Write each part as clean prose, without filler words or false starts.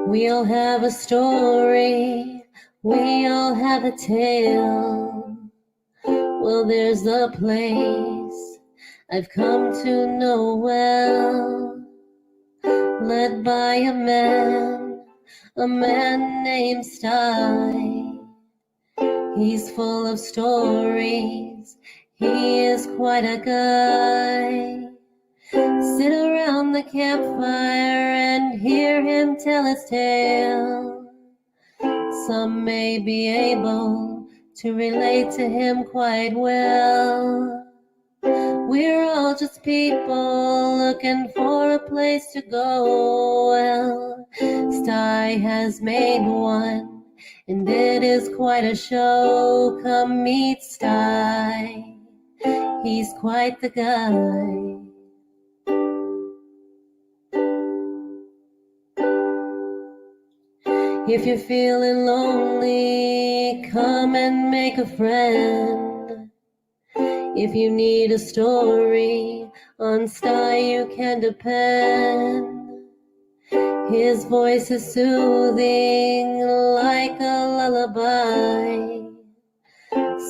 We all have a story, we all have a tale. Well, there's a place I've come to know well, led by a man named Sty. He's full of stories, he is quite a guy. Sit around the campfire and hear him tell his tale. Some may be able to relate to him quite well. We're all just people looking for a place to go. Well, Sty has made one, and it is quite a show. Come meet Sty, he's quite the guy. If you're feeling lonely, come and make a friend. If you need a story, on Sty you can depend. His voice is soothing like a lullaby.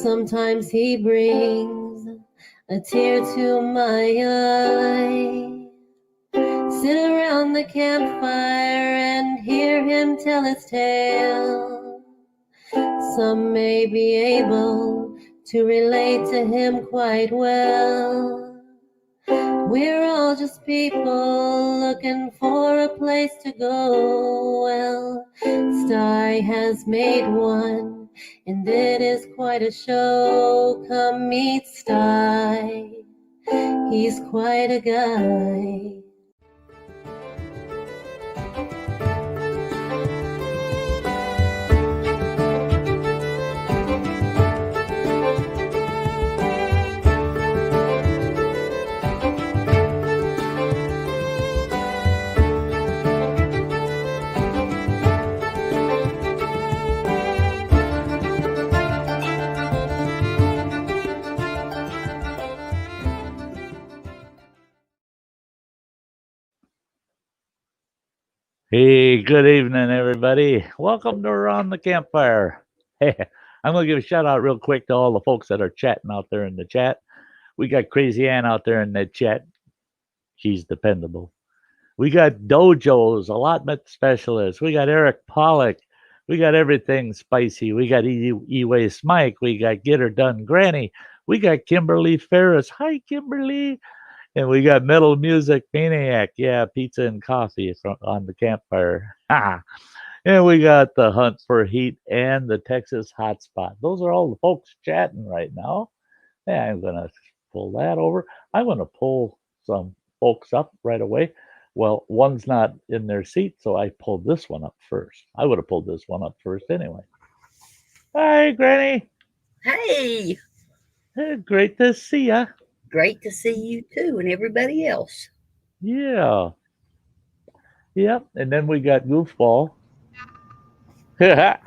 Sometimes he brings a tear to my eye. Sit around the campfire and hear him tell his tale. Some may be able to relate to him quite well. We're all just people looking for a place to go. Well, Sty has made one, and it is quite a show. Come meet Sty, he's quite a guy. Hey, good evening, everybody. Welcome to Around the Campfire. Hey, I'm going to give a shout out real quick to all the folks that are chatting out there in the chat. We got Crazy Ann out there in the chat. She's dependable. We got Dojo's allotment specialist. We got Eric Pollock. We got Everything Spicy. We got E-Waste Mike. We got Get Her Done Granny. We got Kimberly Ferris. Hi, Kimberly. And we got Metal Music Maniac. Yeah, pizza and coffee on the campfire. And we got the Hunt for Heat and the Texas Hotspot. Those are all the folks chatting right now. Yeah, I'm going to pull that over. I'm going to pull some folks up right away. Well, one's not in their seat, so I pulled this one up first. I would have pulled this one up first anyway. Hi, Granny. Hey. Great to see ya. Great to see you too and everybody else. Yeah. Yep. And then we got Goofball. I'm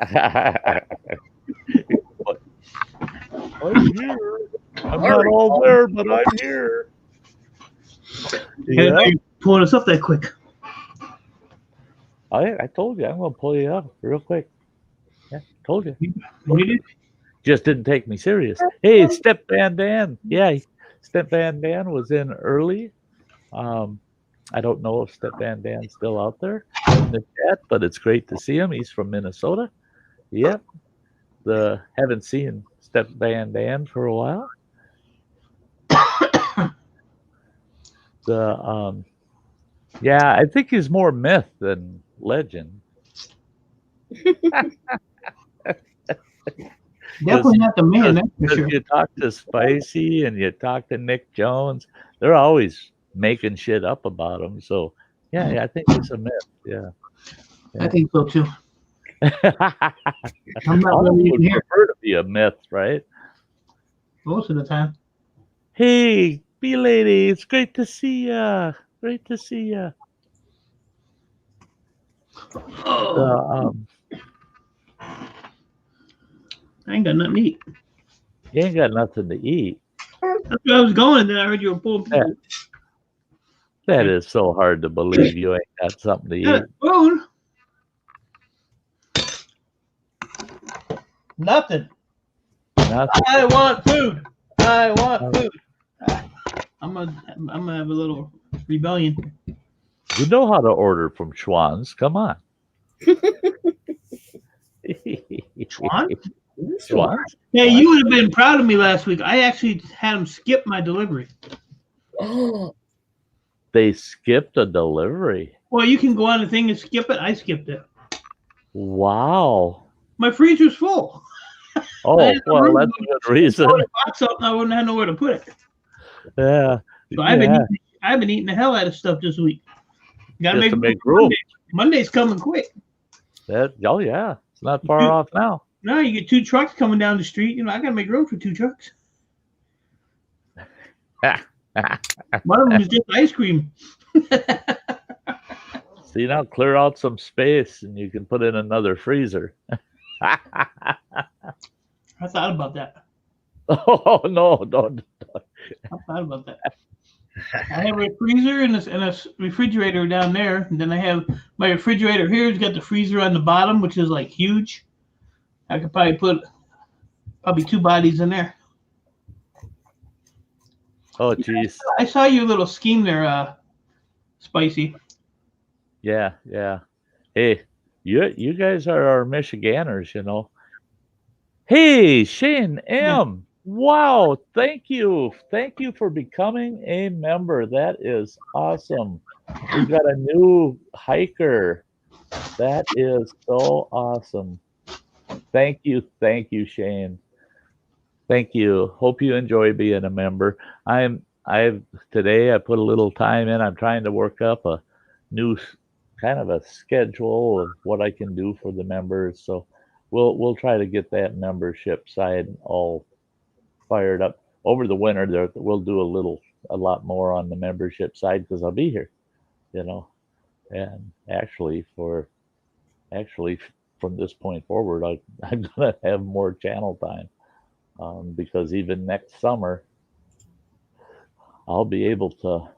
here. I'm not all there, but I'm here. Yeah. You pulling us up that quick. I told you I'm going to pull you up real quick. Yeah, told you. Just didn't take me serious. Hey, Step Van Dan. Yeah, Step Van Dan was in early. I don't know if Step Van Dan's still out there in the chat, but it's great to see him. He's from Minnesota. Yep. Haven't seen Step Van Dan for a while. Yeah, I think he's more myth than legend. Definitely not the man, that's for sure. You talk to Spicy and you talk to Nick Jones, they're always making shit up about him. So, yeah, I think he's a myth. Yeah. I think so too. I'm not really even here. Prefer to be a myth, right? Most of the time. Hey, B-Lady, it's great to see ya. Great to see ya. Oh. I ain't got nothing to eat. You ain't got nothing to eat. That's where I was going, and then I heard you were pulling people. That is so hard to believe you ain't got something to eat. Food. Nothing. Nothing. I want food. I want food. I'm gonna have a little rebellion. You know how to order from Schwann's. Come on. Schwann? Schwann's? Hey, you would have been proud of me last week. I actually had them skip my delivery. Oh, They skipped a delivery. Well, you can go on the thing and skip it. I skipped it. Wow. My freezer's full. Oh, well, that's a good reason. If I bought something, I wouldn't have nowhere to put it. Yeah. So I've been eating the hell out of stuff this week. Gotta Just to make make room. Monday's coming quick. Oh, yeah. It's not far off now. No, you get 2 trucks coming down the street. You know, I gotta make room for 2 trucks. One of them is just ice cream. See, now clear out some space and you can put in another freezer. I thought about that. Oh, no, don't. I thought about that. I have a freezer and a refrigerator down there. And then I have my refrigerator here. It's got the freezer on the bottom, which is like huge. I could probably put 2 bodies in there. Oh, geez. I saw your little scheme there, Spicy. Yeah. Hey, you guys are our Michiganders, you know. Hey, Shane M. Wow, thank you. Thank you for becoming a member. That is awesome. We've got a new hiker. That is so awesome. Thank you, Shane. Thank you. Hope you enjoy being a member. Today I put a little time in. I'm trying to work up a new kind of a schedule of what I can do for the members. So we'll try to get that membership side all fired up over the winter. There we'll do a lot more on the membership side because I'll be here, you know. And actually from this point forward, I'm gonna have more channel time because even next summer I'll be able to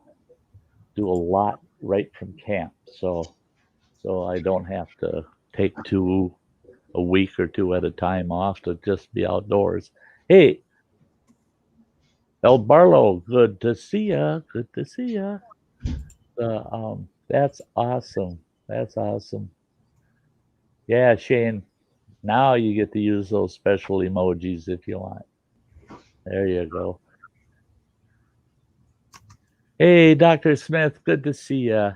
do a lot right from camp. So I don't have to take a week or 2 at a time off to just be outdoors. Hey, El Barlow, good to see ya. Good to see ya. That's awesome. That's awesome. Yeah, Shane. Now you get to use those special emojis if you want. There you go. Hey, Dr. Smith, good to see ya.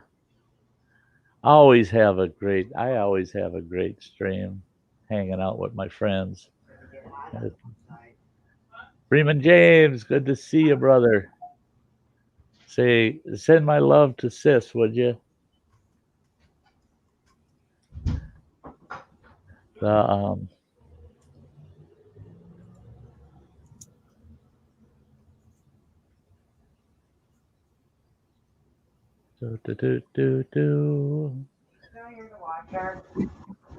I always have a great stream hanging out with my friends. Freeman James, good to see you, brother. Send my love to Sis, would you? I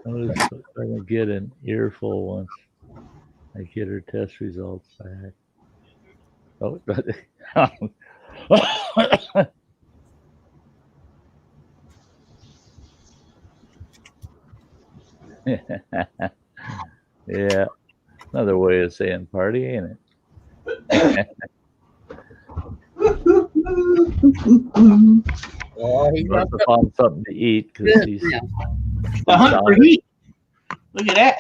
was going to get an earful once I get her test results back. Oh, yeah, another way of saying party, ain't it? well, he's Must got have found something to eat because good he's now. The hunt for heat. Look at that.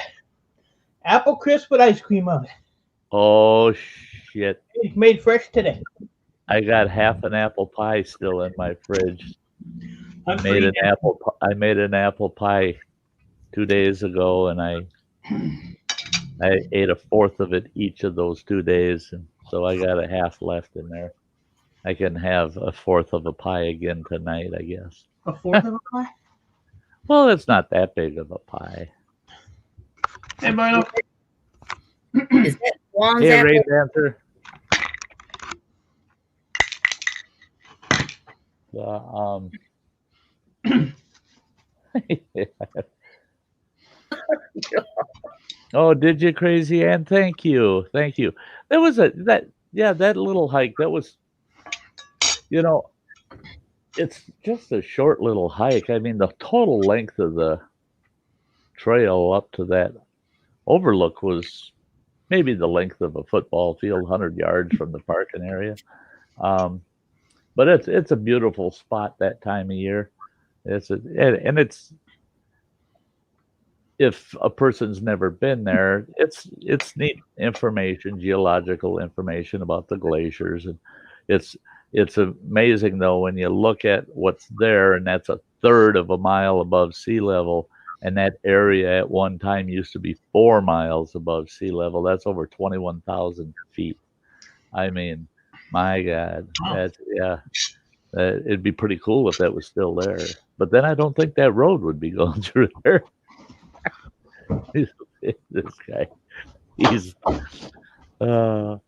Apple crisp with ice cream on it. Oh shit! It's made fresh today. I got half an apple pie still in my fridge. I made an apple pie 2 days ago, and I ate a fourth of it each of those 2 days, and so I got a half left in there. I can have a fourth of a pie again tonight, I guess. A fourth of a pie? Well, it's not that big of a pie. Hey, Milo. Is that Juan's Hey, apple? Ray Dancer. Oh, did you, Crazy Ann? Thank you. There was that little hike. That was, it's just a short little hike. I mean, the total length of the trail up to that overlook was maybe the length of a football field, 100 yards from the parking area. But it's a beautiful spot that time of year. And it's, if a person's never been there, it's neat information, geological information about the glaciers, and it's amazing though when you look at what's there, and that's a third of a mile above sea level, and that area at one time used to be 4 miles above sea level. That's over 21,000 feet. I mean, my God, it'd be pretty cool if that was still there. But then I don't think that road would be going through there. This guy, he's just a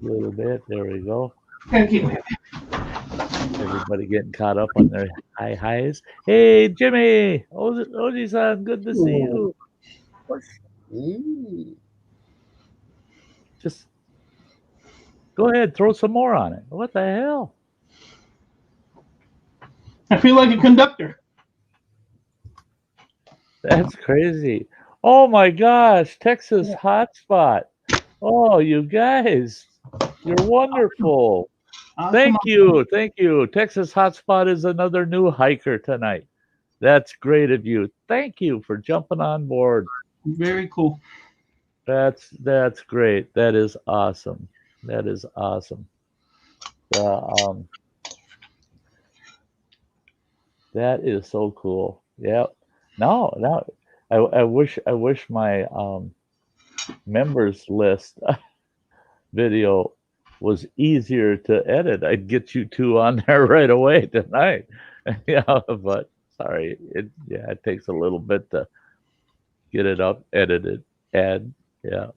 little bit. There we go. Thank you. Everybody getting caught up on their high highs. Hey, Jimmy, Oji-san, good to see you. Just go ahead, throw some more on it. What the hell? I feel like a conductor. That's crazy. Oh my gosh, Texas hotspot. Oh, you guys, you're wonderful. Thank you. Texas hotspot is another new hiker tonight. That's great of you. Thank you for jumping on board. Very cool. That's great. That is awesome. That is awesome. That is so cool. Yeah. Now, I wish my members list video was easier to edit. I'd get you two on there right away tonight. Yeah, but sorry, it takes a little bit to get it up, edited, add. Yeah.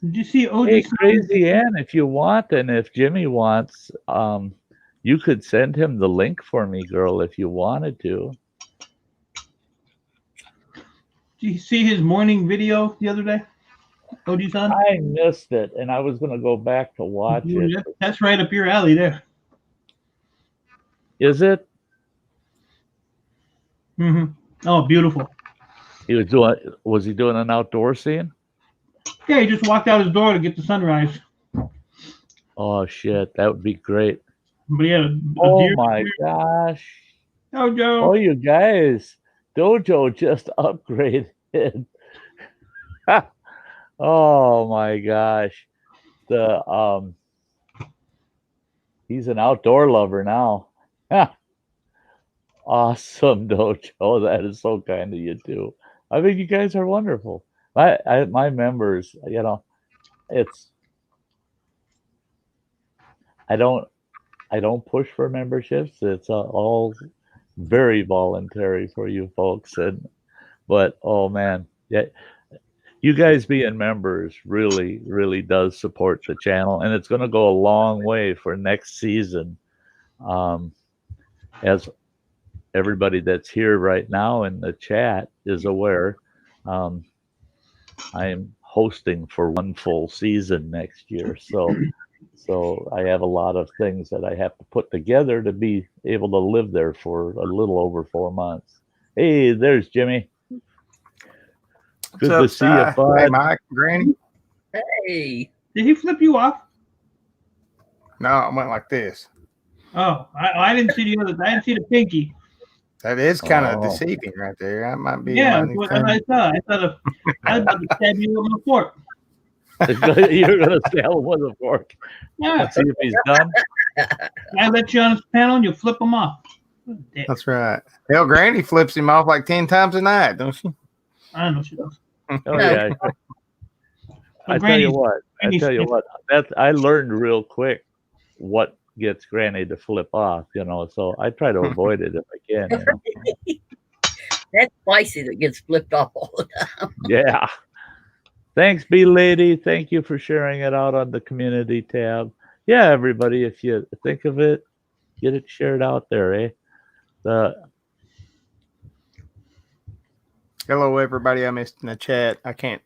Did you see OG? Hey, Crazy Ann, if you want, and if Jimmy wants, you could send him the link for me, girl, if you wanted to. Did you see his morning video the other day? OG-san? I missed it, and I was going to go back to watch it. That's right up your alley there. Is it? Mm-hmm. Oh, beautiful. Was he doing an outdoor scene? Yeah, he just walked out his door to get the sunrise. Oh shit, that would be great. But yeah, my gosh. Dojo. Oh, you guys, Dojo just upgraded. Oh my gosh. He's an outdoor lover now. Awesome, Dojo. That is so kind of you too. I think you guys are wonderful. My members, I don't push for memberships. It's all very voluntary for you folks, but oh man, yeah, you guys being members really, really does support the channel, and it's going to go a long way for next season. As everybody that's here right now in the chat is aware, I am hosting for one full season next year. So I have a lot of things that I have to put together to be able to live there for a little over 4 months. Hey, there's Jimmy. Good to see you, bud. Hey, Mike, Granny. Hey. Did he flip you off? No, I went like this. Oh, I didn't see the other. I didn't see the pinky. That is kind of deceiving right there. That might be. Yeah, that's what I saw. I was about to stab you with my fork. You're gonna stab him with a fork. Yeah. Let's see if he's done. I let you on his panel and you flip him off. Damn. That's right. Hell, Granny flips him off like 10 times a night, don't she? I know she does. Oh yeah. I tell you what. I learned real quick what gets Granny to flip off. So I try to avoid it if I can. That's spicy that gets flipped off all the time. Yeah. Thanks, B Lady. Thank you for sharing it out on the community tab. Yeah, everybody, if you think of it, get it shared out there, eh? Hello, everybody. I missed in the chat. I can't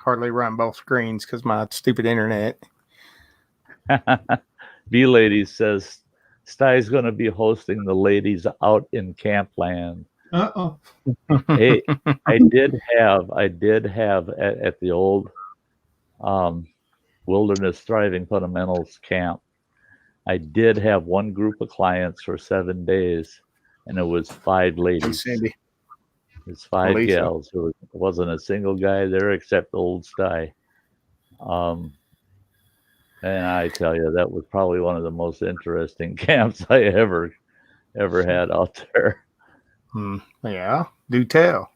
hardly run both screens because my stupid internet. B Lady says Sty's going to be hosting the ladies out in Campland. Uh-oh. Hey, I did have at the old Wilderness Thriving Fundamentals camp, I did have one group of clients for 7 days, and it was 5 ladies. Cindy. It's 5 Lisa. gals. There wasn't a single guy there except old Sty. And I tell you, that was probably one of the most interesting camps I ever had out there. Yeah, do tell.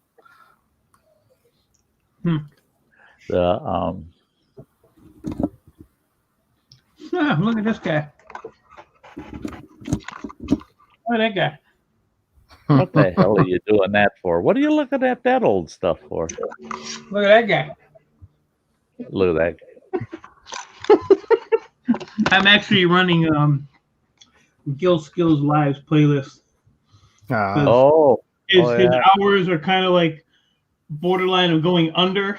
The Look at this guy. Look at that guy. what the hell are you doing that for? What are you looking at that old stuff for? Look at that guy. Look at that. I'm actually running Gil Skills Lives playlist. Oh, His yeah. hours are kind of like borderline of going under.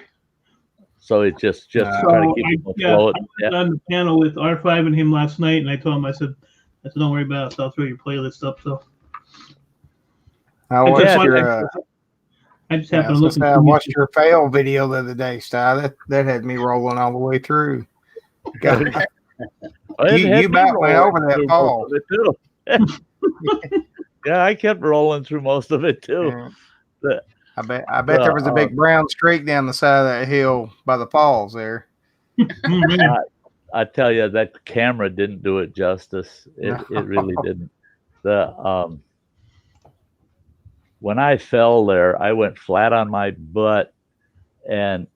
So it just try to keep him afloat. I was on the panel with R5 and him last night, and I told him, I said, don't worry about it. I'll throw your playlist up. So I just happened to look. I watched your fail video the other day, Sty. That had me rolling all the way through. You about went over that fall. Yeah, I kept rolling through most of it too. Yeah. I bet there was a big brown streak down the side of that hill by the falls there. I tell you, that camera didn't do it justice. It really didn't. When I fell there, I went flat on my butt, and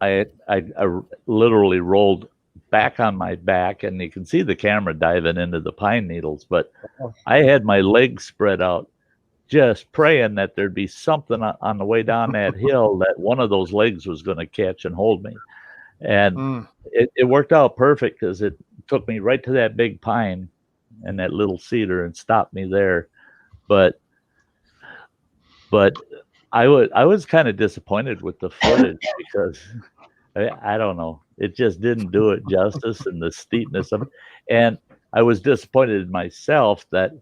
I literally rolled back on my back, and you can see the camera diving into the pine needles. But I had my legs spread out, just praying that there'd be something on the way down that hill that one of those legs was going to catch and hold me. And it worked out perfect because it took me right to that big pine and that little cedar and stopped me there. But I was kind of disappointed with the footage because I don't know, it just didn't do it justice, and the steepness of it. And I was disappointed in myself but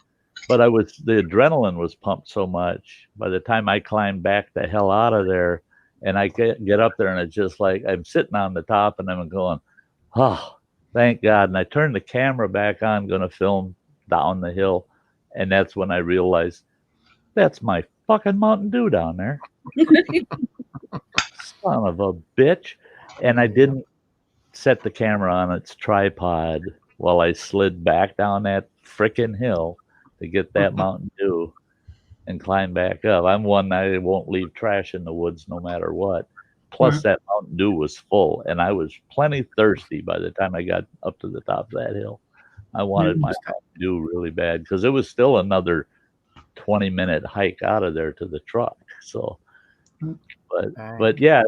the adrenaline was pumped so much. By the time I climbed back the hell out of there, and I get up there, and it's just like I'm sitting on the top, and I'm going, oh, thank God. And I turned the camera back on, going to film down the hill, and that's when I realized that's my fucking Mountain Dew down there. Son of a bitch. And I didn't set the camera on its tripod while I slid back down that frickin' hill to get that Mountain Dew and climb back up. I'm one that won't leave trash in the woods no matter what. Plus that Mountain Dew was full, and I was plenty thirsty by the time I got up to the top of that hill. I wanted my Mountain Dew really bad because it was still another 20-minute hike out of there to the truck. So, but yeah,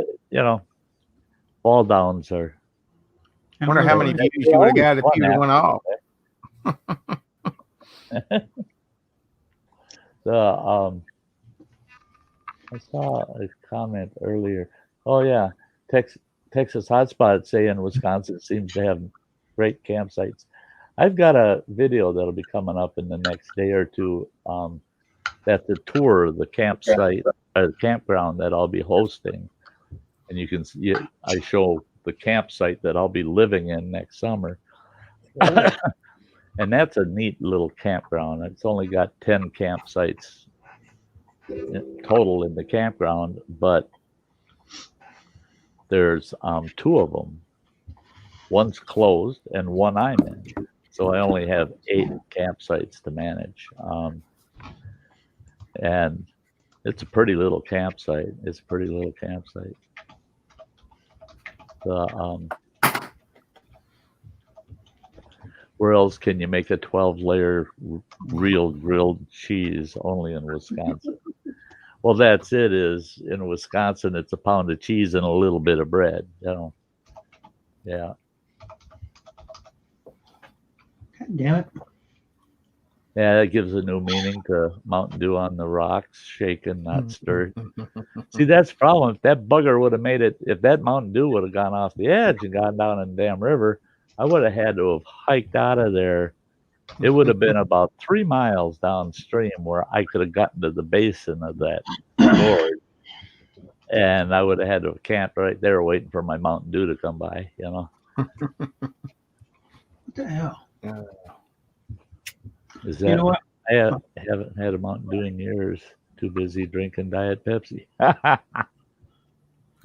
fall downs are. I wonder how many views you would have got if you went off. I saw a comment earlier. Oh yeah, Texas Hotspot saying Wisconsin seems to have great campsites. I've got a video that'll be coming up in the next day or two. That's a tour of the campsite, campground that I'll be hosting, and you can see. I show the campsite that I'll be living in next summer. And that's a neat little campground. It's only got 10 campsites total in the campground, but there's 2 of them. One's closed and one I'm in. So I only have 8 campsites to manage. And it's a pretty little campsite. Where else can you make a 12-layer real grilled cheese? Only in Wisconsin. Well, that's it. Is in Wisconsin, it's a pound of cheese and a little bit of bread. Yeah. God damn it. Yeah, that gives a new meaning to Mountain Dew on the rocks, shaken, not stirred. See, that's the problem. If that bugger would have made it, if that Mountain Dew would have gone off the edge and gone down in the damn river, I would have had to have hiked out of there. It would have been about 3 miles downstream where I could have gotten to the basin of that gorge. And I would have had to have camped right there waiting for my Mountain Dew to come by, you know. What the hell? Is that, You know what? I haven't had a Mountain Dew in years. Too busy drinking Diet Pepsi. Yeah,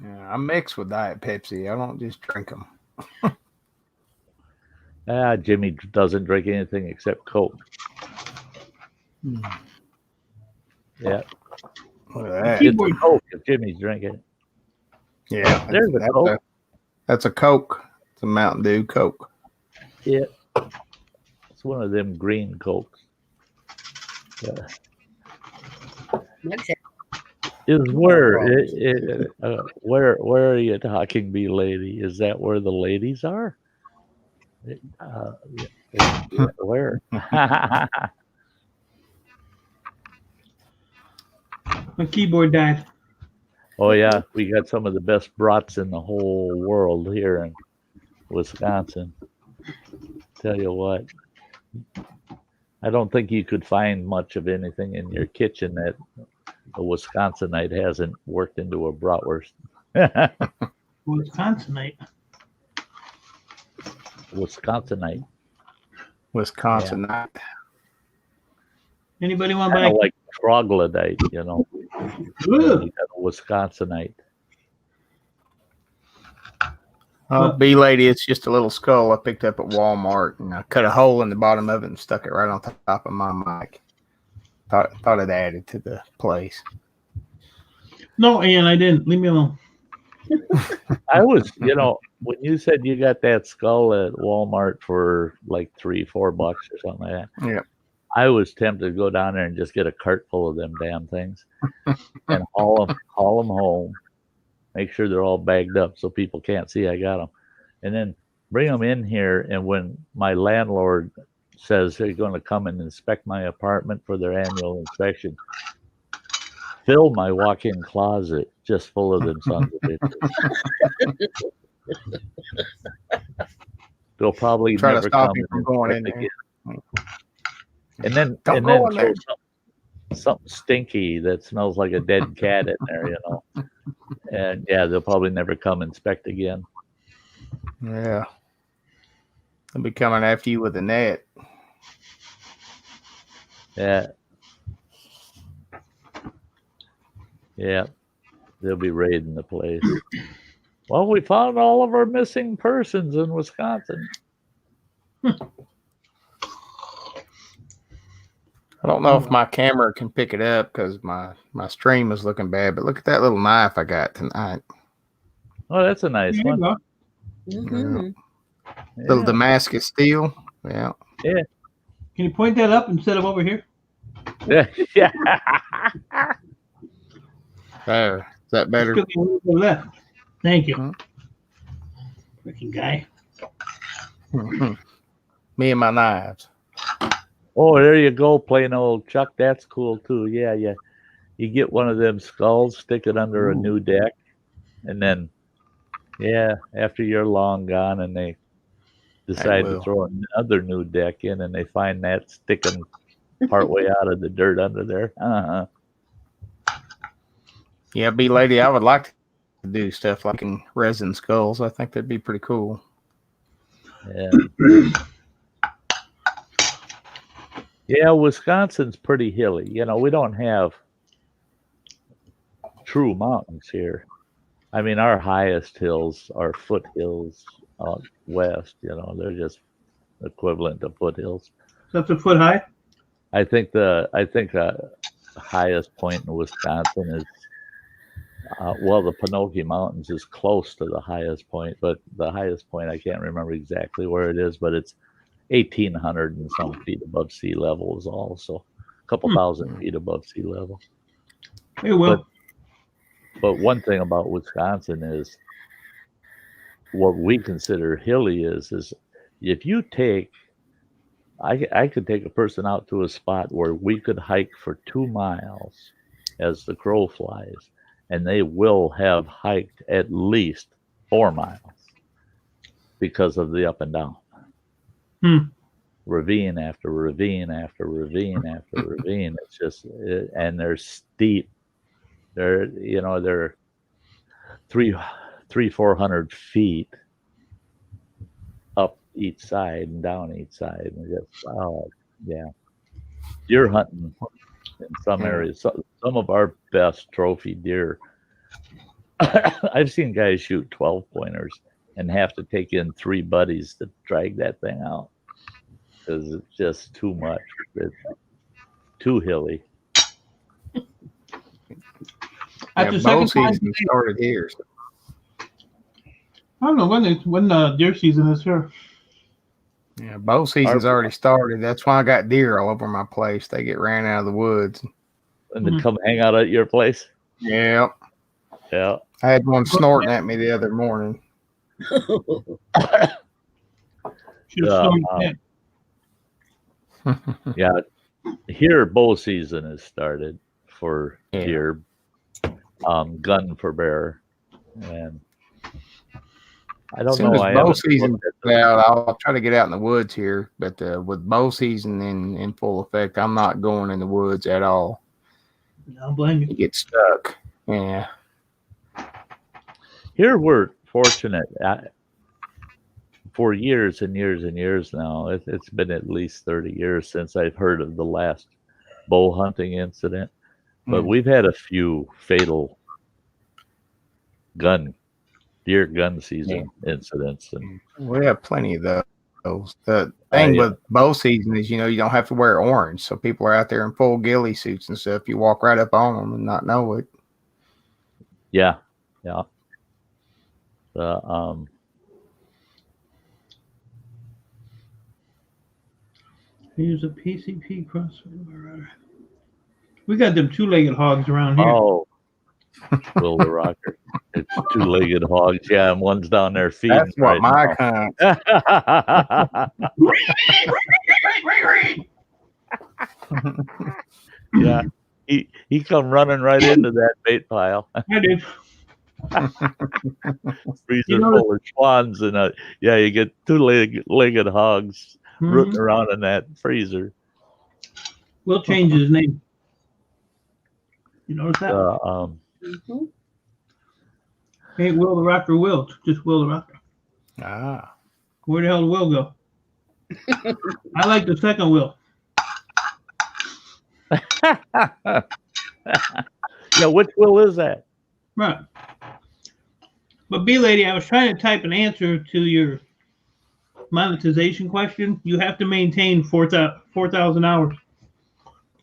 I mix with Diet Pepsi. I don't just drink them. Jimmy doesn't drink anything except Coke. Yeah. Look at that. It's a Coke if Jimmy's drinking. Yeah, There's a Coke. That's a Coke. It's a Mountain Dew Coke. Yeah. It's one of them green Cokes. Yeah. Is where are you talking, bee lady? Is that where the ladies are? Where? My keyboard died. Oh yeah, we got some of the best brats in the whole world here in Wisconsin. Tell you what, I don't think you could find much of anything in your kitchen that a Wisconsinite hasn't worked into a bratwurst. Wisconsinite. Wisconsinite. Wisconsinite. Anybody want to Kind buy? of like troglodyte, you know. You got a Wisconsinite. Oh, bee lady, it's just a little skull I picked up at Walmart, and I cut a hole in the bottom of it and stuck it right on top of my mic. Thought it added to the place. No, Ian, I didn't. Leave me alone. I was, you know, when you said you got that skull at Walmart for like $3-4 or something like that. Yeah. I was tempted to go down there and just get a cart full of them damn things and haul them home. Make sure they're all bagged up so people can't see I got them, and then bring them in here. And when my landlord says they're going to come and inspect my apartment for their annual inspection, fill my walk-in closet just full of them sons of bitches. They'll probably Try to never stop come you from and going in inspect there. again. And then Don't go in there. something stinky that smells like a dead cat in there, you know. And yeah, they'll probably never come inspect again. Yeah. They'll be coming after you with a net. Yeah. Yeah. They'll be raiding the place. Well, we found all of our missing persons in Wisconsin. I don't know if my camera can pick it up because my stream is looking bad, but look at that little knife I got tonight. Oh, that's a nice There you one. go. Mhm. Little Damascus steel. Yeah. Yeah. Can you point that up instead of over here? Yeah. Yeah. There. Is that better? Still can move to the left. Thank you. Mhm. Freaking guy. Me and my knives. Oh, there you go, plain old Chuck. That's cool too. Yeah, yeah. You get one of them skulls, stick it under a new deck, and then, yeah, after you're long gone and they decide to will. throw another new deck in and they find that sticking partway out of the dirt under there. Uh-huh. Yeah, bee lady, I would like to do stuff like in resin skulls. I think that'd be pretty cool. Yeah. Yeah, Wisconsin's pretty hilly. You know, we don't have true mountains here. I mean, our highest hills are foothills out west. You know, they're just equivalent to foothills. So that's a foot high? I think the highest point in Wisconsin is well, the Pinocchio Mountains is close to the highest point, but the highest point I can't remember exactly where it is, but it's 1,800 and some feet above sea level is also a couple thousand feet above sea level. It will. But one thing about Wisconsin is what we consider hilly is if you take I could take a person out to a spot where we could hike for 2 miles as the crow flies, and they will have hiked at least 4 miles because of the up and down. Ravine after ravine after ravine after ravine. It's just, and they're steep. They're 400 feet up each side and down each side. And just, deer hunting in some areas. Some of our best trophy deer. I've seen guys shoot 12 pointers and have to take in 3 buddies to drag that thing out because it's just too much. It's too hilly. Bow season started here. So. I don't know when the deer season is here. Yeah, bow season's already started. That's why I got deer all over my place. They get ran out of the woods. And then come hang out at your place? Yeah. Yeah. I had one snorting at me the other morning. Yeah. Here, bow season has started for deer, gun for bear. And I don't know. Bow season, I'll try to get out in the woods here, but with bow season in full effect, I'm not going in the woods at all. I'll blame you. You get stuck. Yeah. Here we're fortunate. For years and years and years now, it's been at least 30 years since I've heard of the last bow hunting incident. But we've had a few fatal deer gun season incidents. And we have plenty of those. The thing with bow season is, you don't have to wear orange. So people are out there in full ghillie suits and stuff. You walk right up on them and not know it. Yeah. Here's a PCP crossover. We got them 2-legged hogs around here. Oh, Will the Rocker. It's 2-legged hogs. Yeah, and one's down there feeding. That's what my kind. Yeah, he come running right into that bait pile. I did. Freezer full of swans, and you get 2-legged hogs rooting around in that freezer. We'll change his name. You notice that? Ain't Will the Rocker Will, just Will the Rocker. Ah. Where the hell did Will go? I like the second Will. Yeah, which Will is that? Right. But B-Lady, I was trying to type an answer to your monetization question. You have to maintain 4,000 hours.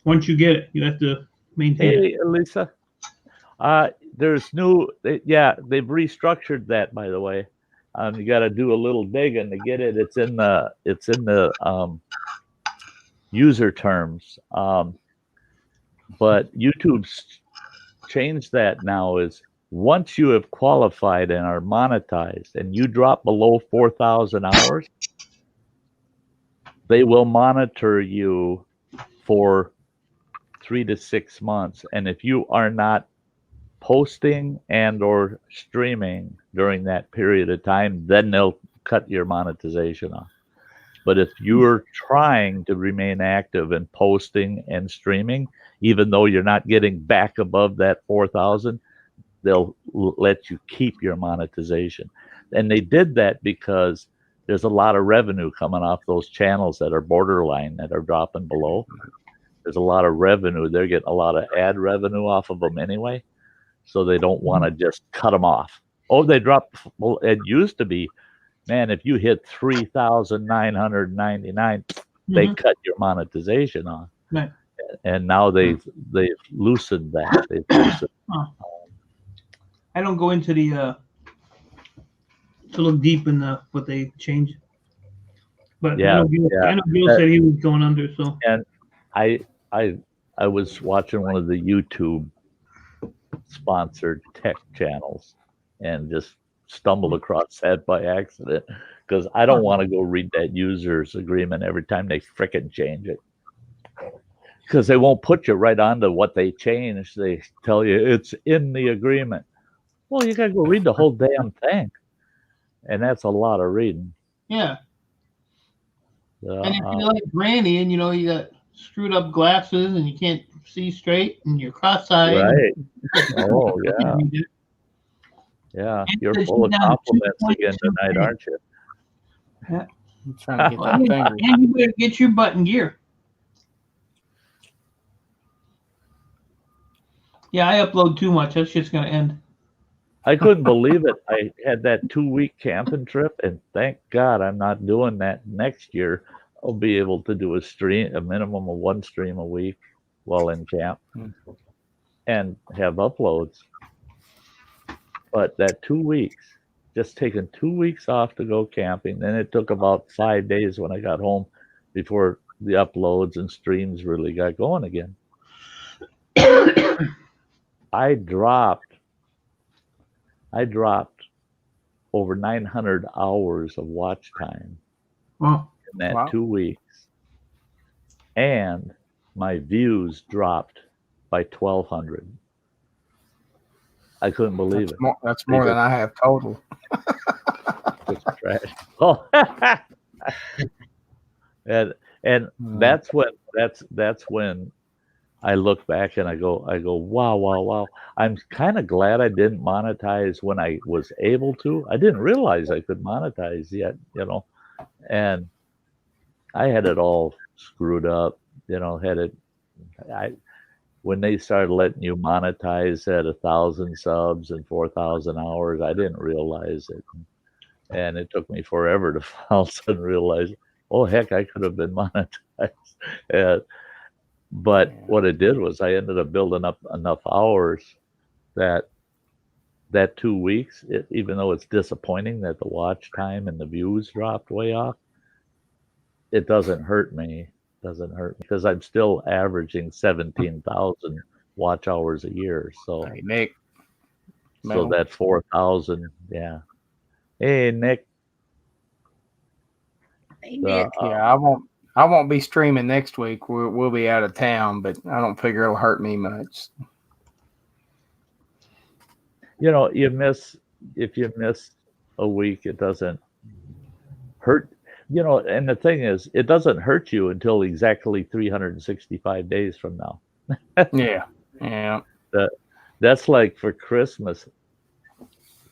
Once you get it, you have to maintain it. Hey, Lisa. There's they've restructured that, by the way. You got to do a little digging to get it. It's in the user terms. But YouTube's changed that now. Is once you have qualified and are monetized and you drop below 4,000 hours, they will monitor you for 3 to 6 months. And if you are not posting and or streaming during that period of time, then they'll cut your monetization off. But if you're trying to remain active and posting and streaming, even though you're not getting back above that 4,000, they'll let you keep your monetization. And they did that because there's a lot of revenue coming off those channels that are borderline, that are dropping below. There's a lot of revenue. They're getting a lot of ad revenue off of them anyway. So they don't want to just cut them off. Oh, they dropped. Well, it used to be, man, if you hit 3,999, they cut your monetization off. Right. And now they've loosened that. They've loosened. I don't go into the to look deep in what they changed. But I know Bill said he was going under. So. And I was watching one of the YouTube sponsored tech channels and just stumbled across that by accident because I don't want to go read that user's agreement every time they frickin' change it. Because they won't put you right onto what they changed. They tell you it's in the agreement. Well, you gotta go read the whole damn thing, and that's a lot of reading. Yeah. And if you're like Granny and you got screwed up glasses and you can't see straight and you're cross-eyed. Right. Oh, yeah. Yeah. You're full of compliments again tonight, aren't you? Yeah. I'm trying to get that finger. And you better get your butt in gear. Yeah, I upload too much. That's just going to end. I couldn't believe it. I had that 2-week camping trip, and thank God I'm not doing that next year. I'll be able to do a minimum of 1 stream a week while in camp and have uploads. But that 2 weeks, just taking 2 weeks off to go camping, then it took about 5 days when I got home before the uploads and streams really got going again. I dropped over 900 hours of watch time in that 2 weeks. And my views dropped by 1,200. I couldn't believe it. That's more than I have total. It's trash. Oh, and that's when I look back and I go, wow. I'm kind of glad I didn't monetize when I was able to. I didn't realize I could monetize yet, and I had it all screwed up, when they started letting you monetize at 1,000 subs and 4,000 hours, I didn't realize it. And it took me forever to all of a sudden realize, oh, heck, I could have been monetized. But what it did was I ended up building up enough hours that 2 weeks, even though it's disappointing that the watch time and the views dropped way off, it doesn't hurt me. Because I'm still averaging 17,000 watch hours a year. So, hey, Nick. So that 4,000, yeah. Hey, Nick. Hey, Nick. Yeah, I won't be streaming next week. We'll be out of town, but I don't figure it'll hurt me much. If you miss a week, it doesn't hurt. And the thing is, it doesn't hurt you until exactly 365 days from now. Yeah. That's like for Christmas.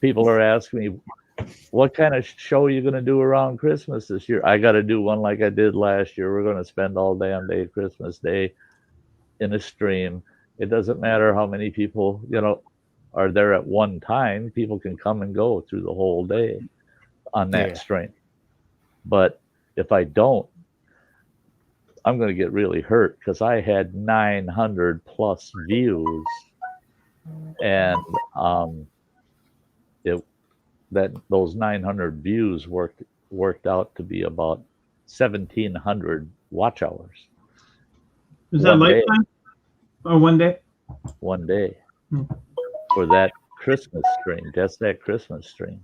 People are asking me, what kind of show are you going to do around Christmas this year? I got to do one like I did last year. We're going to spend all damn day Christmas Day in a stream. It doesn't matter how many people, are there at one time. People can come and go through the whole day on that stream. But if I don't, I'm going to get really hurt because I had 900 plus views, and those 900 views worked out to be about 1,700 watch hours. Is that lifetime or one day? One day for that Christmas stream. That's that Christmas stream.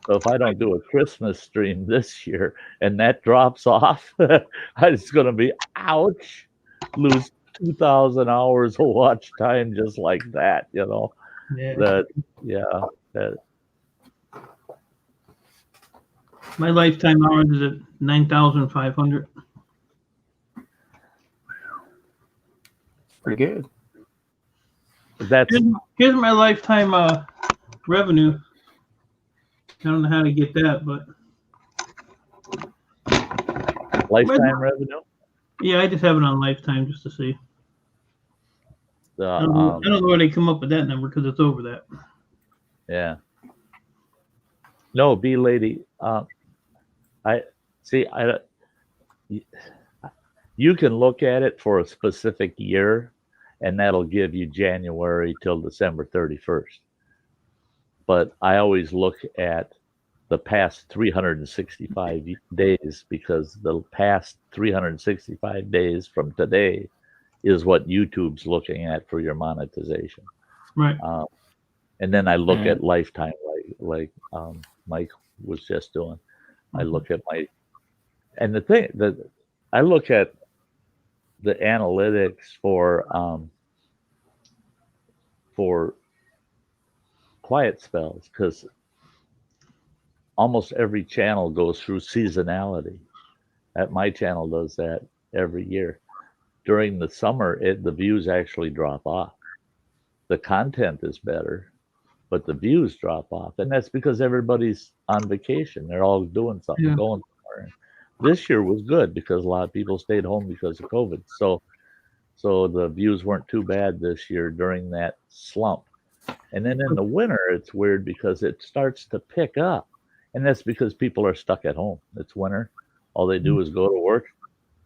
So if I don't do a Christmas stream this year and that drops off, it's going to be, ouch, lose 2,000 hours of watch time just like that, My lifetime hours is at 9,500. Pretty good. Here's my lifetime revenue. I don't know how to get that, but lifetime revenue. Yeah, I just have it on lifetime just to see. I don't know where they come up with that number because it's over that. Yeah. No, B lady. You can look at it for a specific year, and that'll give you January till December 31st. But I always look at the past 365 days because the past 365 days from today is what YouTube's looking at for your monetization. Right. And then I look at lifetime like Mike was just doing. I look at and the thing that I look at the analytics for quiet spells, because almost every channel goes through seasonality. My channel does that every year. During the summer, the views actually drop off. The content is better, but the views drop off, and that's because everybody's on vacation. They're all doing something, going somewhere. This year was good because a lot of people stayed home because of COVID. So the views weren't too bad this year during that slump. And then in the winter, it's weird because it starts to pick up. And that's because people are stuck at home. It's winter. All they do is go to work,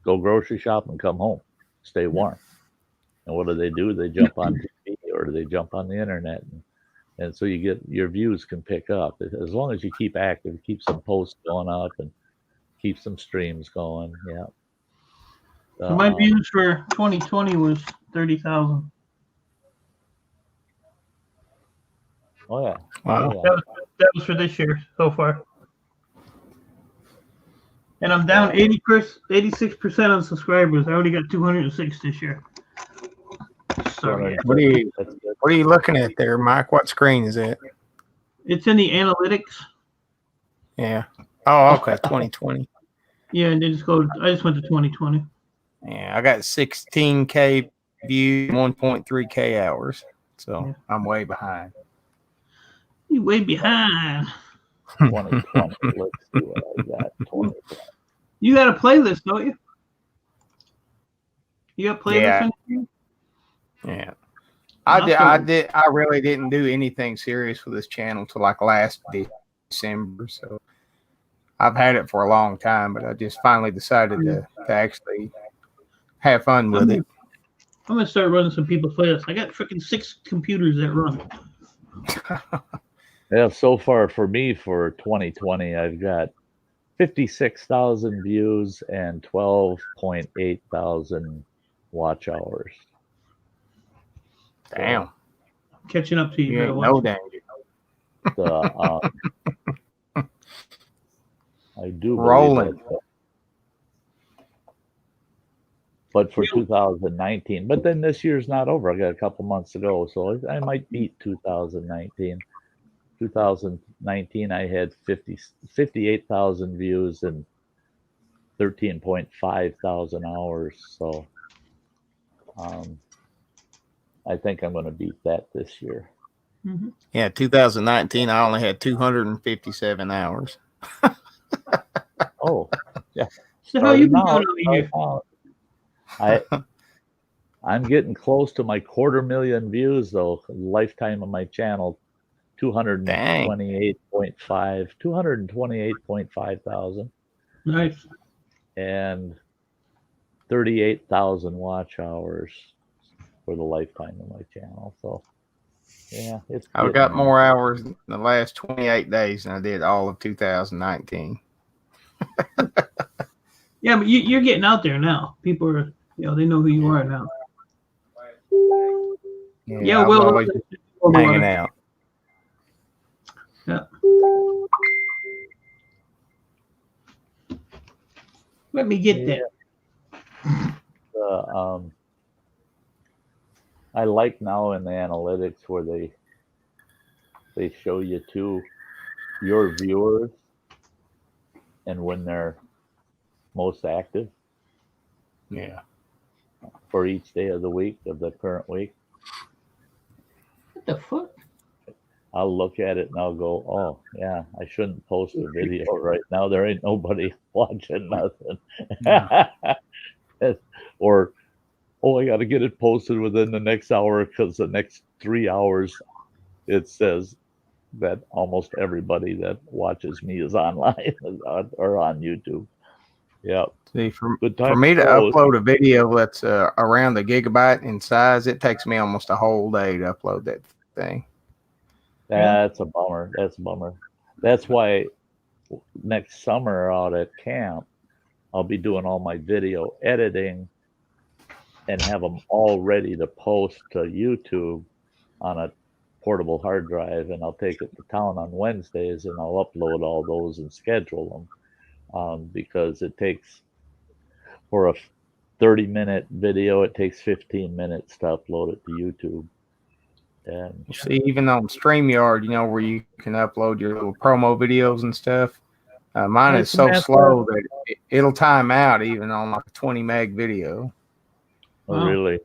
go grocery shop, and come home, stay warm. And what do? They jump on TV or they jump on the internet. And so your views can pick up. As long as you keep active, keep some posts going up and keep some streams going. Yeah. So my views for 2020 was 30,000. Oh yeah. Wow. Oh, yeah. That was for this year so far. And I'm down 86% on subscribers. I already got 206 this year. Sorry. What are you looking at there, Mike? What screen is it? It's in the analytics. Yeah. Oh, okay. 2020. Yeah, and I just went to 2020. Yeah, I got 16K views, 1.3K hours. So I'm way behind. You way behind. 2020. Let's see what I got. 2020. You got a playlist, don't you? You got playlist? Yeah. I really didn't do anything serious with this channel till like last December. So I've had it for a long time, but I just finally decided to actually have fun with it. I'm gonna start running some people's playlists. I got freaking 6 computers that run. Yeah, so far for me for 2020, I've got 56,000 views and 12.8 thousand watch hours. Damn. I'm catching up to you. You ain't no danger. I do rolling. But for 2019, but then this year's not over. I got a couple months to go, so I might beat 2019. 2019, I had 58,000 views and 13.5 thousand hours. So I think I'm going to beat that this year. Mm-hmm. Yeah, 2019, I only had 257 hours. Oh, yeah. So how you been doing over here? I'm getting close to my 250,000 views though. Lifetime of my channel, 228.5 thousand. Nice. And 38,000 watch hours for the lifetime of my channel. So yeah, I've got more hours in the last 28 days than I did all of 2019. Yeah, but you're getting out there now. People are, they know who you are now. Yeah, well, always hanging out. Yeah. Let me get that. I like now in the analytics where they show you too your viewers and when they're most active. Yeah. For each day of the week of the current week. What the fuck? I'll look at it and I'll go, oh yeah, I shouldn't post a video right now. There ain't nobody watching nothing. Yeah. Or, oh, I got to get it posted within the next hour because the next 3 hours it says that almost everybody that watches me is online or on YouTube. Yeah. See, for me to upload a video that's around a gigabyte in size, it takes me almost a whole day to upload that thing. That's a bummer. That's why next summer out at camp, I'll be doing all my video editing and have them all ready to post to YouTube on a portable hard drive. And I'll take it to town on Wednesdays and I'll upload all those and schedule them. because it takes, for a 30-minute video, it takes 15 minutes to upload it to YouTube. And See, even on StreamYard, you know, where you can upload your little promo videos and stuff. Mine is so slow that it'll time out even on like a 20 meg video. oh, really?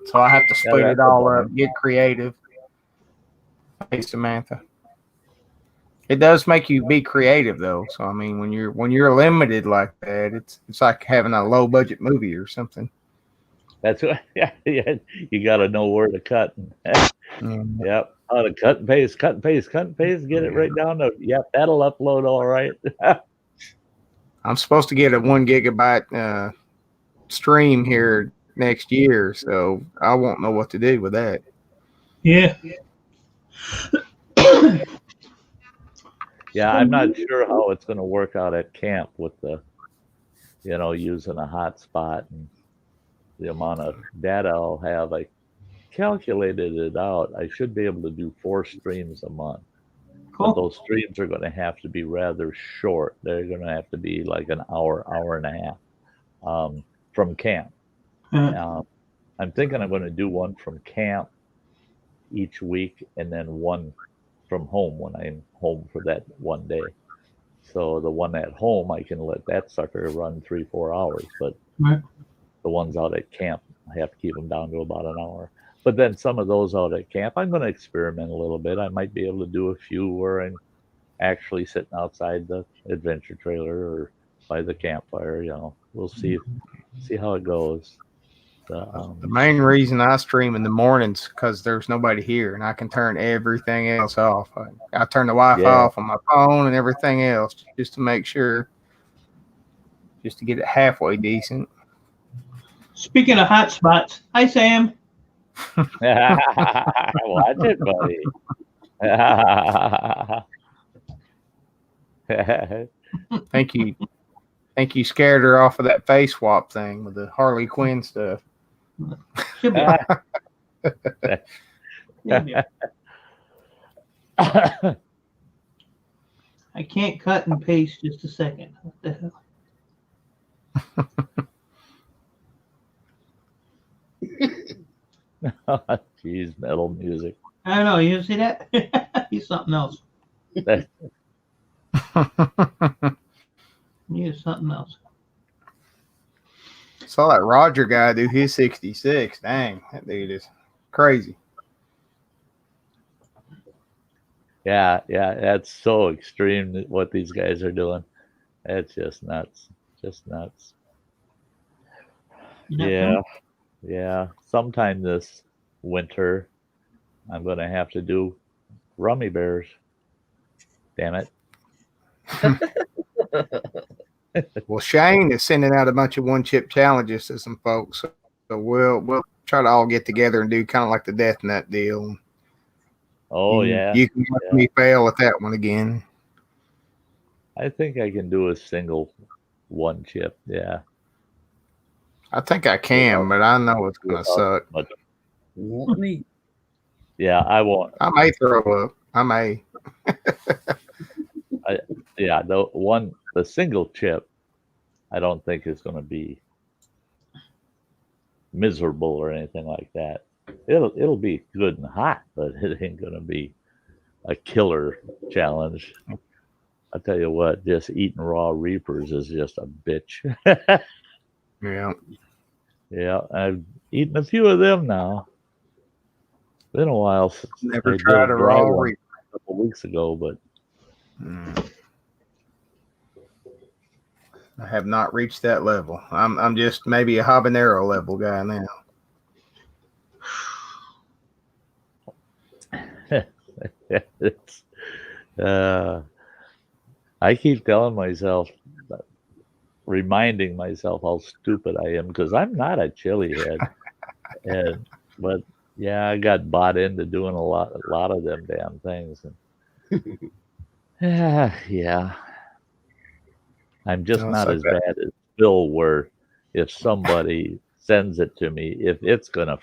So I have to split it all up, get creative. Hey, Samantha. It does make you be creative though. So I mean, when you're limited like that, it's like having a low budget movie or something. That's what. Yeah, you got to know where to cut. Yep. How to cut and paste, cut and paste, cut and paste. Get it right down to. Yep, that'll upload all right. I'm supposed to get a 1 gigabyte stream here next year, so I won't know what to do with that. Yeah. Yeah, I'm not sure how it's going to work out at camp with the, using a hotspot and the amount of data I'll have. I calculated it out. I should be able to do 4 streams a month. Cool. But those streams are going to have to be rather short. They're going to have to be like an hour, hour and a half from camp. I'm thinking I'm going to do one from camp each week and then one from home when I'm home for that one day. So the one at home, I can let that sucker run 3-4 hours. But the ones out at camp, I have to keep them down to about an hour. But then some of those out at camp, I'm going to experiment a little bit. I might be able to do a few where I'm actually sitting outside the adventure trailer or by the campfire. We'll see how it goes. The main reason I stream in the mornings because there's nobody here and I can turn everything else off. I turn the Wi-Fi off on my phone and everything else just to make sure, just to get it halfway decent. Speaking of hotspots, hi Sam. Watch it, buddy. Think you scared her off of that face swap thing with the Harley Quinn stuff. Should be. I can't cut and paste just a second. What the hell? Jeez, metal music. I don't know. You see that? He's something else. He's something else. Saw that Roger guy do his 66. Dang, that dude is crazy. Yeah, that's so extreme what these guys are doing. It's just nuts. Just nuts. Yeah. Sometime this winter, I'm going to have to do Rummy Bears. Damn it. Well, Shane is sending out a bunch of one-chip challenges to some folks. So we'll try to all get together and do kind of like the Death Nut deal. Oh, yeah. You can let me fail at that one again. I think I can do a single one chip. Yeah. I think I can, but I know it's going to suck. Yeah, I won't. I may throw up. I may. The single chip, I don't think is going to be miserable or anything like that. It'll be good and hot, but it ain't going to be a killer challenge. I'll tell you what, just eating raw reapers is just a bitch. Yeah. Yeah, I've eaten a few of them now. Been a while since never tried a raw reaper a couple weeks ago, but I have not reached that level. I'm just maybe a habanero level guy now. I keep telling myself, reminding myself how stupid I am because I'm not a chili head, but yeah, I got bought into doing a lot of them damn things, and yeah, I'm just not as bad as Phil. Where if somebody sends it to me, if it's gonna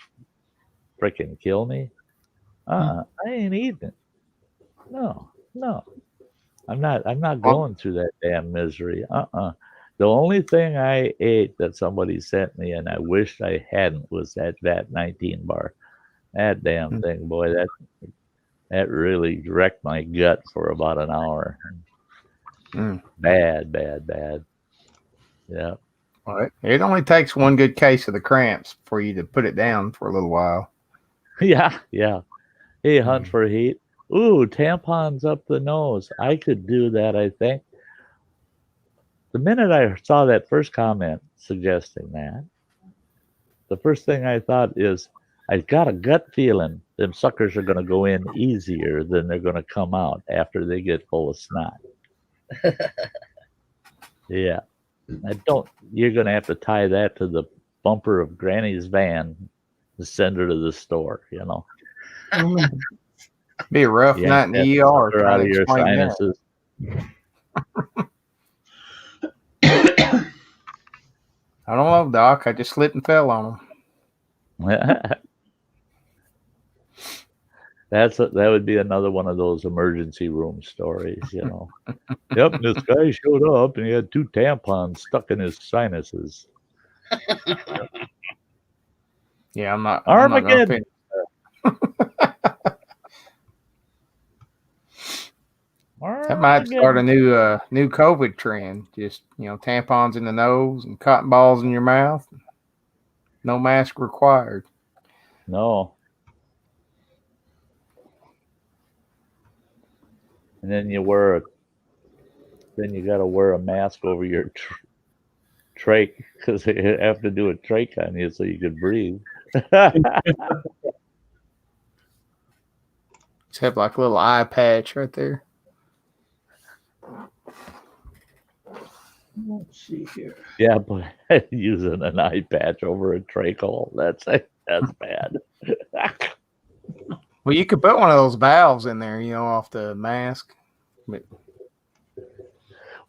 freaking kill me, I ain't eating it. No. I'm not going through that damn misery. The only thing I ate that somebody sent me and I wished I hadn't was that VAT 19 bar. That damn thing, boy, that really wrecked my gut for about an hour. Bad. Yeah. Well, it only takes one good case of the cramps for you to put it down for a little while. Yeah. Hey, hunt for heat. Ooh, tampons up the nose. I could do that, I think. The minute I saw that first comment suggesting that, the first thing I thought is, I've got a gut feeling them suckers are going to go in easier than they're going to come out after they get full of snot. Yeah. You're going to have to tie that to the bumper of Granny's van to send her to the store, you know. Be a rough night in the ER. Her out of your sinuses. I don't know, Doc. I just slipped and fell on them. That would be another one of those emergency room stories, you know. Yep, this guy showed up and he had 2 tampons stuck in his sinuses. Yeah, I'm not. Armageddon. That might start a new COVID trend. Just, tampons in the nose and cotton balls in your mouth. No mask required. No. And then you got to wear a mask over your trach because they have to do a trach on you so you can breathe. Just have like a little eye patch right there. Let's see here. Yeah, but using an eye patch over a trach hole, that's bad. Well, you could put one of those valves in there, off the mask.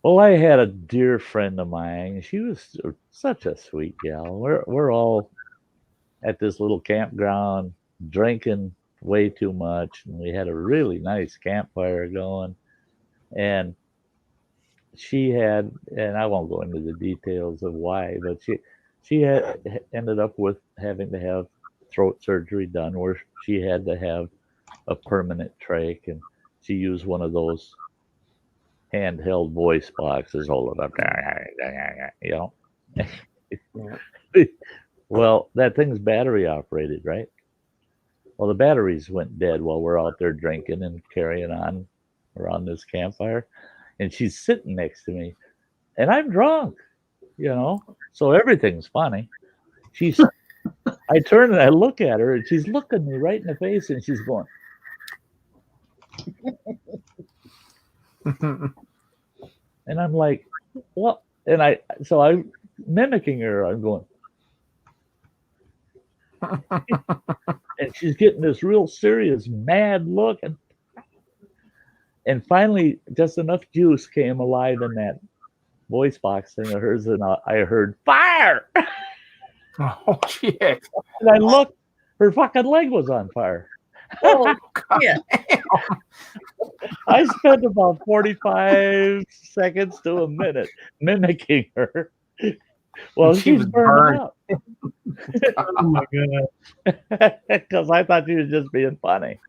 Well, I had a dear friend of mine. She was such a sweet gal. We're all at this little campground drinking way too much, and we had a really nice campfire going. And she had, and I won't go into the details of why, but she had ended up with having to have throat surgery done where she had to have a permanent trach, and she used one of those handheld voice boxes, hold it up, Well, that thing's battery operated, right? Well, the batteries went dead while we're out there drinking and carrying on around this campfire, and she's sitting next to me, and I'm drunk, so everything's funny. I turn and I look at her, and she's looking me right in the face, and she's going, and I'm like, what? And I'm mimicking her. I'm going, and she's getting this real serious, mad look, and finally, just enough juice came alive in that voice box thing of hers, and I heard fire. Oh shit! And I looked, her fucking leg was on fire. Oh, yeah. I spent about 45 seconds to a minute mimicking her. Well, she's burning up. Oh my god! Because I thought she was just being funny.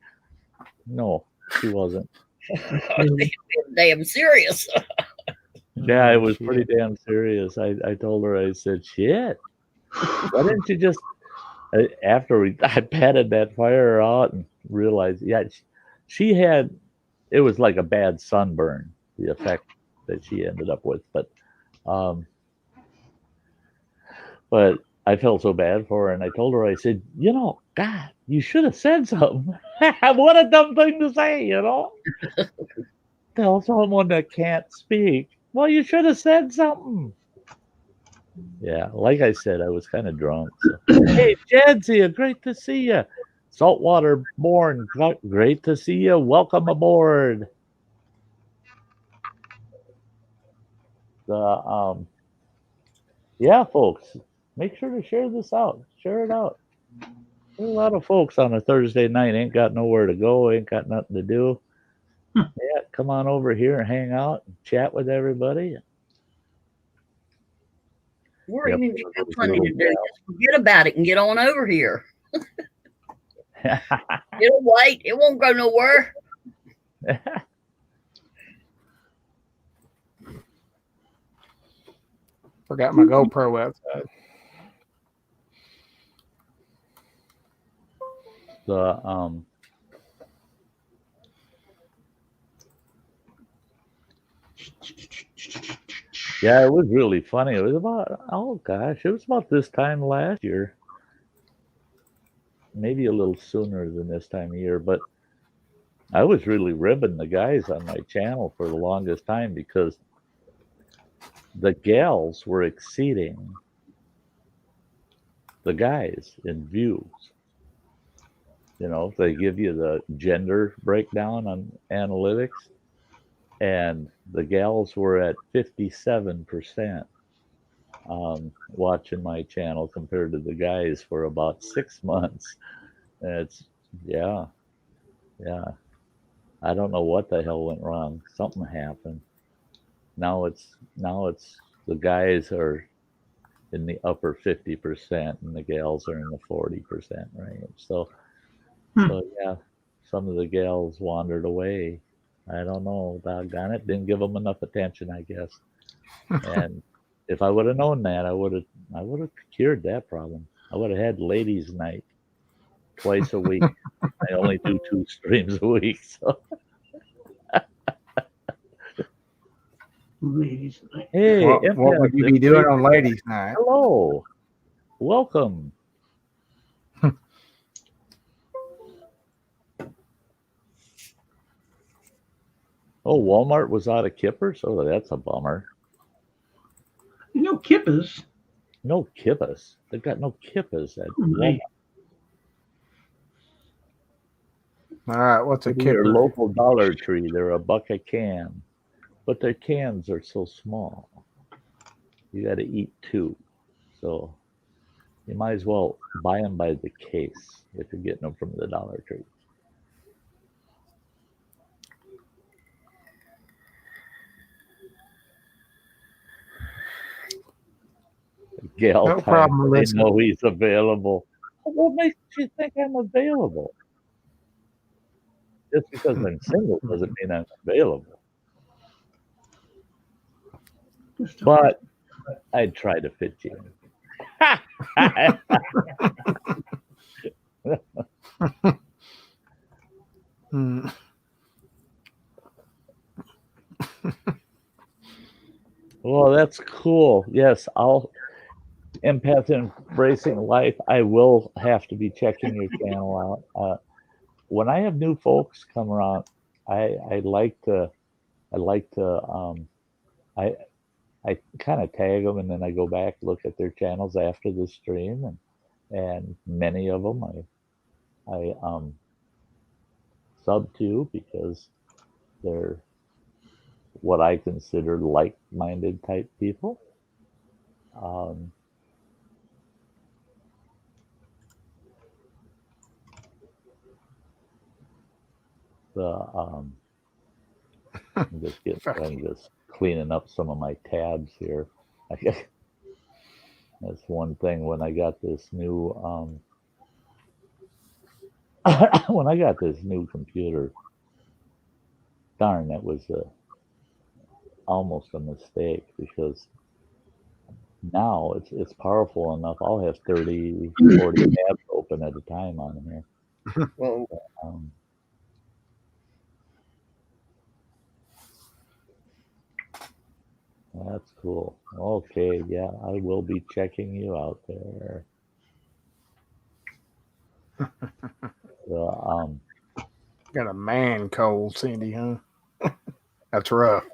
No, she wasn't. Damn serious. Yeah, it was pretty damn serious. I told her, I said, shit. Why didn't you just, after I patted that fire out and realized, yeah, she had, it was like a bad sunburn, the effect that she ended up with. But I felt so bad for her, and I told her, I said, God, you should have said something. What a dumb thing to say, Tell someone that can't speak. Well, you should have said something. Yeah, like I said, I was kind of drunk. So. Hey, Jadzia, great to see you. Saltwater Born, great to see you. Welcome aboard. Yeah, folks, make sure to share this out. Share it out. There's a lot of folks on a Thursday night ain't got nowhere to go, ain't got nothing to do. Yeah, come on over here and hang out and chat with everybody. Or Yep, even if you got those plenty to little do, just forget about it and get on over here. gals. It'll wait. It won't go nowhere. Forgot my GoPro outside. The yeah, it was really funny. It was about, oh gosh, it was about this time last year. Maybe a little sooner than this time of year, but I was really ribbing the guys on my channel for the longest time because the gals were exceeding the guys in views. You know, they give you the gender breakdown on analytics, and the gals were at 57% watching my channel compared to the guys for about 6 months. And it's, yeah, yeah. I don't know what the hell went wrong. Something happened. Now it's the guys are in the upper 50% and the gals are in the 40% range. So yeah, some of the gals wandered away. I don't know, doggone it. Didn't give them enough attention, I guess. And if I would have known that, I would have cured that problem. I would have had ladies' night twice a week. I only do 2 streams a week, so. Ladies night. Hey, What would you be doing on ladies' night? Hello, welcome. Oh, Walmart was out of kippers. Oh, that's a bummer. No kippas. No kippas. They've got no kippas at Right. All right, what's a Walmart. Your kipper? local Dollar Tree, they're $1 a can, but their cans are so small. You got to eat 2, so you might as well buy them by the case if you're getting them from the Dollar Tree. Gal No time, problem, they listen. know he's available. What makes you think I'm available? Just because I'm single doesn't mean I'm available. But I'd try to fit you in. Hmm. Well, that's cool. Yes, I'll empath embracing life. I will have to be checking your channel out. When I have new folks come around, I like to I kind of tag them and then I go back look at their channels after the stream and many of them I sub to because they're what I consider like-minded type people. I'm just cleaning up some of my tabs here. That's one thing when I got this new when I got this new computer. Darn, that was almost a mistake because now it's powerful enough. I'll have 30, 40 tabs open at a time on here. Well, That's cool. Okay, yeah, I will be checking you out there. Got a man cold, Cindy, huh? That's rough.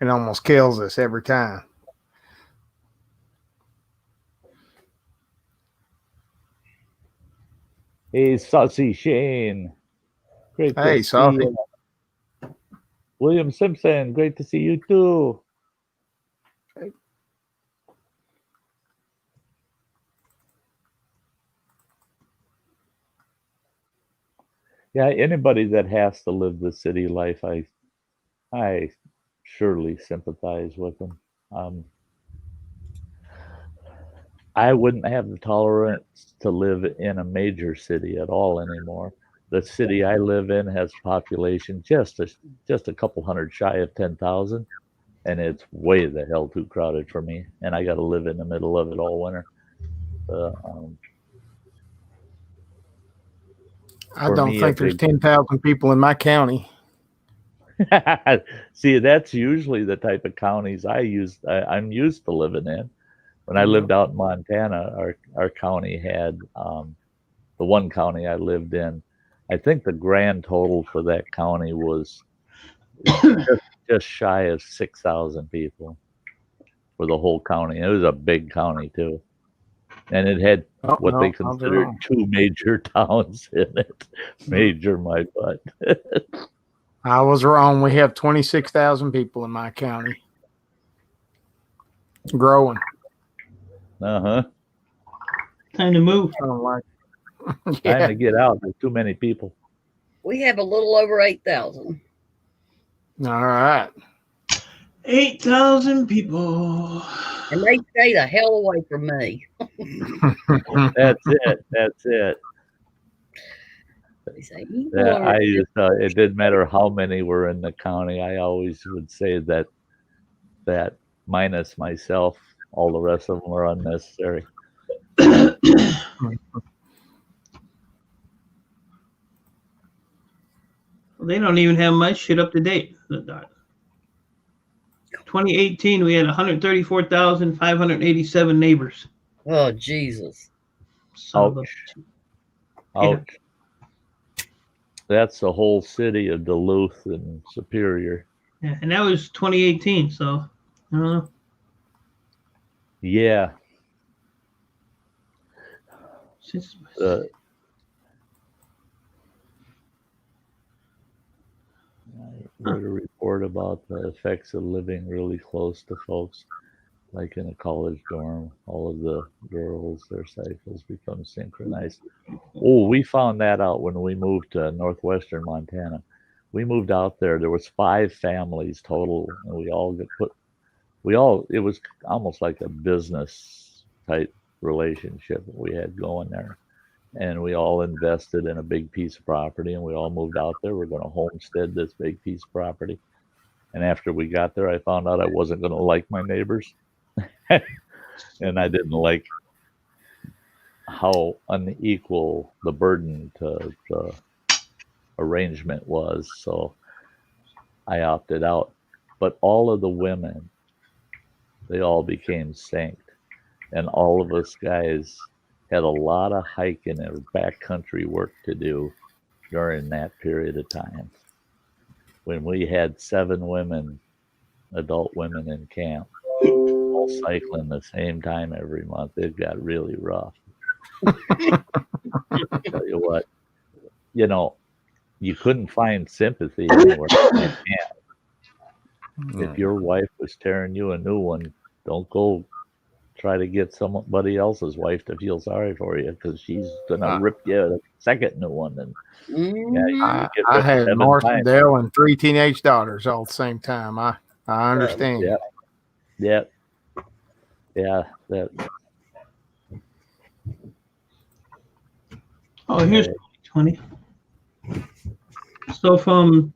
It almost kills us every time. Hey, Saucy Shane. Great to see Saucy. you. William Simpson, great to see you too. Yeah, anybody that has to live the city life, I surely sympathize with them. I wouldn't have the tolerance to live in a major city at all anymore. The city I live in has population just a couple hundred shy of 10,000, and it's way the hell too crowded for me. And I got to live in the middle of it all winter. I For don't me, think there's 10,000 people in my county. See, that's usually the type of counties I'm used to living in. When I lived out in Montana, our county had the one county I lived in. I think the grand total for that county was just shy of 6,000 people for the whole county. It was a big county too, and it had what they considered two major towns in it. Major, my butt. I was wrong. We have 26,000 people in my county. Growing. Uh-huh. Time to move. Time to get out. There's too many people. We have a little over 8,000. All right. 8,000 people. And they stay the hell away from me. That's it. It didn't matter how many were in the county. I always would say that minus myself, all the rest of them are unnecessary. They don't even have my shit up to date. 2018, we had 134,587 neighbors. Oh, Jesus. Ouch. Ouch. That's the whole city of Duluth and Superior. Yeah, and that was 2018, so I don't know. Yeah. I wrote a report about the effects of living really close to folks, like in a college dorm. All of the girls, their cycles become synchronized. Oh, we found that out when we moved to northwestern Montana. We moved out there. There was 5 families total, and we all got put. It was almost like a business type relationship that we had going there. And we all invested in a big piece of property, and we all moved out there. We're going to homestead this big piece of property. And after we got there, I found out I wasn't going to like my neighbors. And I didn't like how unequal the burden to the arrangement was. So I opted out. But all of the women, they all became synced. And all of us guys had a lot of hiking and backcountry work to do during that period of time. When we had 7 women, adult women in camp, all cycling the same time every month, it got really rough. Tell you what, you couldn't find sympathy anywhere in camp. If your wife was tearing you a new one, don't go try to get somebody else's wife to feel sorry for you, because she's gonna rip you a second new one. And I had Martindale and 3 teenage daughters all at the same time. I understand. Yeah. That. Oh, here's 2020. So from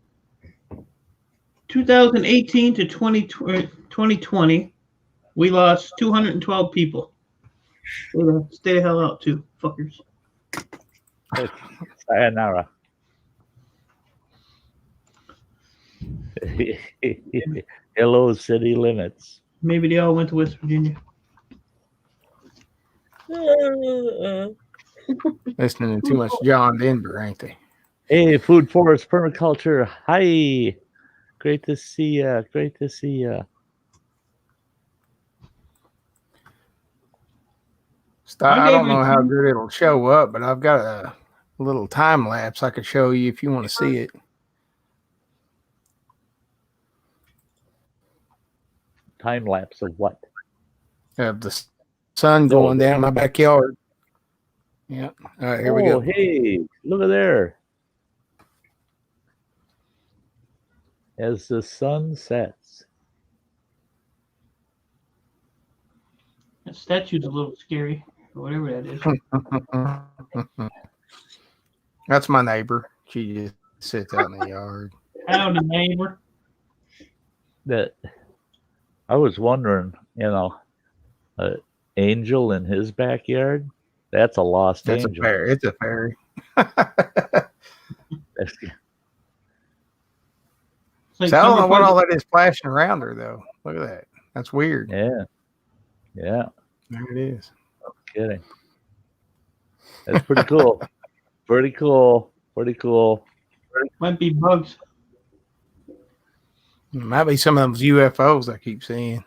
2018 to 2020, we lost 212 people. Stay the hell out, too, fuckers. Sayonara. Hello, city limits. Maybe they all went to West Virginia. Listening to too much John Denver, ain't they? Hey, Food Forest Permaculture. Hi. Great to see ya. I don't know how good it'll show up, but I've got a little time lapse I could show you if you want to see it. Time lapse of what? Of the sun going down my backyard. Yeah. All right, here we go. Hey, look at there. as the sun sets. That statue's a little scary, or whatever that is. That's my neighbor. She just sits out in the yard. Howdy, neighbor. That I was wondering, angel in his backyard. That's a lost That's angel. a fairy. It's a fairy. That's, It's like So I don't know what summer all that is flashing around her, though. Look at that. That's weird. yeah. There it is. Kidding. That's pretty cool. Pretty cool. might be bugs. Might be some of those UFOs I keep seeing.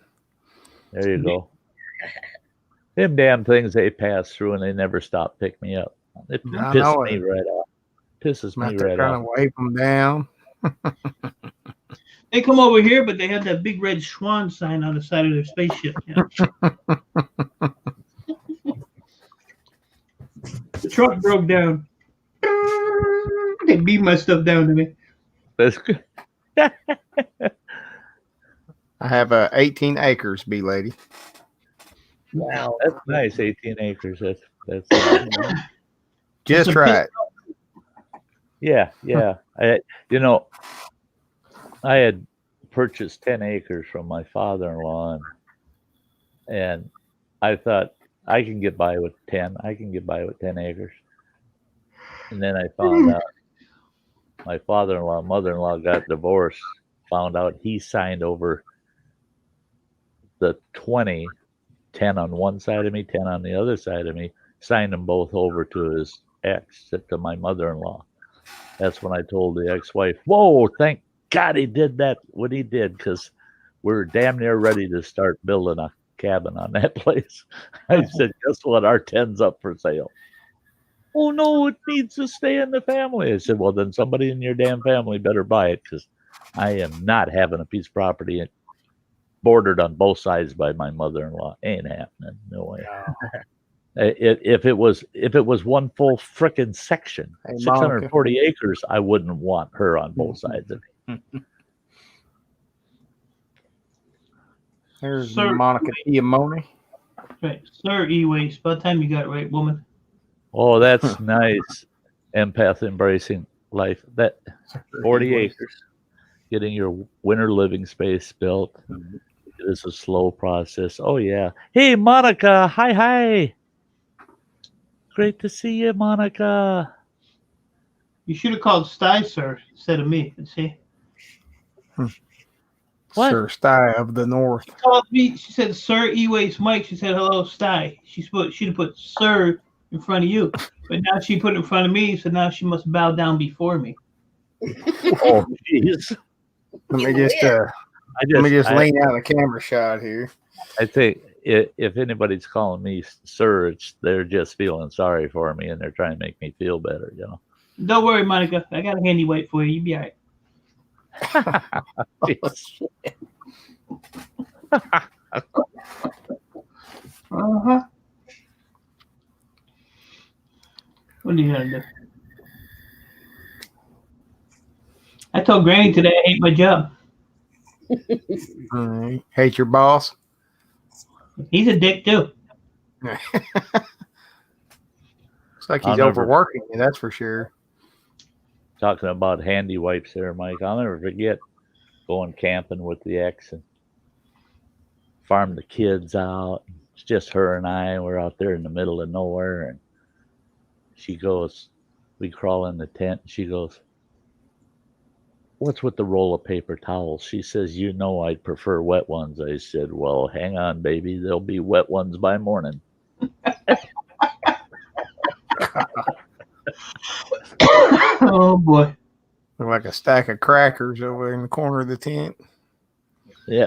There you go. Them damn things, they pass through and they never stop picking me up. It I pisses know me it. right off. Pisses me Might right trying off. to wave them down. They come over here, but they have that big red swan sign on the side of their spaceship. Yeah. The truck broke down. They beat my stuff down to me. That's good. I have 18 acres, bee lady. Wow. That's nice. 18 acres. That's Just It's a right. yeah. I had purchased 10 acres from my father-in-law, and I thought I can get by with 10. I can get by with 10 acres. And then I found out my father-in-law, mother-in-law got divorced, found out he signed over the 20, 10 on one side of me, 10 on the other side of me, signed them both over to his ex, to my mother-in-law. That's when I told the ex-wife, whoa, thank God he did that, what he did, because we're damn near ready to start building a cabin on that place. I said, guess what? Our 10's up for sale. Oh, no, it needs to stay in the family. I said, well, then somebody in your damn family better buy it, because I am not having a piece of property bordered on both sides by my mother-in-law. Ain't happening. No way. If it was one full frickin' section, Hey, 640 acres, I wouldn't want her on both sides of me. There's Sir. Monica Iamone. Right. Sir E-Waste. By the time you got it right, woman. Oh, that's nice. Empath embracing life. That 40 acres, getting your winter living space built. It is a slow process. Oh, yeah. Hey, Monica. Hi. Great to see you, Monica. You should have called Sty, sir, instead of me. See? What? Sir Sty of the North. She called me. She said, Sir E-Waste Mike. She said, hello, Sty. She'd have put Sir in front of you. But now she put it in front of me, so now she must bow down before me. Oh, jeez. Let me just lean out of the camera shot here. I think if anybody's calling me sir, they're just feeling sorry for me and they're trying to make me feel better, Don't worry, Monica. I got a handy weight for you. You'll be all right. Uh-huh. What are you gonna do? I told Granny today I hate my job. All right. Hate your boss? He's a dick too. Looks like he's overworking you, that's for sure. Talking about handy wipes there, Mike. I'll never forget going camping with the ex and farm the kids out. It's just her and I. We're out there in the middle of nowhere, and she goes, we crawl in the tent, and she goes, what's with the roll of paper towels? She says, I'd prefer wet ones. I said, well, hang on, baby. There'll be wet ones by morning. Oh, boy. Look like a stack of crackers over in the corner of the tent. Yeah.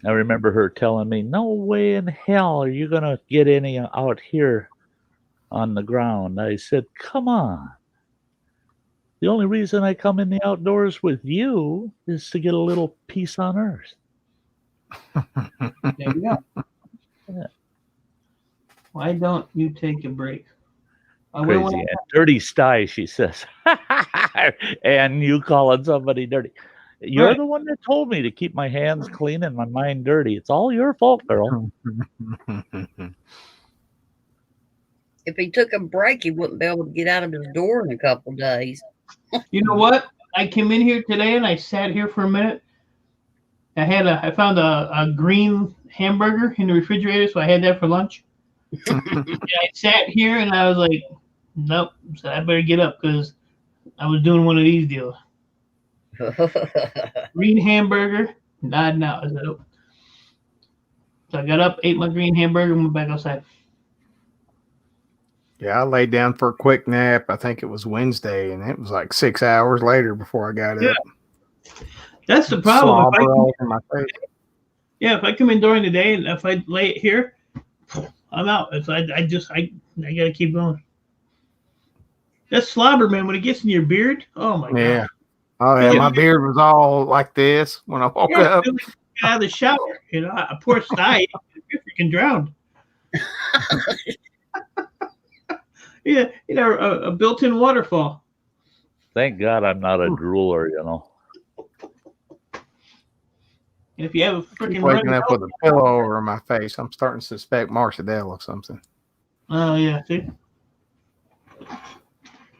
I remember her telling me, no way in hell are you going to get any out here on the ground. I said, come on. The only reason I come in the outdoors with you is to get a little peace on earth. There you go. Yeah. Why don't you take a break? Crazy and dirty Sty, she says. And you calling somebody dirty. You're the one that told me to keep my hands clean and my mind dirty. It's all your fault, girl. If he took a break, he wouldn't be able to get out of his door in a couple of days. You know what? I came in here today and I sat here for a minute. I found a green hamburger in the refrigerator, so I had that for lunch. And I sat here and I was like, nope. So I better get up because I was doing one of these deals. Green hamburger, nodding out. I said, oh. So I got up, ate my green hamburger, and went back outside. Yeah, I laid down for a quick nap. I think it was Wednesday, and it was like 6 hours later before I got up. That's the problem. If If I come in during the day and if I lay it here, I'm out. So I gotta keep going. That slobber, man, when it gets in your beard, oh my god. Oh yeah, my beard was all like this when I woke up. Like out of the shower, I poor Sty, you're freaking drowned. Yeah, a built-in waterfall. Thank God I'm not a drooler, And if you have a freaking waking up with a pillow over my face, I'm starting to suspect Marchdale or something. Oh yeah, see.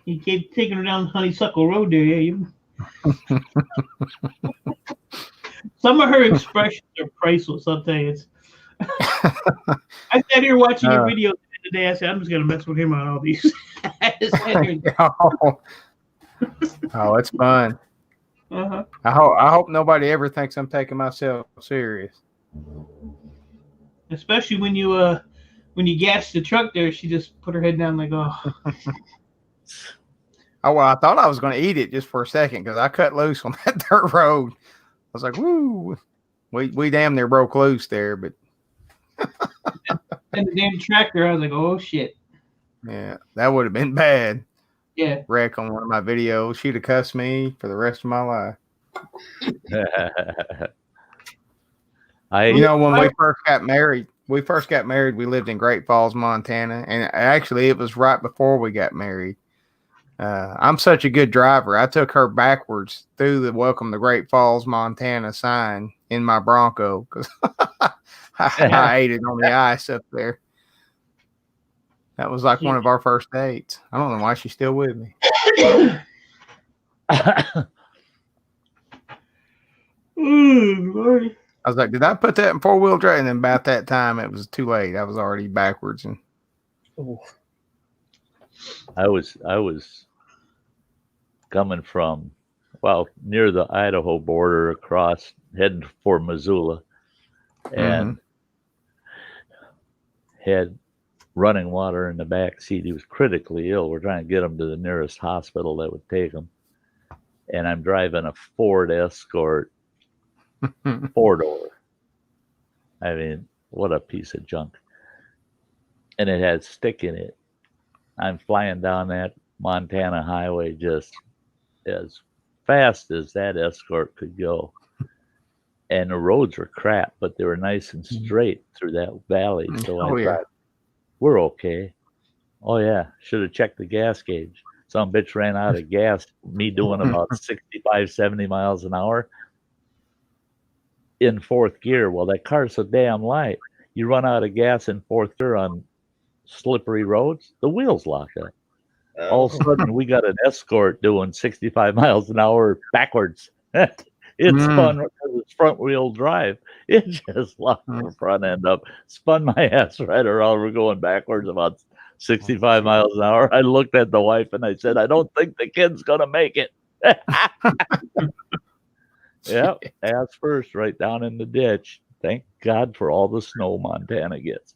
You keep taking her down Honeysuckle Road there, yeah. Some of her expressions are priceless, I'll tell you. I sat here watching your video today. I said, I'm just going to mess with him on all these. Oh, it's fun. Uh-huh. I hope nobody ever thinks I'm taking myself serious. Especially when you gas the truck there, she just put her head down like, oh. Oh, well, I thought I was going to eat it just for a second because I cut loose on that dirt road. I was like, woo. We damn near broke loose there, but. And the damn tractor, I was like, oh, shit. Yeah, that would have been bad. Yeah. Wreck on one of my videos. She'd have cussed me for the rest of my life. When we first got married, we lived in Great Falls, Montana. And actually, it was right before we got married. I'm such a good driver. I took her backwards through the Welcome to Great Falls, Montana sign in my Bronco because I ate it on the ice up there. That was like one of our first dates. I don't know why she's still with me. Lord. I was like, did I put that in 4-wheel drive? And then about that time, it was too late. I was already backwards. And I was coming from, near the Idaho border across, heading for Missoula, and had running water in the back seat. He was critically ill. We're trying to get him to the nearest hospital that would take him. And I'm driving a Ford Escort 4-door. I mean, what a piece of junk. And it had stick in it. I'm flying down that Montana highway just as fast as that Escort could go. And the roads were crap, but they were nice and straight through that valley. So I thought, we're okay. Oh, yeah. Should have checked the gas gauge. Some bitch ran out of gas, me doing about 65, 70 miles an hour in fourth gear. Well, that car's so damn light. You run out of gas in fourth gear on slippery roads, the wheels lock up. All of a sudden, we got an Escort doing 65 miles an hour backwards. It's fun because it's front wheel drive. It just locked the front end up, spun my ass right around. We're going backwards about 65 miles an hour. I looked at the wife and I said, I don't think the kid's going to make it. Yeah, ass first, right down in the ditch. Thank God for all the snow Montana gets.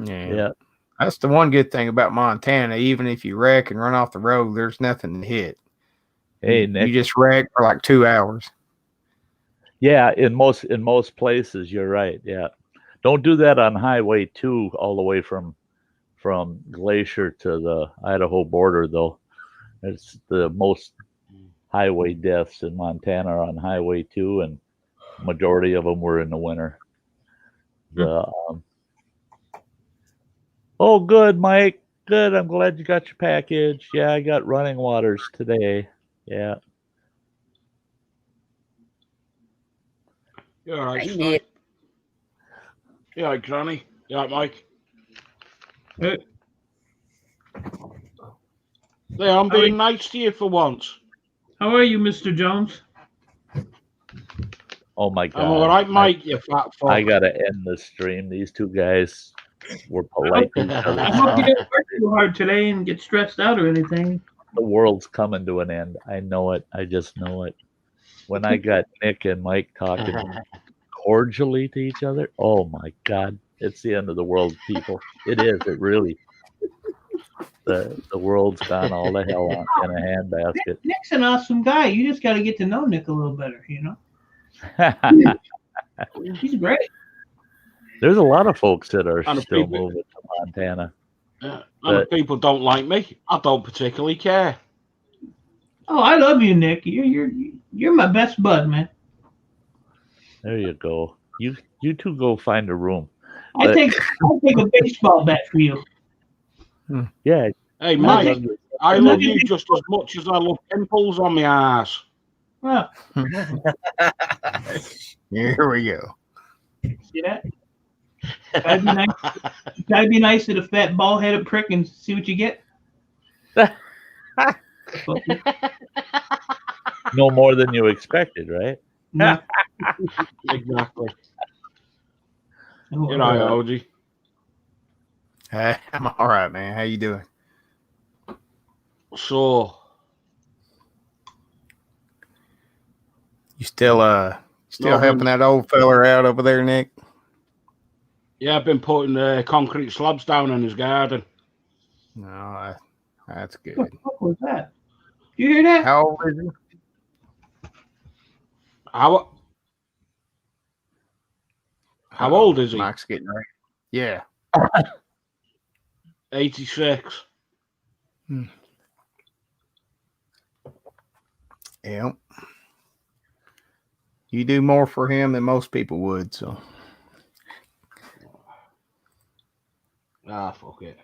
Yeah. That's the one good thing about Montana. Even if you wreck and run off the road, there's nothing to hit. Hey, Nick, you just wreck for like 2 hours. Yeah, in most places, you're right. Yeah, don't do that on Highway 2 all the way from Glacier to the Idaho border, though. It's the most highway deaths in Montana are on Highway 2, and majority of them were in the winter. Oh, good, Mike. Good. I'm glad you got your package. Yeah, I got running waters today. Yeah. You all right, Hey, Sty? Nick. You all right, Granny? You all right, Mike? Hey, Yeah, I'm being nice to you for once. how are you, Mr. Jones? Oh my God. I'm all right, Mike, you fat fuck. I gotta end the stream. These two guys were polite to each other. I hope you didn't work too hard today and get stressed out or anything. The world's coming to an end. I know it. I just know it. When I got Nick and Mike talking cordially to each other, oh my God, it's the end of the world, people. It is. It really. The world's gone all the hell in a handbasket. Nick's an awesome guy. You just got to get to know Nick a little better, you know? He's great. There's a lot of folks that are And still people- moving to Montana. And if people don't like me, I don't particularly care. Oh, I love you, Nick. You're my best bud, man. There you go. You two go find a room. I'll take a baseball bat for you. Yeah. Hey, Well, Mike, I love you just as much as I love pimples on my ass. Well, Here we go. see that? Gotta be nice to the fat bald-headed prick and see what you get. No more than you expected, right? No. Exactly. Oh, You're right, OG. Hey, I'm all right, man. How you doing? So, You still No, helping that old feller out over there, Nick? yeah, I've been putting concrete slabs down in his garden. No, that's good. what the fuck was that? Did you hear that? How old is he? How old is he? Mike's getting ready. Yeah. 86. Yeah. You do more for him than most people would, so. Ah, fuck it.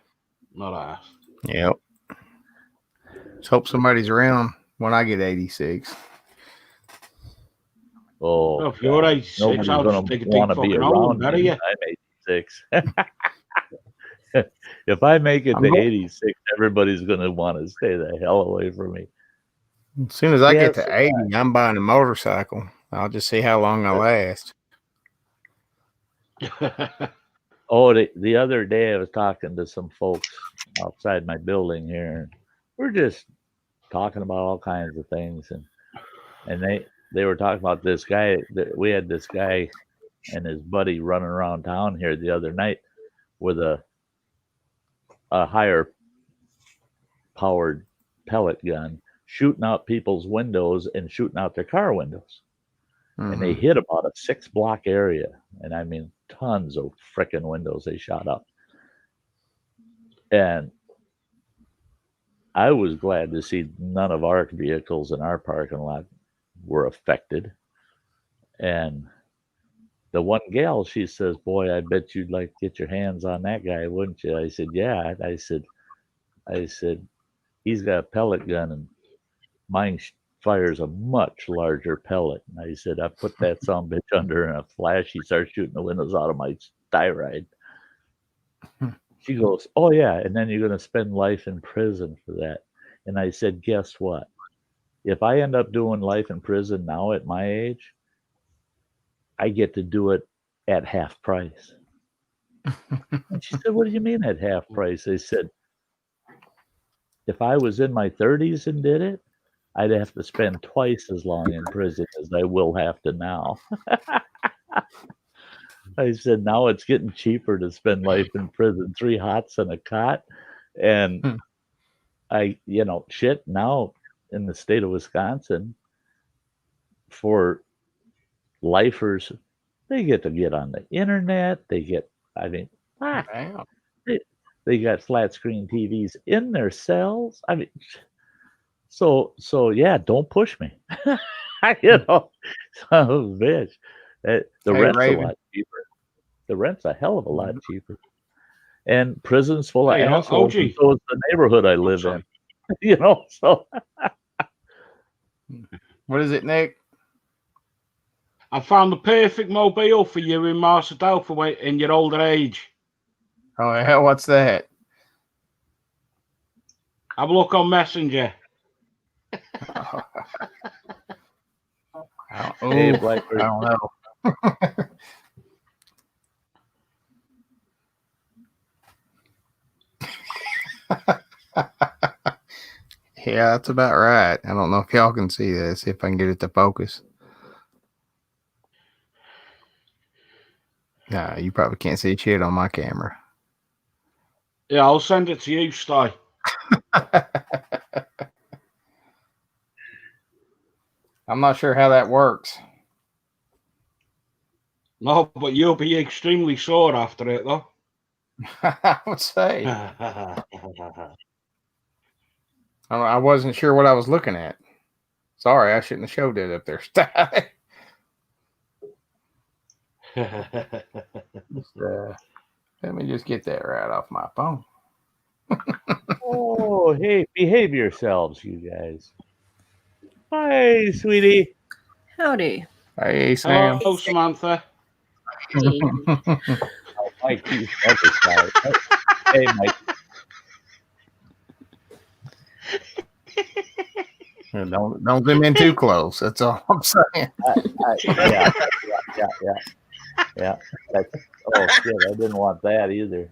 Not ass. Yep. Let's hope somebody's around when I get 86. Oh, Well, if you're God. 86, Nobody's I'll gonna just take a big want to be fucking around old, better me. you? I'm 86. If I make it I'm to going- 86, everybody's gonna want to stay the hell away from me. As soon as I get Yes. to 80, I'm buying a motorcycle. I'll just see how long I last. Oh, the other day I was talking to some folks outside my building here. And we're just talking about all kinds of things, and they were talking about this guy. We had this guy and his buddy running around town here the other night with a higher powered pellet gun, shooting out people's windows and shooting out their car windows. And they hit about a 6-block area, and I mean tons of frickin' windows they shot up. And I was glad to see none of our vehicles in our parking lot were affected. And the one gal, she says, "Boy, I bet you'd like to get your hands on that guy, wouldn't you?" I said, "Yeah." I said, "He's got a pellet gun, and mine fires a much larger pellet." And I said, "I put that sumbitch under in a flash. He starts shooting the windows out of my Styride." She goes, "Oh yeah, and then you're going to spend life in prison for that." And I said, "Guess what? If I end up doing life in prison now at my age, I get to do it at half price." And she said, "What do you mean at half price?" I said, "If I was in my 30s and did it, I'd have to spend twice as long in prison as I will have to now." I said, "Now it's getting cheaper to spend life in prison, 3 hots and a cot." And shit, now in the state of Wisconsin, for lifers, they get to get on the internet. They get, Wow. they got flat screen TVs in their cells. I mean, so yeah, don't push me. Son of a bitch. The Hey, rent's Raven. a lot cheaper. The rent's a hell of a lot cheaper. And prison's full of Hey, assholes. OG. And so is the neighborhood I live in. sorry. So What is it, Nick? I found the perfect mobile for you in Marcel for in your older age. Oh, hell, what's that? Have a look on Messenger. Hey, I Blackbird. don't know. Yeah, that's about right. I don't know if y'all can see this. See if I can get it to focus. Nah, you probably can't see shit on my camera. Yeah, I'll send it to you, Sty. I'm not sure how that works. No, but you'll be extremely sore after it, though. I would say. I wasn't sure what I was looking at. Sorry, I shouldn't have showed it up there. Let me just get that right off my phone. Oh, hey, behave yourselves, you guys. Hi, sweetie. Howdy. Hey, Sam. Hello, Samantha. Hey. Oh, Mike, he's never shy. Hey, Mike. Don't zoom in too close. That's all I'm saying. Yeah. Oh, shit, I didn't want that either.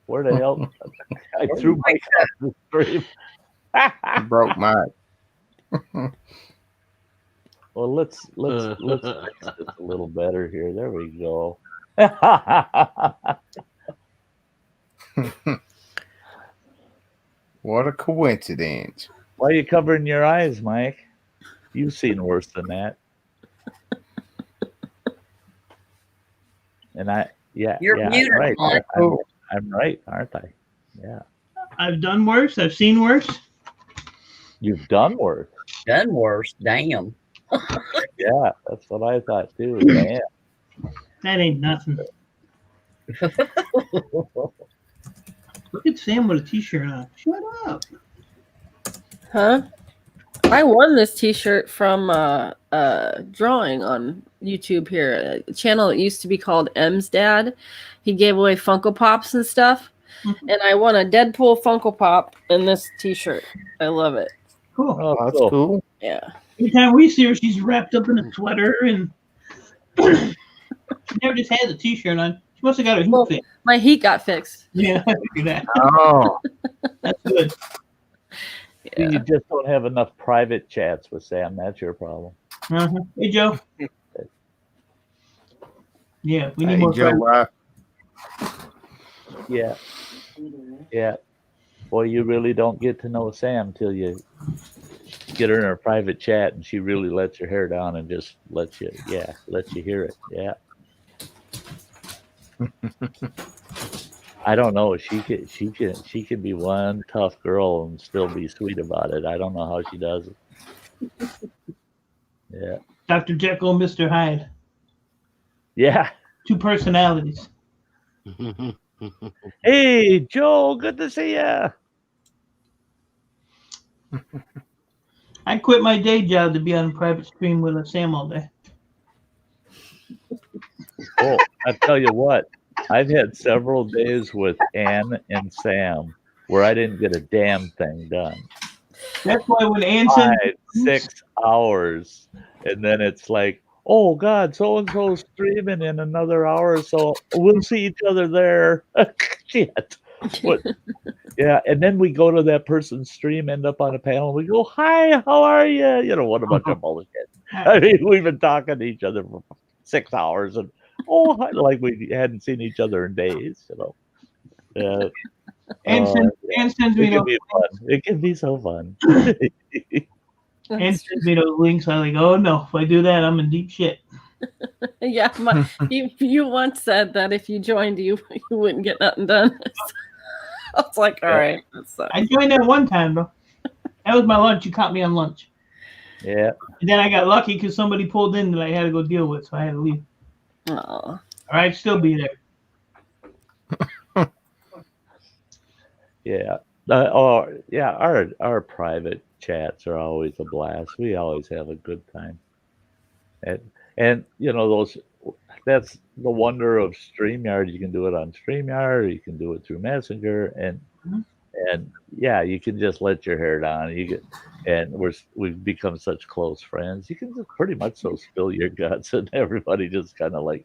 Where the hell? I threw my off the stream. Broke mine. Well, let's fix this a little better here. There we go. What a coincidence. Why are you covering your eyes, Mike? You've seen worse than that. And You're muted, I'm right. Mike. I'm right, aren't I? Yeah. I've done worse. I've seen worse. You've done worse. Done worse. Damn. Yeah, that's what I thought too. Damn. That ain't nothing. Look at Sam with a t-shirt on. Shut up. Huh? I won this t-shirt from drawing on YouTube here. A channel that used to be called M's Dad. He gave away Funko Pops and stuff. And I won a Deadpool Funko Pop in this t-shirt. I love it. Cool. Oh, That's cool. cool. Yeah. Every time we see her, she's wrapped up in a sweater and she never just has a t-shirt on. She must have got her heat Well, fixed. my heat got fixed. Yeah, I figured that. Oh, That's good. Yeah. You just don't have enough private chats with Sam. That's your problem. Uh-huh. Hey, Joe. Yeah, we need hey, more Joe. private. Yeah. Yeah. Boy, you really don't get to know Sam till you get her in a private chat and she really lets her hair down and just lets you hear it. Yeah. I don't know. She can be one tough girl and still be sweet about it. I don't know how she does it. Yeah. Dr. Jekyll and Mr. Hyde. Yeah. Two personalities. Hey, Joe, good to see ya. I quit my day job to be on a private stream with Sam all day. Oh, I tell you what, I've had several days with Ann and Sam where I didn't get a damn thing done. That's why when Ann sent 6 hours, and then it's like, oh God, so and so's streaming in another hour or so. We'll see each other there. Shit. What? Yeah, and then we go to that person's stream, end up on a panel. We go, "Hi, how are you?" You know, what a bunch of bullshit. I mean, we've been talking to each other for 6 hours, and hi, like we hadn't seen each other in days. You know. Yeah. Ann sends me It can those be fun. It can be so fun. Ann sends me those links. I'm like, oh no, if I do that, I'm in deep shit. Yeah, you once said that if you joined, you wouldn't get nothing done. I was like, all right. I joined that one time, bro. That was my lunch. You caught me on lunch. Yeah. And then I got lucky because somebody pulled in that I had to go deal with, so I had to leave. Oh. All right, still be there. Yeah. Our private chats are always a blast. We always have a good time, and that's the wonder of StreamYard. You can do it on StreamYard, or you can do it through Messenger, and you can just let your hair down. And we've become such close friends. You can just pretty much so spill your guts, and everybody just kind of like,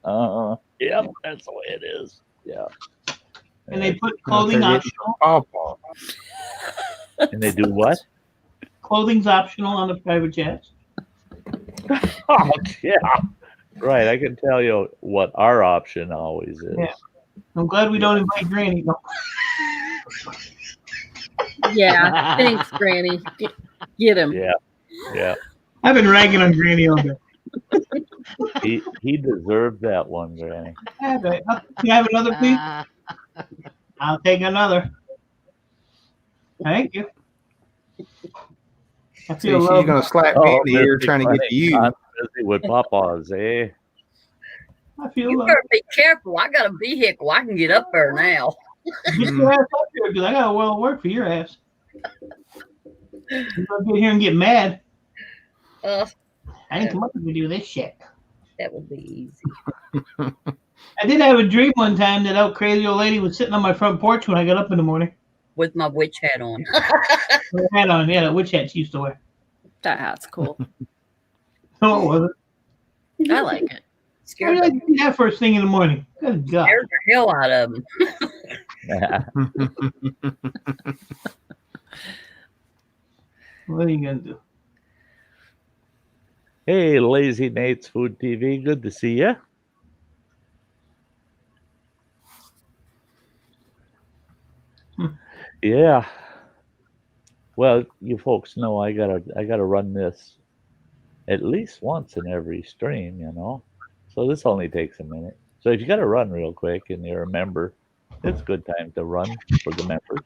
yeah, that's the way it is. Yeah. And they put clothing optional. And they do what? Clothing's optional on the private chats. Oh, yeah. Right. I can tell you what our option always is. Yeah. I'm glad we don't invite Granny. No. Yeah. Thanks, Granny. Get him. Yeah. I've been ragging on Granny all day. He deserved that one, Granny. Can I have another, please? I'll take another. Thank you. I feel she's going to slap me in the ear trying to get to you. I'm busy with Papa's, eh? I feel You better be careful. I got a vehicle. I can get up there now. Get your ass up here, because I got a well work for your ass. You're going to get here and get mad. I ain't come up to do this shit. That would be easy. I did have a dream one time that that crazy old lady was sitting on my front porch when I got up in the morning. With my witch hat on. Hat on, yeah, that witch hat she used to wear. That hat's cool. No, it wasn't. I like it. Why did I do that first thing in the morning? Good God. Scared the hell out of them. What are you going to do? Hey, Lazy Nate's Food TV. Good to see you. Yeah. Well, you folks know I gotta run this at least once in every stream, So this only takes a minute. So if you gotta run real quick and you're a member, it's a good time to run for the members.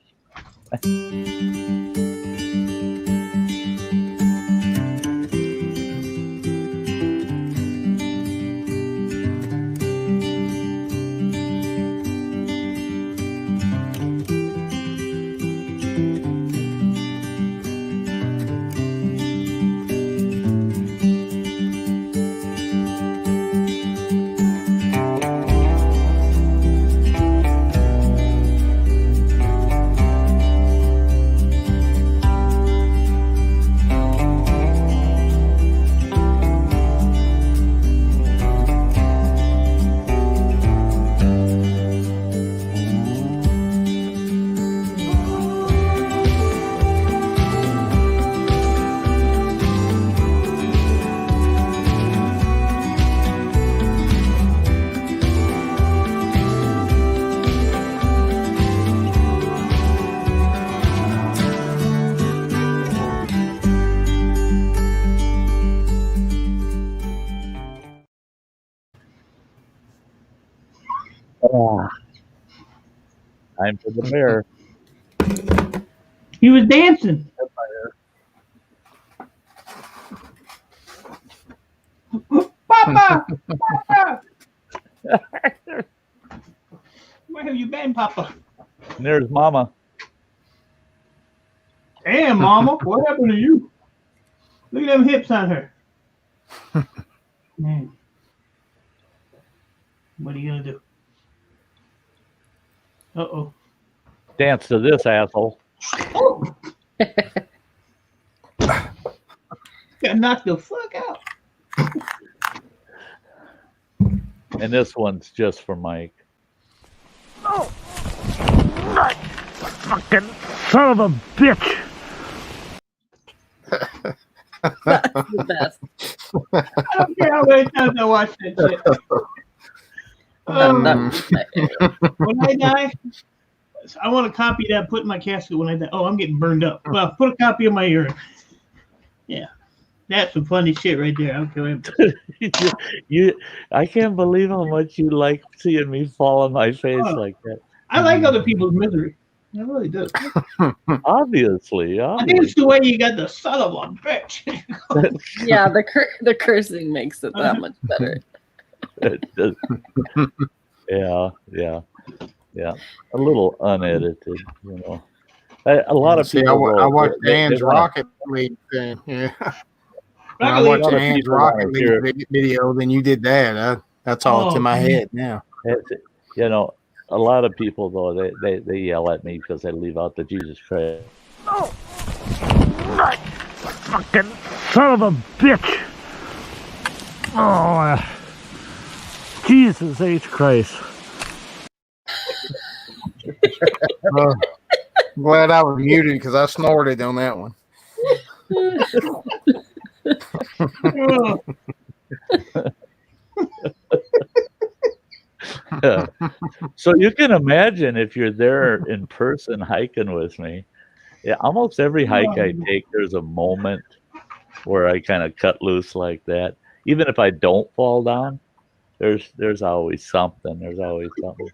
Time for the bear. He was dancing. Papa! Papa! Where have you been, Papa? And there's Mama. Damn, Mama, what happened to you? Look at them hips on her. Man. What are you going to do? Uh-oh. Dance to this, asshole. Oh! Got knocked the fuck out. And this one's just for Mike. Oh! Fucking son of a bitch! That's the best. I don't care how many times I watch that shit. When I die, I want a copy of that put in my casket when I die. Oh, I'm getting burned up. Well, put a copy of my urine. Yeah. That's some funny shit right there. I don't care. I can't believe how much you like seeing me fall on my face like that. I like other people's misery. I really do. Obviously. I think it's the way you got the son of a bitch. Yeah, the cursing makes it that much better. Yeah. A little unedited, A lot of See, people. I watched they Dan's wanna- Rocket League thing. Yeah. When I Rocket League. watched lot of Dan's people Rocket wanna League hear- video, then you did that. That's all that's in my man. head now. You know, a lot of people though they yell at me because I leave out the Jesus Christ. Oh! Fucking son of a bitch! Oh, Jesus H. Christ. I'm glad I was muted because I snorted on that one. So you can imagine if you're there in person hiking with me. Yeah, almost every hike I take, there's a moment where I kind of cut loose like that. Even if I don't fall down, there's always something. There's always something.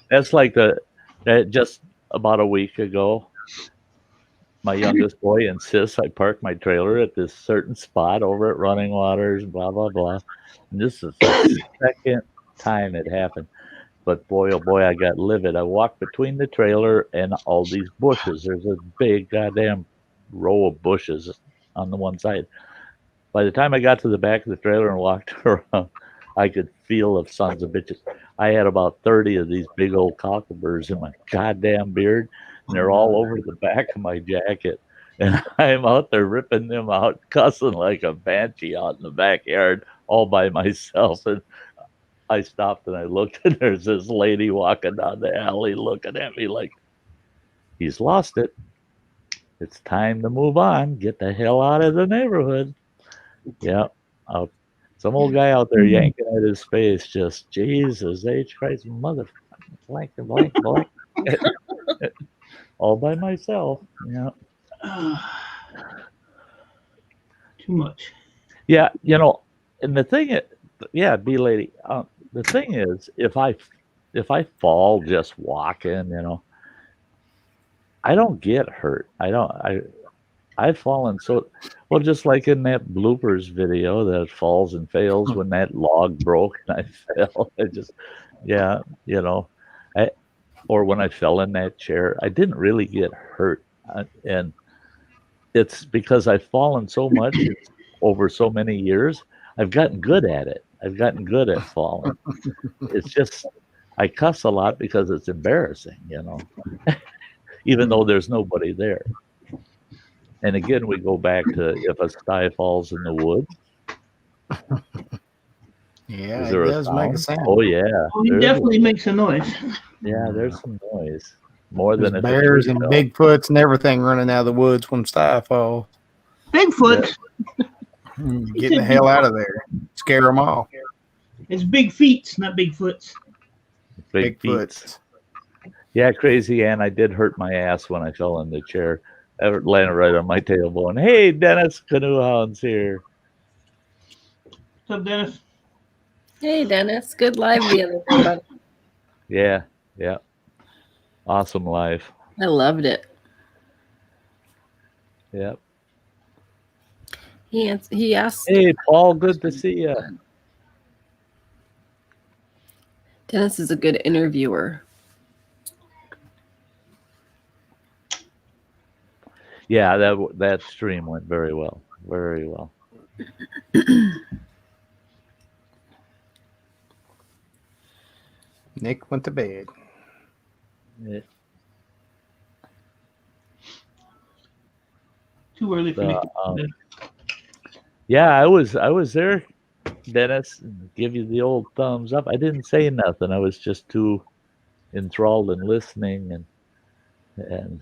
That's like that just about a week ago. My youngest boy insists I park my trailer at this certain spot over at Running Waters, blah blah blah. And this is the second time it happened. But boy, oh boy, I got livid. I walked between the trailer and all these bushes. There's a big goddamn row of bushes on the one side. By the time I got to the back of the trailer and walked around, I could feel the sons of bitches. I had about 30 of these big old cockleburrs in my goddamn beard, and they're all over the back of my jacket. And I'm out there ripping them out, cussing like a banshee out in the backyard all by myself. And I stopped and I looked, and there's this lady walking down the alley looking at me like, he's lost it. It's time to move on. Get the hell out of the neighborhood. Yeah. Some old guy out there yanking at his face, just, Jesus H. Christ, motherfucker, blank. All by myself. Yeah. Too much. Yeah, and the thing is, yeah, B lady. The thing is, if I fall just walking, I don't get hurt. I've fallen so well, just like in that bloopers video that falls and fails when that log broke and I fell. Or when I fell in that chair, I didn't really get hurt, and it's because I've fallen so much over so many years. I've gotten good at it. I've gotten good at falling. It's just I cuss a lot because it's embarrassing, even though there's nobody there. And again, we go back to if a sty falls in the woods. Yeah, Is it there a does make a sound? sound. Oh yeah, Oh, he definitely makes a noise. yeah. There's some noise, more There's than if a bears tree and fell. Bigfoots and everything running out of the woods when Sty falls. Bigfoot. Get the hell out of there. Scare them off. It's big feet, not Bigfoots. Big feet. Bigfoots. Yeah, Crazy Ann, I did hurt my ass when I fell in the chair. I landed right on my tailbone. Hey, Dennis, Canoe Hound's here. What's up, Dennis? Hey, Dennis. Good live the other day, buddy. Yeah. Awesome life. I loved it. Yep. He asked. Hey, Paul, good to see you. Dennis is a good interviewer. Yeah, that stream went very well. Very well. Nick went to bed. Yeah. Too early for me. Yeah, I was there, Dennis, and give you the old thumbs up. I didn't say nothing. I was just too enthralled in listening and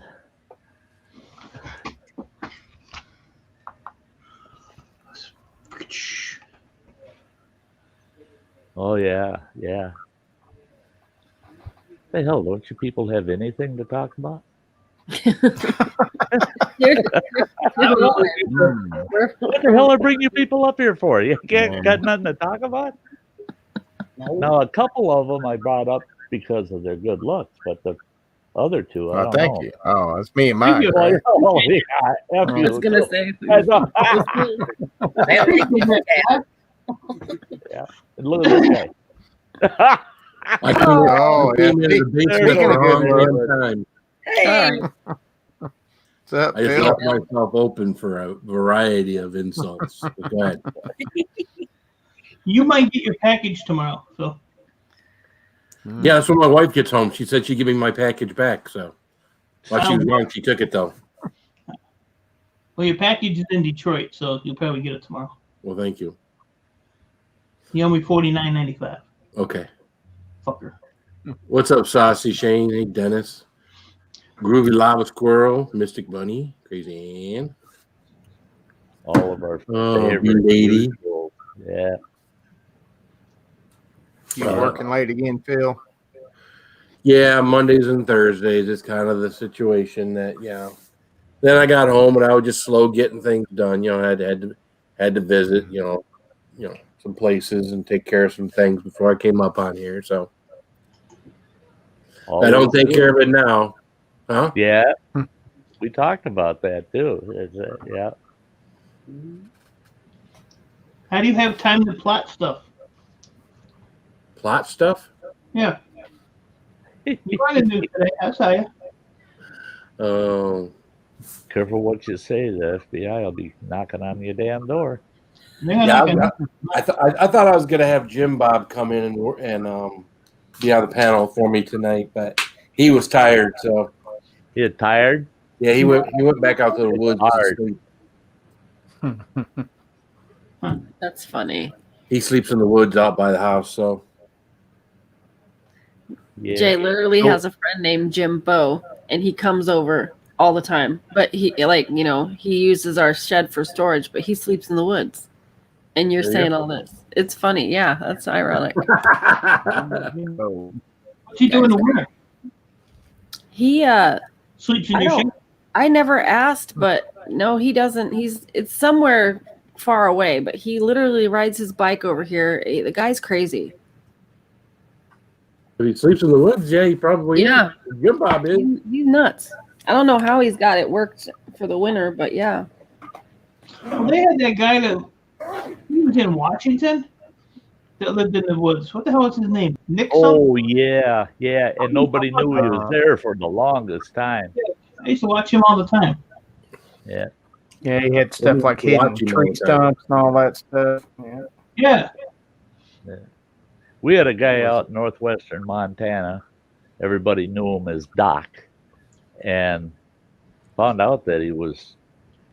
oh yeah. The hell, don't you people have anything to talk about? What the hell I bring you people up here for? You got nothing to talk about? Now, a couple of them I brought up because of their good looks, but the other two, I don't Thank know. you. Oh, that's me and mine. Oh, Right? yeah, I was gonna say. Yeah. And look at this guy. Oh, yeah. Speaking of the Speaking of good wrong looks. damn time. Hey, What's up, I just Phil? left myself open for a variety of insults. Go ahead. You might get your package tomorrow, so Yeah, that's when my wife gets home. She said she'd give me my package back. So while she was gone, she took it though. well, your package is in Detroit, so you'll probably get it tomorrow. Well, thank you. You owe me $49.95. Okay. Fucker. What's up, Saucy Shane? Hey, Dennis. Groovy Lava Squirrel, Mystic Bunny, Crazy Ann. All of our favorite lady. usuals. Yeah. You working late again, Phil? Yeah, Mondays and Thursdays is kind of the situation that, Then I got home and I was just slow getting things done. You know, I had to visit, some places and take care of some things before I came up on here. So I don't take care of it now. Huh? Yeah. We talked about that too. Yeah. How do you have time to plot stuff? Plot stuff? Yeah. You running new today, I saw you. Oh. Careful what you say. The FBI will be knocking on your damn door. I thought I was gonna have Jim Bob come in and be on the panel for me tonight, but he was tired. So you tired? Yeah, he went back out to the woods to sleep. That's funny. He sleeps in the woods out by the house. So Jay literally has a friend named Jim Bow, and he comes over all the time. But he uses our shed for storage, but he sleeps in the woods. And you're saying all this. It's funny. Yeah, that's ironic. What's he doing in the winter? He sleeps in your shed? I never asked, but no, he doesn't. It's somewhere far away, but he literally rides his bike over here. The guy's crazy. If he sleeps in the woods, yeah, he probably is. Jim Bob is. He's nuts. I don't know how he's got it worked for the winter, but yeah. Well, they had that guy that he was in Washington that lived in the woods. What the hell was his name? Nick? Oh yeah, and nobody knew he was there for the longest time. Yeah. I used to watch him all the time. Yeah. Yeah, he had stuff like hidden tree stumps and all that stuff. Yeah. We had a guy out in northwestern Montana. Everybody knew him as Doc, and found out that he was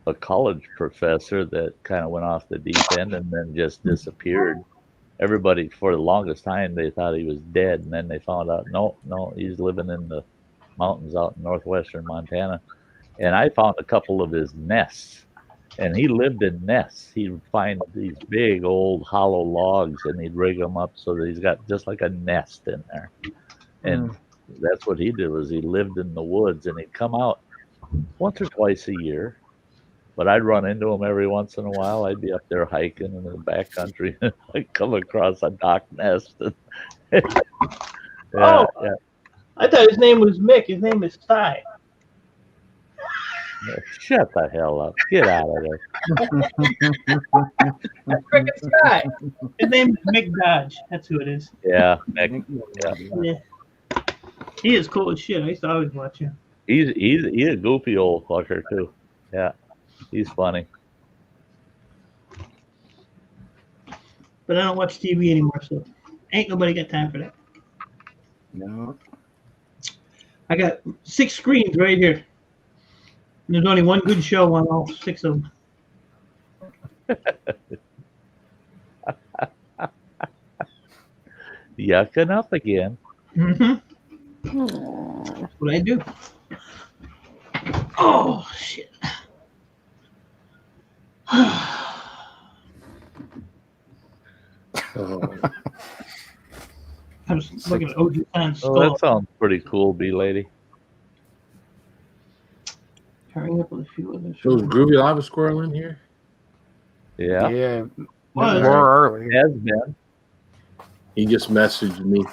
a college professor that kind of went off the deep end and then just disappeared. Everybody, for the longest time, they thought he was dead, and then they found out, no, he's living in the mountains out in northwestern Montana. And I found a couple of his nests, and he lived in nests. He'd find these big old hollow logs, and he'd rig them up so that he's got just like a nest in there. And that's what he did, was he lived in the woods, and he'd come out once or twice a year. But I'd run into him every once in a while. I'd be up there hiking in the backcountry, and I'd come across a Doc nest. I thought his name was Mick. His name is Sty. Shut the hell up. Get out of there. That's freaking Sty. His name is Mick Dodge. That's who it is. Yeah, Mick. Yeah. He is cool as shit. I used to always watch him. He's a goofy old fucker too. Yeah. He's funny. But I don't watch TV anymore, so ain't nobody got time for that. No. I got 6 screens right here. And there's only one good show on all 6 of them. Yucking up again. That's what I do. Oh, shit. I was looking at OG Khan's skull. Oh, that sounds pretty cool, B-Lady. Hurrying up with a few others. So is Groovy Lava Squirrel in here? Yeah. Yeah. Well, More early. Has been. He just messaged me.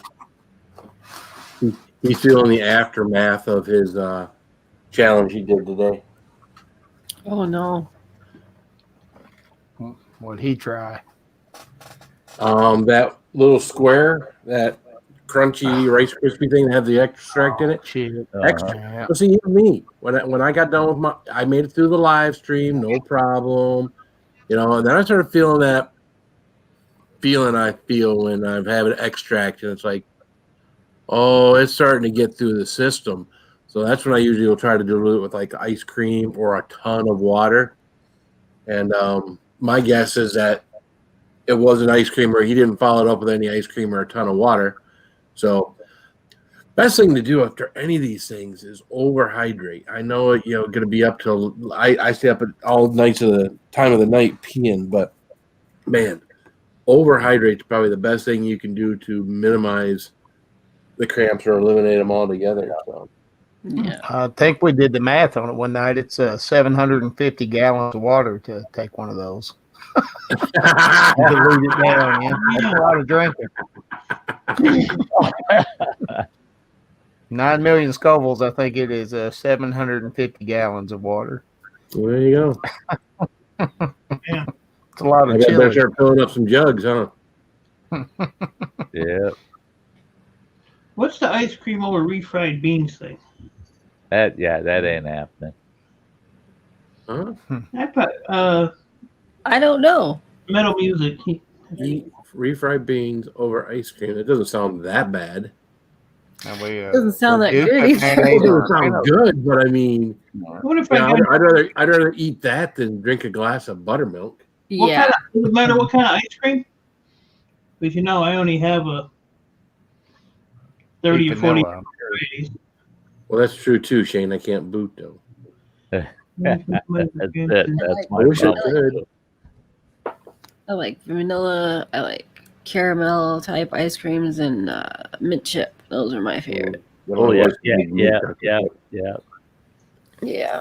He's feeling the aftermath of his challenge he did today. Oh no. What'd he try? That little square that crunchy Rice Krispie thing that have the extract in it. Shit. Extra. Yeah. So see, me when I got done with I made it through the live stream, no problem. You know, and then I started feeling that feeling I feel when I've had an extract, and it's like, oh, it's starting to get through the system. So that's when I usually will try to dilute it with like ice cream or a ton of water. And my guess is that it wasn't ice cream, or he didn't follow it up with any ice cream or a ton of water. So best thing to do after any of these things is overhydrate. I know, you know, going to be up till I stay up at all nights of the time of the night peeing, but man, overhydrate is probably the best thing you can do to minimize the cramps or eliminate them altogether. So. Yeah. I think we did the math on it one night. It's 750 gallons of water to take one of those. Dilute it down, yeah. That's a lot of drinking. 9 million Scovilles, I think it is 750 gallons of water. Well, there you go. Yeah. It's a lot I of got to chili. start filling up some jugs, huh? Yeah. What's the ice cream over refried beans thing? That ain't happening. Huh? I don't know. Metal Music. Eat refried beans over ice cream. It doesn't sound that bad. Doesn't sound that good It either. doesn't sound good, but I mean, What if you know, I got, I'd rather eat that than drink a glass of buttermilk. Yeah. does it matter what kind of ice cream? Because you know I only have a 30 or 40 Vanilla. varieties. Well, that's true too, Shane. I can't boot though. That's it. That's my I wish I problem. could. I like vanilla. I like caramel type ice creams and mint chip. Those are my favorite. Oh yeah. Yeah.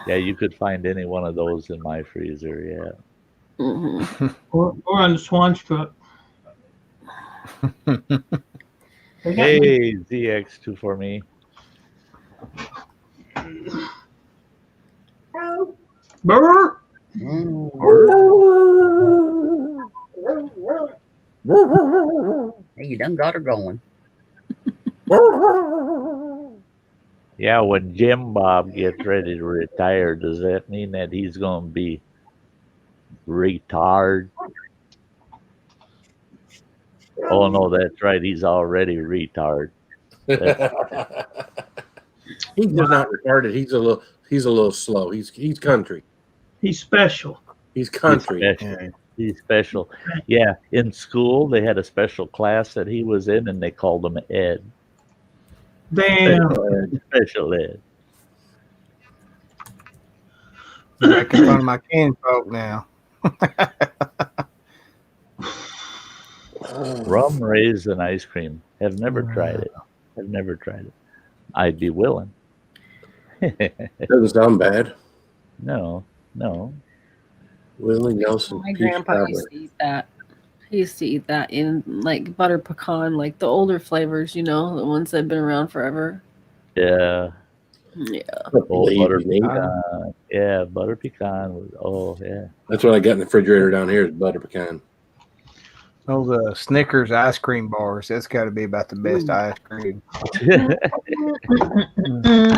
Yeah, you could find any one of those in my freezer. Yeah. Mm-hmm. Or on the Swan's truck. They got Hey, ZX2 for me. Burr! Hey, you done got her going. Yeah, when Jim Bob gets ready to retire, does that mean that he's going to be retard? Oh no, that's right. He's already retard. He's just not retarded. He's a little slow. He's country. He's special. He's country. He's special. He's special. Yeah, in school they had a special class that he was in, and they called him Ed. Damn. Special Ed. Making fun of my kinfolk now. Rum raisin ice cream. Have never tried it. I've never tried it. I'd be willing. Doesn't sound bad. No. Willie Nelson. My peach grandpa cobbler. used to eat that. He used to eat that in like butter pecan, like the older flavors, you know, the ones that have been around forever. Yeah. Yeah. Oh, Lazy butter name. pecan. Yeah, butter pecan. Yeah. That's what I got in the refrigerator down here is butter pecan. Those Snickers ice cream bars. That's got to be about the best ice cream. I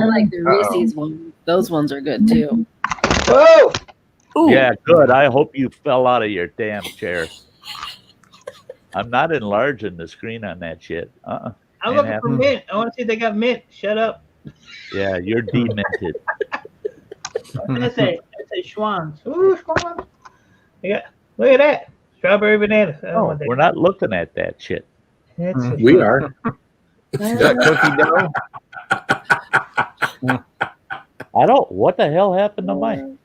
like the Reese's ones. Those ones are good too. Whoa! Yeah, good. I hope you fell out of your damn chair. I'm not enlarging the screen on that shit. I'm Ain't looking for happening. mint. I want to see if they got mint. Shut up. Yeah, you're demented. That's a Schwann's. Ooh, Schwann's. Look at that. Strawberry banana. I don't No, want that. we're not looking at that shit. That's a We are. Got cookie dough. I don't. What the hell happened to mine?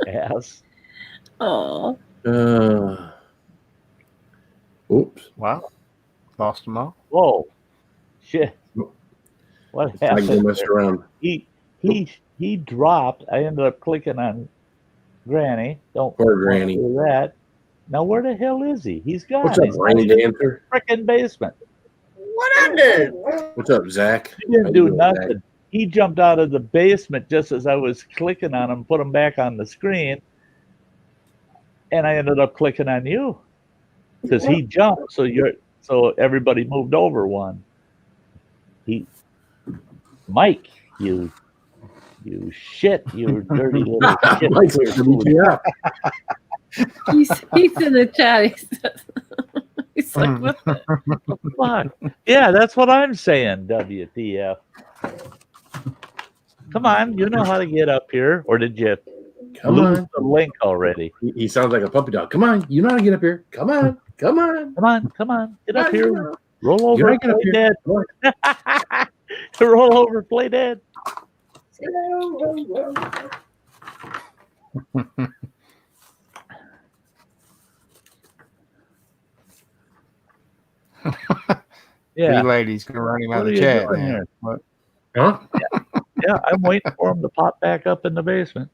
Ass. Oh. Oops. Wow. Lost them all. Whoa. Shit. What Like they happened? messed there? around. He dropped. I ended up clicking on Granny. Don't Poor wanna Granny. do that. Now where the hell is he? He's gone. What's up, He's Rainy in the Dancer? frickin' basement. What I do? What's up, Zach? He didn't How do you doing, Zach? nothing. he jumped out of the basement just as I was clicking on him, put him back on the screen, and I ended up clicking on you because he jumped. So everybody moved over one. Mike, you shit, you dirty little shit. Mike's gonna beat you up. He's in the chat. He's like, what the Fuck. Yeah, that's what I'm saying, WTF. Come on, you know how to get up here. Or did you lose the link already? He sounds like a puppy dog. Come on, you know how to get up here. Come on. Come on. Get up here. Roll over, play dead. Roll over, play dead. You ladies can run him out of the chat now. What? Huh? Yeah, I'm waiting for him to pop back up in the basement.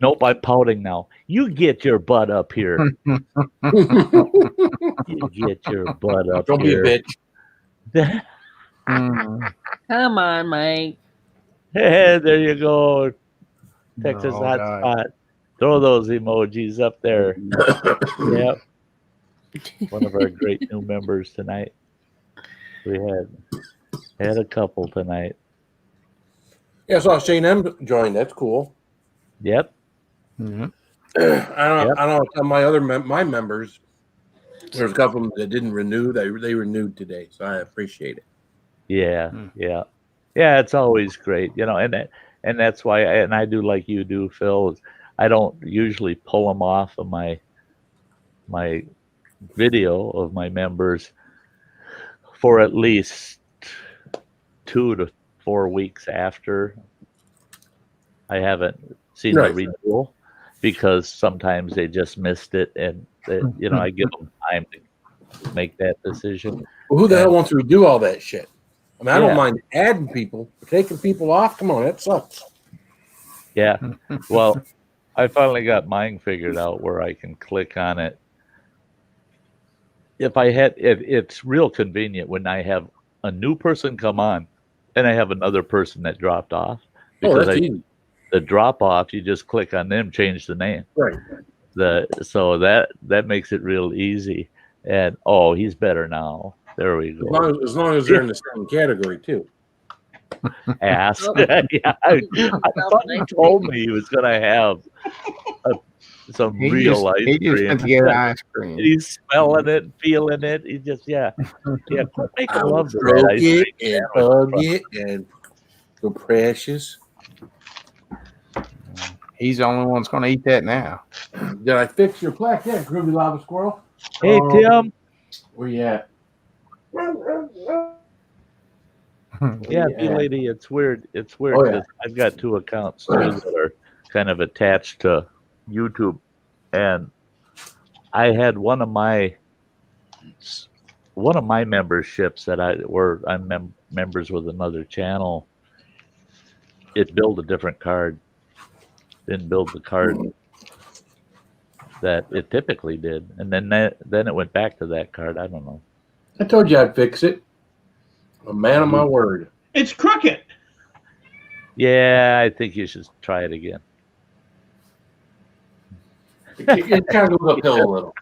Nope, I'm pouting now. You get your butt up here. You get your butt up Don't here. be a bitch. Come on, Mike. Hey, there you go. Texas Oh, hot God. spot. Throw those emojis up there. Yep. One of our great new members tonight. We had a couple tonight. Yeah, I saw Shane M join. That's cool. Yep. Mhm. I don't know. Some of my other my members, there's a couple of them that didn't renew. They renewed today, so I appreciate it. Yeah. Yeah, it's always great, and that's why I do like you do, Phil. I don't usually pull them off of my video of my members for at least 2 to 4 weeks after I haven't seen the renewal, because sometimes they just missed it, and I give them time to make that decision. Well, who the hell wants to redo all that shit? I mean, I don't mind adding people, but taking people off. Come on, that sucks. Yeah. Well, I finally got mine figured out where I can click on it. It's real convenient when I have a new person come on and I have another person that dropped off. Because easy. The drop off, you just click on them, change the name. Right. So that makes it real easy. And he's better now. There we go. As long as they're in the same category too. Ass. Yeah, I thought he told me he was going to have some real ice cream. He just went to get ice cream. He's smelling it, feeling it. He just, quit making love to Stroke that ice it cream. and hug it and so precious. He's the only one that's going to eat that now. Did I fix your plaque? Yeah, Groovy Lava Squirrel. Hey, Tim. Where you at? Yeah, lady, it's weird. It's weird because I've got 2 accounts too that are kind of attached to YouTube, and I had one of my memberships that I'm members with another channel. It built a different card. Didn't build the card that it typically did, and then it went back to that card. I don't know. I told you I'd fix it. A man of my word. It's crooked. Yeah, I think you should try it again. It kind of goes uphill a little.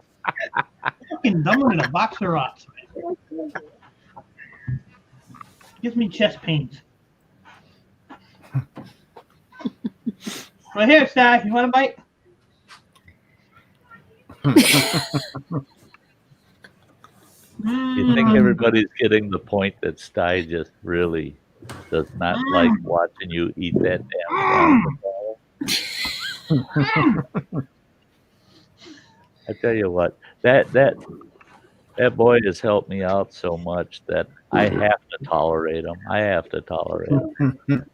Fucking dumber than a box of rocks, man. Gives me chest pains. Right here, Sty. You want a bite? You think everybody's getting the point that Sty just really does not like watching you eat that damn ball? I tell you what, that boy has helped me out so much that I have to tolerate him. I mean,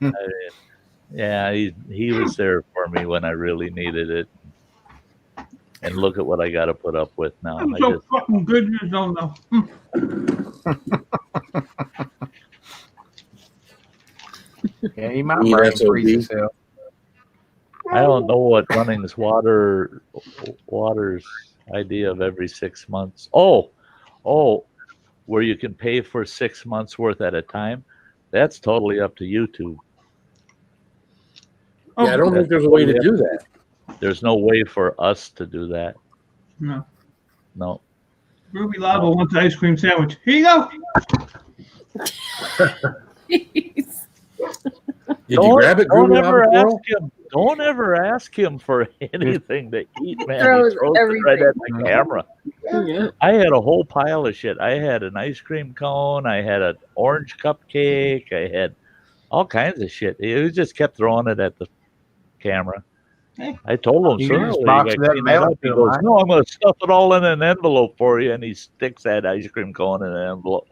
yeah, he was there for me when I really needed it. And look at what I got to put up with now. I'm so fucking good, you don't know. Yeah, he might freeze himself. I don't know what Running's Water's idea of every 6 months. Oh, where you can pay for 6 months worth at a time. That's totally up to YouTube. Oh, Yeah, I don't think there's a way to do that. There's no way for us to do that. no. No. Ruby Lavo wants an ice cream sandwich. Here you go. Did you grab it, Ruby Lavo? Don't ever ask him for anything to eat, man. Throws He throws it right at the camera. Yeah. I had a whole pile of shit. I had an ice cream cone. I had an orange cupcake. I had all kinds of shit. He just kept throwing it at the camera. Hey. I told him, You sooner just or box later, it up and mail it he to him, goes, right? no, I'm going to stuff it all in an envelope for you. And he sticks that ice cream cone in an envelope.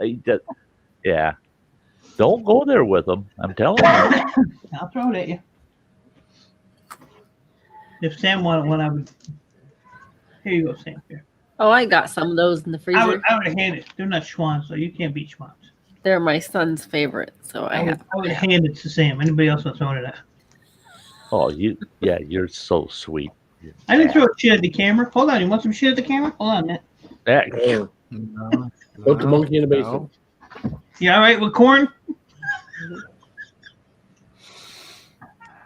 Yeah. Don't go there with him. I'm telling you. I'll throw it at you. If Sam wanted one, I would. Here you go, Sam. Here. Oh, I got some of those in the freezer. I would hand it. They're not Schwans, so you can't beat Schwans. They're my son's favorite, so I would hand it to Sam. Anybody else wants one of that? Oh, you're so sweet. I didn't throw shit at the camera. Hold on, you want some shit at the camera? Hold on, Matt. That, No, Put the monkey in the basement. You all right with corn?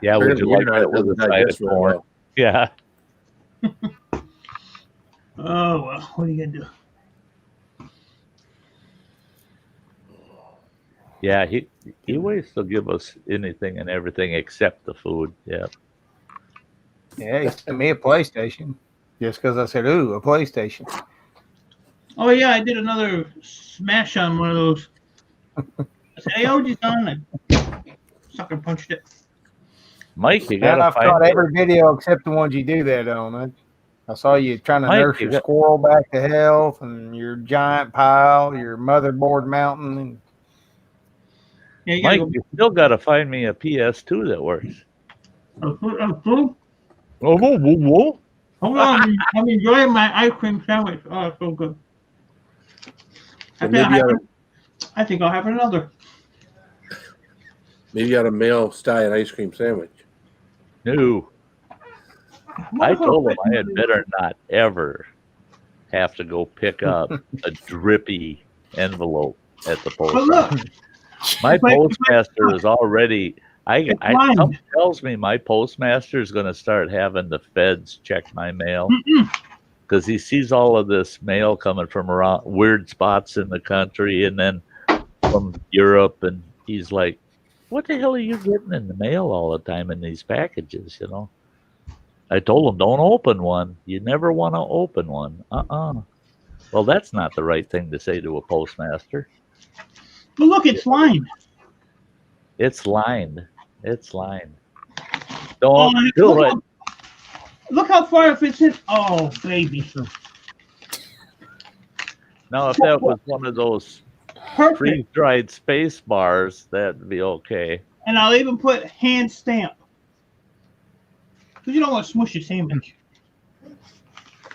yeah, would you like Apparently, that with a side of very corn? well. Yeah. Oh, well, what are you going to do? Yeah, he waits to give us anything and everything except the food. Yeah. Yeah, he sent me a PlayStation just because I said, "Ooh, a PlayStation." Oh, yeah, I did another smash on one of those. I said, hey, OG's on. I sucker punched it. Mike, you And gotta I've find caught every video except the ones you do that on. I saw you trying to Mike, nurse you your got- squirrel back to health, and your giant pile, your motherboard mountain, and Yeah, you Mike, got you still gotta find me a PS2 that works. to go. Oh, whoa, whoa, whoa. Hold on, I'm enjoying my ice cream sandwich. Oh, it's so good. I And think, maybe I think I'll have another. Maybe you ought to mail Sty an ice cream sandwich. No. I told him I had better not ever have to go pick up a drippy envelope at the post But look, office. My postmaster is already. Something tells me my postmaster is going to start having the feds check my mail because he sees all of this mail coming from around weird spots in the country and then from Europe, and he's like, "What the hell are you getting in the mail all the time in these packages?" You know. I told him, "Don't open one. You never want to open one." Well, that's not the right thing to say to a postmaster. but look, it's lined. It's lined. It's lined. Don't do it. Look how far it fits in. Oh, baby. Now, if that was one of those Perfect. freeze-dried space bars, that'd be okay. And I'll even put hand stamp. Because you don't want to smush your sandwich.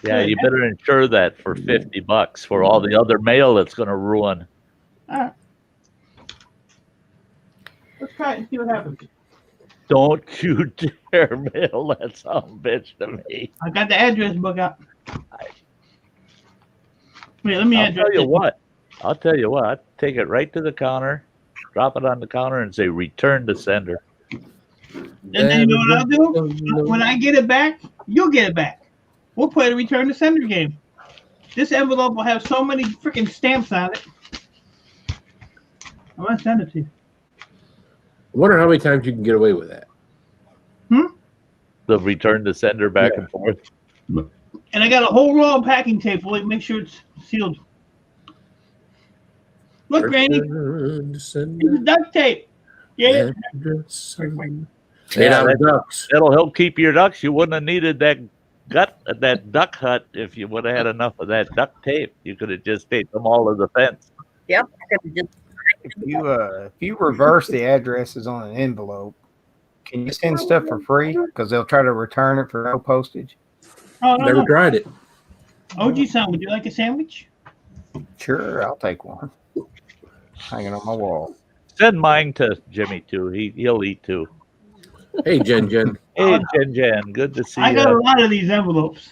Yeah, you better insure that for $50 for all the other mail it's going to ruin. All right. Let's try it and see what happens. Don't you dare mail that son bitch to me. I got the address book out. Wait, let me I'll address tell you it. what. I'll take it right to the counter, drop it on the counter, and say return to sender. And then you know what I'll do? When I get it back, you'll get it back. We'll play the return to sender game. This envelope will have so many freaking stamps on it. I'm going to send it to you. I wonder how many times you can get away with that. The return to sender back and forth. And I got a whole roll of packing tape. We'll make sure it's sealed. Look, Granny, it's duct tape. Yeah. Made out of ducks. That'll help keep your ducks. You wouldn't have needed that duck hut if you would have had enough of that duct tape. You could have just taped them all to the fence. Yep. I could just if you reverse the addresses on an envelope, can you send stuff for free? Because they'll try to return it for no postage. Oh, no, Never no. tried it. OG son, would you like a sandwich? Sure, I'll take one. Hanging on my wall. Send mine to Jimmy too. He'll eat too. Hey, Jen. Hey, Jen, good to see I got a you. lot of these envelopes.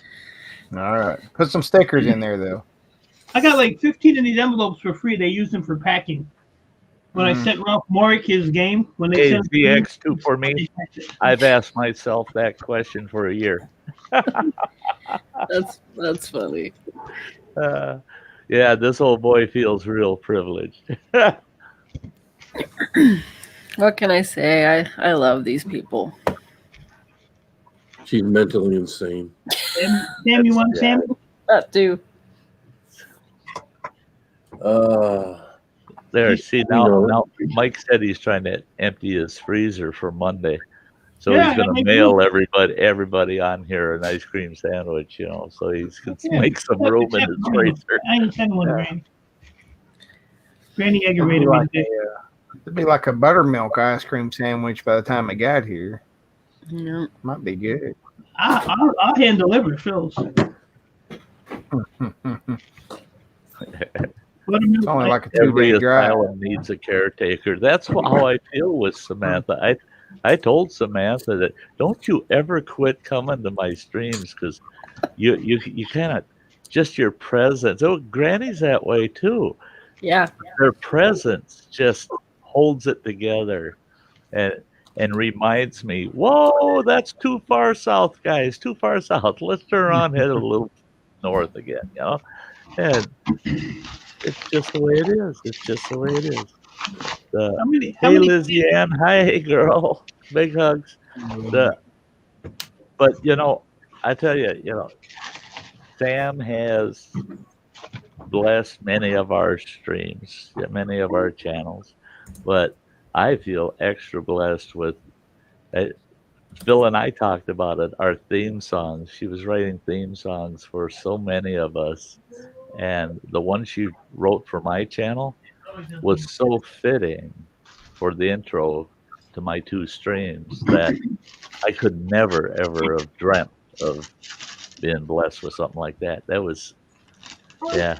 All right. Put some stickers in there, though. I got like 15 of these envelopes for free. They use them for packing. When I sent Ralph Morick his game, when they Hey, sent ZX2 for me? I've asked myself that question for a year. That's funny. Yeah, this old boy feels real privileged. What can I say? I love these people. She's mentally insane. Sam, you want Sam? That too. There, see You now, know. now Mike said he's trying to empty his freezer for Monday, so Yeah, he's going to I mail everybody on here an ice cream sandwich, you know, so he's going to make some room in his freezer. I ain't sending one to Granny. Granny It'd aggravated me today. be like a buttermilk ice cream sandwich by the time it got here. Yeah. Might be good. I'll hand deliver Phil's. It's only like a Every 2-day drive. asylum needs a caretaker. That's how I feel with Samantha. I told Samantha that don't you ever quit coming to my streams because you cannot just your presence. Oh, Granny's that way too. Yeah. Her presence just holds it together and reminds me, whoa, that's too far south, guys. Too far south. Let's turn around, head a little north again, you know? And it's just the way it is. It's just the way it is. Hey, Lizzie Ann. Hi, girl. Big hugs. But, you know, I tell you, you know, Sam has blessed many of our streams, many of our channels. But I feel extra blessed with Phil and I talked about it, our theme songs. She was writing theme songs for so many of us. And the one she wrote for my channel was so fitting for the intro to my 2 streams that I could never, ever have dreamt of being blessed with something like that. That was, yeah.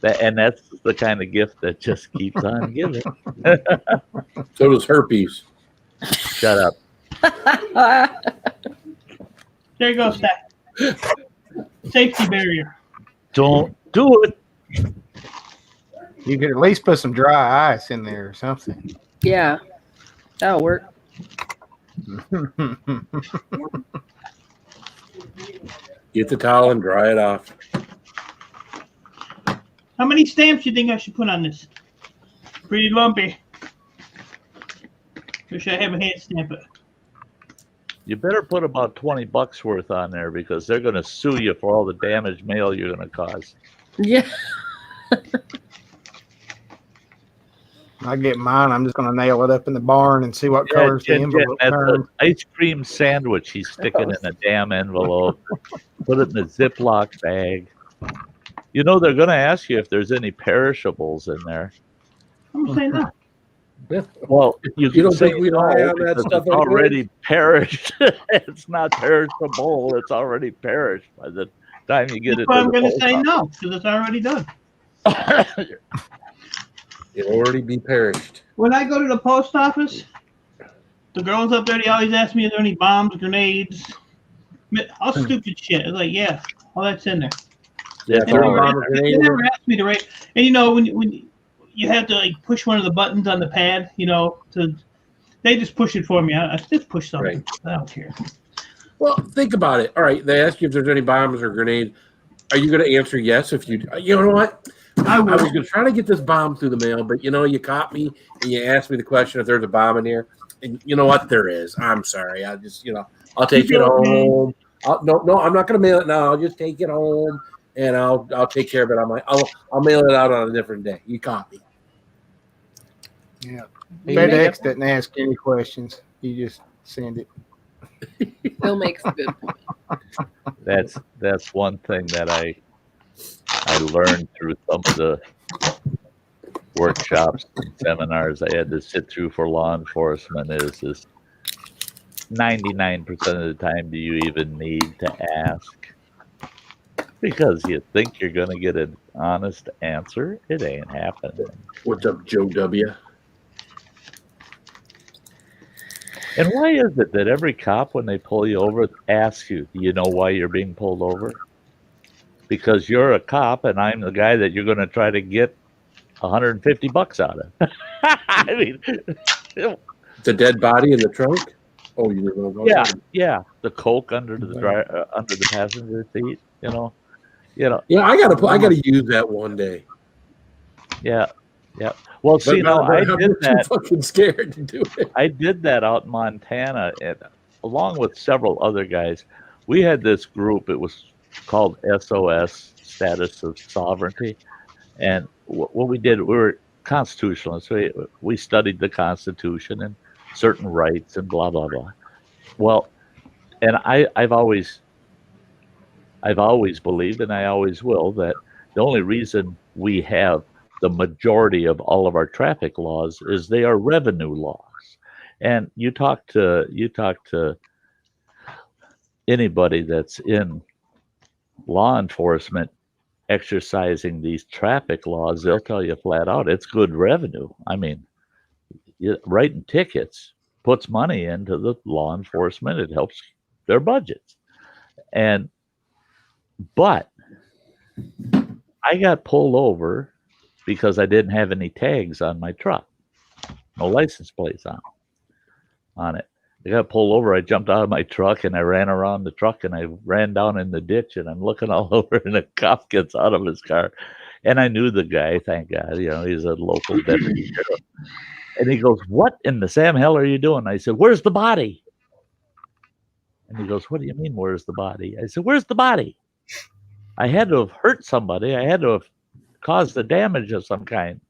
And that's the kind of gift that just keeps on giving. So does herpes. Shut up. There you go, Sty. Safety barrier. Don't do it. You could at least put some dry ice in there or something. Yeah. That'll work. Get the towel and dry it off. How many stamps do you think I should put on this? Pretty lumpy. Or should I have a hand stamp it? You better put about $20 worth on there because they're going to sue you for all the damaged mail you're going to cause. Yeah. I get mine. I'm just going to nail it up in the barn and see what colors the envelope that's turns. an ice cream sandwich he's sticking in a damn envelope. Put it in a Ziploc bag. You know, they're going to ask you if there's any perishables in there. I'm saying no. Yeah. Well, you don't say think we no lie on that because stuff it's already perished. It's not perishable. It's already perished by the time you get That's it. why to I'm the going to post say office. no, because it's already done. It'll already be perished. When I go to the post office, the girls up there, they always ask me, is there any bombs, grenades, all stupid shit. It's like, yeah, all that's in there. Yeah, They never asked me to write. And you know, when you have to like push one of the buttons on the pad, you know, they just push it for me. I just push something. Right. I don't care. Well, think about it. All right, they ask you if there's any bombs or grenades. Are you going to answer yes if you know what? I was going to try to get this bomb through the mail, but you know, you caught me and you asked me the question if there's a bomb in here. And you know what? There is. I'm sorry. I just, I'll take it home. No, I'm not going to mail it now. I'll just take it home and I'll take care of it. I'll mail it out on a different day. You caught me. Yeah. FedEx doesn't ask any questions. You just send it. Phil makes a good point. That's one thing that I learned through some of the workshops and seminars I had to sit through for law enforcement is 99% of the time do you even need to ask? Because you think you're going to get an honest answer. It ain't happening. What's up, Joe W? And why is it that every cop, when they pull you over, asks you, do you know why you're being pulled over? Because you're a cop and I'm the guy that you're going to try to get $150 out of it. I mean, The dead body in the trunk. Oh, you didn't know. yeah, the coke under the under the passenger seat. You know. Yeah, I gotta use that one day. Yeah. Well, see, I did that. Too fucking scared to do it. I did that out in Montana, and along with several other guys. We had this group. It was called SOS, Status of Sovereignty, and what we did, we were constitutionalists. We studied the Constitution and certain rights and blah blah blah. Well, and I've always believed, and I always will, that the only reason we have the majority of all of our traffic laws is they are revenue laws. And you talk to anybody that's in law enforcement exercising these traffic laws, they'll tell you flat out it's good revenue. I mean, writing tickets puts money into the law enforcement. It helps their budgets. But I got pulled over because I didn't have any tags on my truck, no license plates on it. I got pulled over. I jumped out of my truck and I ran around the truck and I ran down in the ditch, and I'm looking all over, and a cop gets out of his car, and I knew the guy. Thank God, he's a local deputy sheriff. And he goes, "What in the Sam hell are you doing?" I said, "Where's the body?" And he goes, "What do you mean, where's the body?" I said, "Where's the body? I had to have hurt somebody. I had to have caused the damage of some kind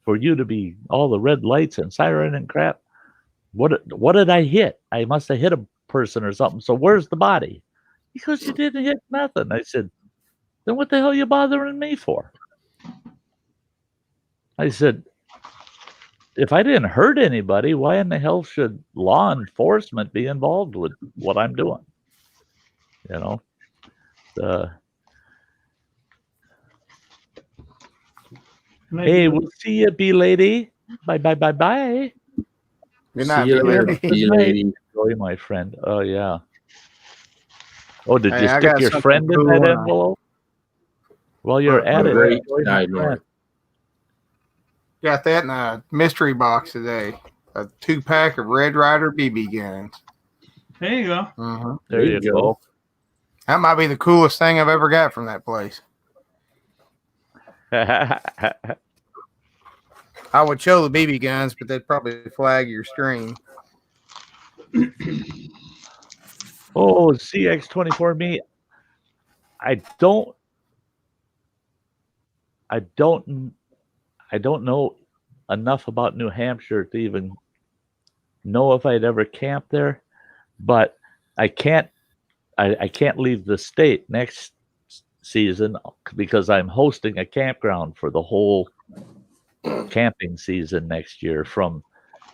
for you to be all the red lights and siren and crap. What did I hit? I must have hit a person or something. So where's the body?" He goes, "You didn't hit nothing." I said, "Then what the hell are you bothering me for?" I said, "If I didn't hurt anybody, why in the hell should law enforcement be involved with what I'm doing?" Hey, we'll see you, B-Lady. Bye. Good night, See you later, B-Lady. Enjoy, my friend. Oh, yeah. Oh, did Hey, you I stick got your something friend in cool that on. envelope? While you're at it, Great enjoy, my Sty friend. North. Got that in a mystery box today. A 2-pack of Red Ryder BB guns. There you go. Mm-hmm. There you go. That might be the coolest thing I've ever got from that place. I would show the BB guns, but they'd probably flag your stream. Oh, CX24 me. I don't know enough about New Hampshire to even know if I'd ever camp there, but I can't leave the state next season because I'm hosting a campground for the whole camping season next year, from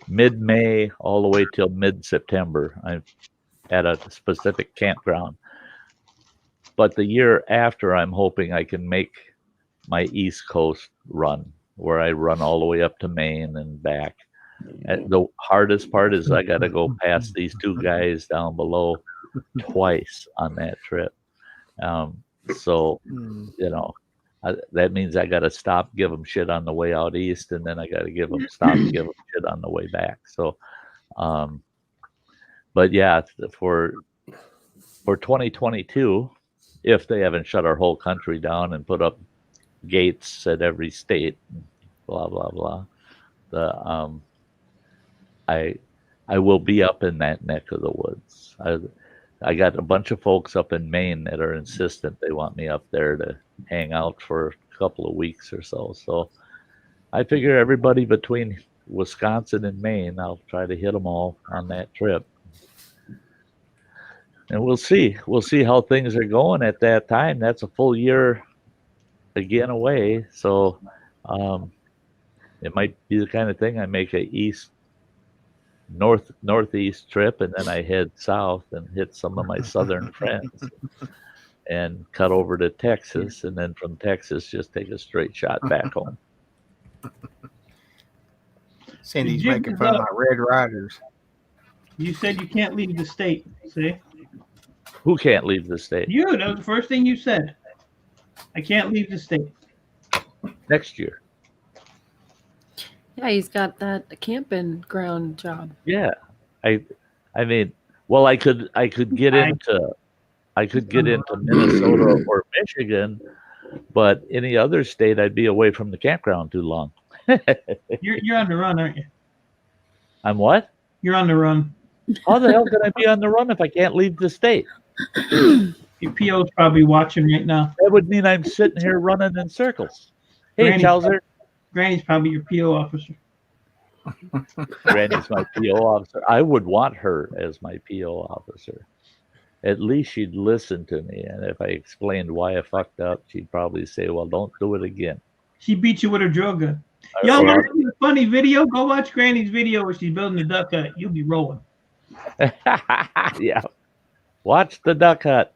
mid-May all the way till mid-September. I'm at a specific campground. But the year after, I'm hoping I can make my East Coast run, where I run all the way up to Maine and back. And the hardest part is I got to go past these two guys down below twice on that trip. That means I got to stop, give them shit on the way out east, and then I got to stop, give them shit on the way back. So, but yeah, for 2022, if they haven't shut our whole country down and put up gates at every state, blah blah blah, I will be up in that neck of the woods. I got a bunch of folks up in Maine that are insistent they want me up there to hang out for a couple of weeks or so. So I figure everybody between Wisconsin and Maine, I'll try to hit them all on that trip. And we'll see how things are going at that time. That's a full year again away. So it might be the kind of thing I make a northeast trip, and then I head south and hit some of my southern friends and cut over to Texas, and then from Texas just take a straight shot back home. Cindy's making fun of my Red Riders. You said you can't leave the state. See? Who can't leave the state? You. That was the first thing you said. I can't leave the state. Next year. Yeah, he's got that camping ground job. Yeah, I mean, well, I could get into Minnesota or Michigan, but any other state, I'd be away from the campground too long. You're on the run, aren't you? I'm what? You're on the run. How the hell can I be on the run if I can't leave the state? Your PO's probably watching right now. That would mean I'm sitting here running in circles. Hey, Granny. Chowser. Granny's probably your PO officer. Granny's my PO officer. I would want her as my PO officer. At least she'd listen to me. And if I explained why I fucked up, she'd probably say, well, don't do it again. She beat you with her drill gun. Y'all want to see a funny video? Go watch Granny's video where she's building a duck hut. You'll be rolling. Yeah. Watch the duck hut.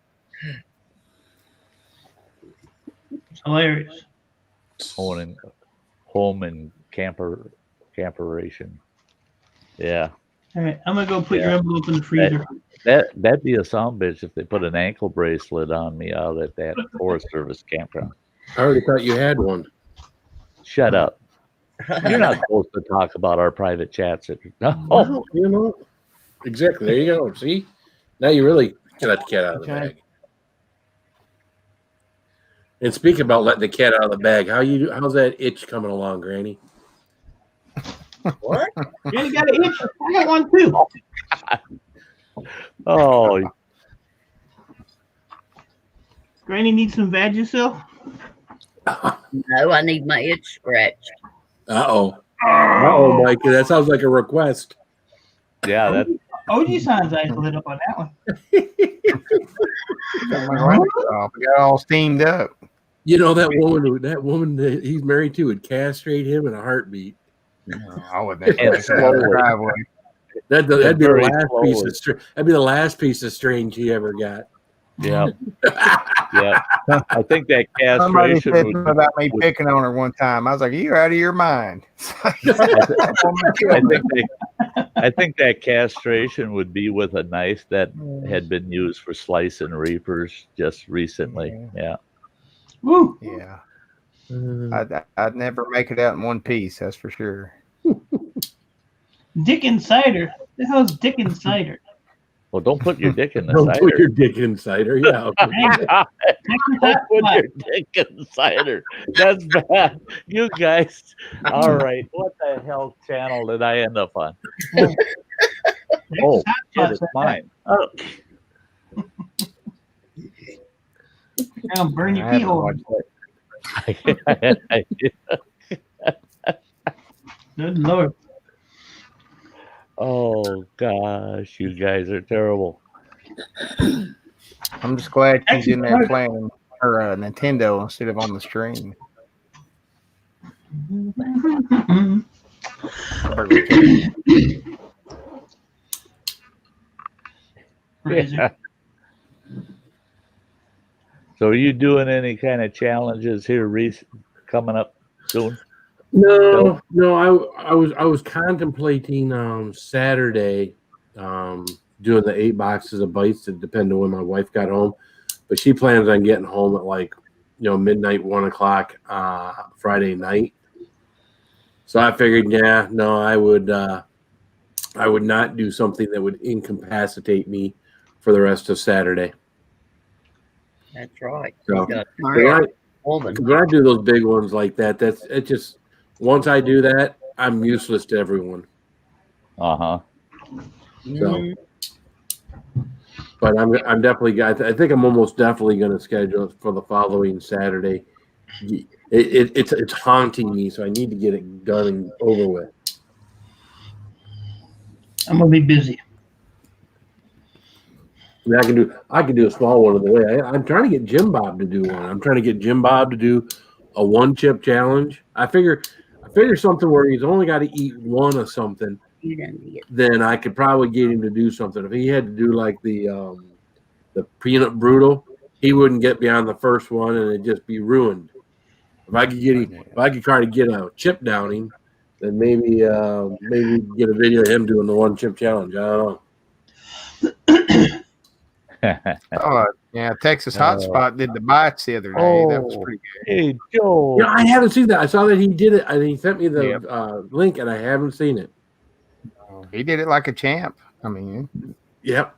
It's hilarious. Home and camperation. Yeah. All right, I'm gonna go put your envelope in the freezer. That'd be a sound bitch if they put an ankle bracelet on me out at that Forest Service campground. I already thought you had one. Shut up. You're not supposed to talk about our private chats. Oh, you know. Exactly. There you go. See? Now you really can let the cat out of the bag. And speaking about letting the cat out of the bag, how's that itch coming along, Granny? What? Granny got an itch. I got one too. Oh. Granny needs some Vagisil. No, I need my itch scratched. Uh-oh, Mike. That sounds like a request. Yeah, that. OG San's eyes lit up on that one. We got all steamed up. You know, that woman that he's married to would castrate him in a heartbeat. No, I wouldn't. Driveway. That'd be the last piece of that'd be the last piece of strange he ever got. Yeah. Yeah. I think that Somebody castration said something about me picking on her one time. I was like, "You're out of your mind." I think that castration would be with a knife that had been used for slicing reapers just recently. Yeah. Woo. Yeah. I'd never make it out in one piece. That's for sure. Dick and cider. The hell's Dick and cider? Well, don't put your dick in the Don't cider. put your dick in cider. Yeah. Don't put your dick in cider. That's bad. You guys. All right. What the hell channel did I end up on? Oh, shit, it's mine. Oh. I'll burn your pee hole. Good Lord. Oh gosh, you guys are terrible. I'm just glad she's in there playing her Nintendo instead of on the stream. Yeah. So are you doing any kind of challenges here, Reese, coming up soon? No. I was contemplating Saturday doing the 8 boxes of bites to depend on when my wife got home, but she plans on getting home at midnight, 1 o'clock Friday night. So I figured, I would not do something that would incapacitate me for the rest of Saturday. That's right. So when I do those big ones like that, it just once I do that, I'm useless to everyone. Uh-huh. So, but I'm definitely. I think I'm almost definitely going to schedule it for the following Saturday. It's haunting me, so I need to get it done and over with. I'm gonna be busy. I mean, I can do a small one on the way. I'm trying to get Jim Bob to do one. I'm trying to get Jim Bob to do a 1-chip challenge. I figure something where he's only got to eat one of something. Then I could probably get him to do something. If he had to do like the peanut brutal, he wouldn't get beyond the first one and it'd just be ruined. If I could try to get a chip downing, then maybe get a video of him doing the 1-chip challenge. I don't know. Yeah, Texas Hotspot did the bites the other day. That was pretty good. Hey, Joe. Yeah, I haven't seen that. I saw that he did it, and he sent me the link, and I haven't seen it. He did it like a champ. I mean, yep.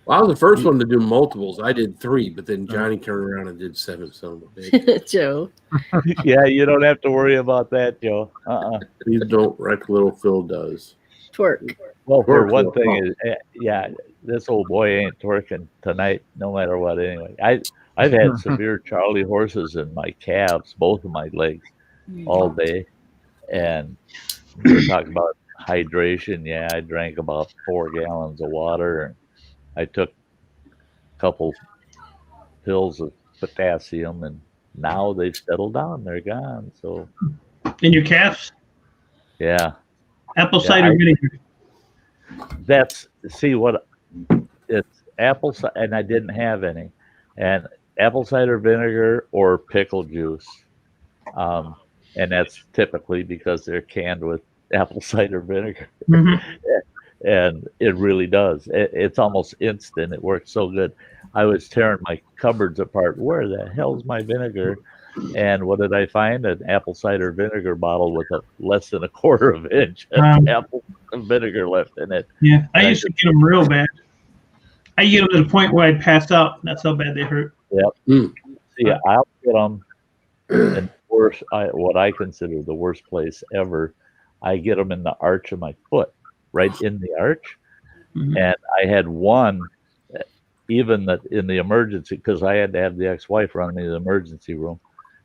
Well, I was the first one to do multiples. I did 3, but then Johnny turned around and did 7. So Joe. Yeah, you don't have to worry about that, Joe. Please don't wreck little Phil does. Twerk. Well, for Twerk, one Phil. thing is, yeah, this old boy ain't twerking tonight, no matter what. Anyway, I've had severe Charlie horses in my calves, both of my legs, all day, and we're talking about hydration. Yeah, I drank about 4 gallons of water, and I took a couple pills of potassium, and now they've settled down. They're gone. So, In your calves? yeah. Apple cider vinegar. That's see what it's apple cider, and I didn't have any, and apple cider vinegar or pickle juice, and that's typically because they're canned with apple cider vinegar. And it really does. It's almost instant. It works so good. I was tearing my cupboards apart. Where the hell's my vinegar? And what did I find? An apple cider vinegar bottle with less than a quarter of an inch of apple vinegar left in it. Yeah, I used to get them real bad. I get them to the point where I'd pass out. That's how bad they hurt. Yep. See, I'll get them in worst, what I consider the worst place ever. I get them in the arch of my foot, right in the arch. And I had one, even that in the emergency, because I had to have the ex-wife run me to the emergency room.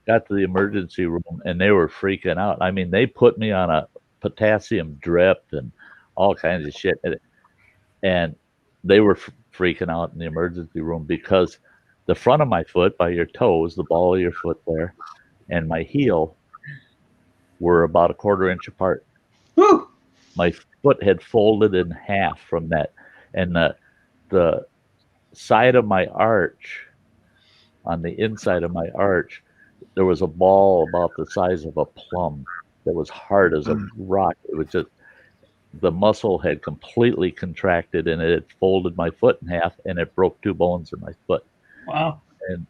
Got to the emergency room and they were freaking out. I mean, they put me on a potassium drip and all kinds of shit. And they were freaking out in the emergency room because the front of my foot, by your toes, the ball of your foot there, and my heel were about a quarter inch apart. Woo! My foot had folded in half from that. And the side of my arch, on the inside of my arch, there was a ball about the size of a plum that was hard as a rock. It was just, the muscle had completely contracted and it had folded my foot in half and it broke 2 bones in my foot. Wow. And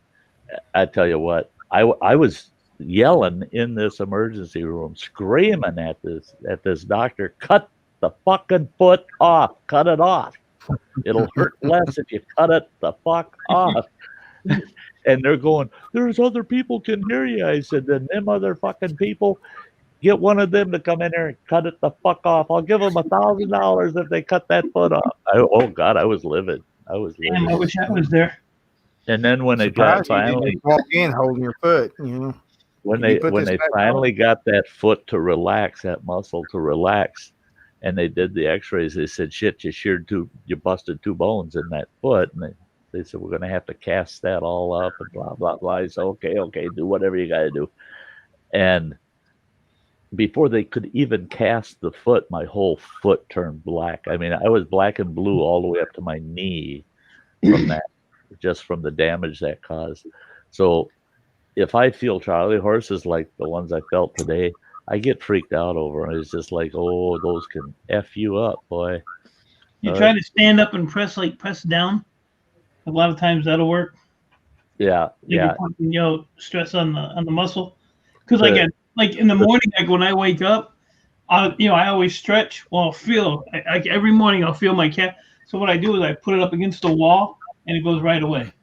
I tell you what, I was yelling in this emergency room, screaming at this doctor, cut the fucking foot off, cut it off. It'll hurt less if you cut it the fuck off. And they're going, there's other people can hear you. I said, then them other fucking people, get one of them to come in there and cut it the fuck off. I'll give them $1,000 if they cut that foot off. Oh God, I was livid. Damn, I wish I was there. And then when it got finally walk in holding your foot, when they finally got that foot to relax, that muscle to relax, and they did the X-rays, they said, shit, you busted 2 bones in that foot, and they said, we're going to have to cast that all up and blah, blah, blah. I said, okay, do whatever you got to do. And before they could even cast the foot, my whole foot turned black. I mean, I was black and blue all the way up to my knee from that, just from the damage that caused. So if I feel Charlie horses like the ones I felt today, I get freaked out over them. It's just like, oh, those can F you up, boy. You try to stand up and press down. A lot of times that'll work. Yeah. Stress on the muscle. Because like in the morning, like when I wake up, I always stretch. Well, I'll feel every morning I'll feel my calf. So what I do is I put it up against the wall and it goes right away.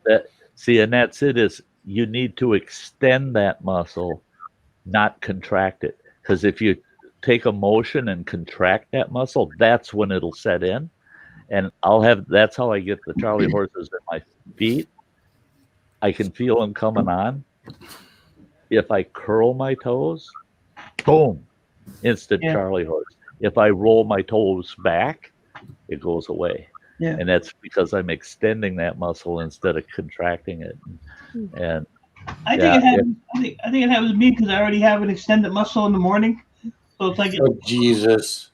And that's it, is you need to extend that muscle, not contract it. Because if you take a motion and contract that muscle, that's when it'll set in. And that's how I get the Charlie horses in my feet. I can feel them coming on. If I curl my toes, boom, instant Charlie horse. If I roll my toes back, it goes away. Yeah. And that's because I'm extending that muscle instead of contracting it. And I think it happens to me because I already have an extended muscle in the morning. So it's like Jesus.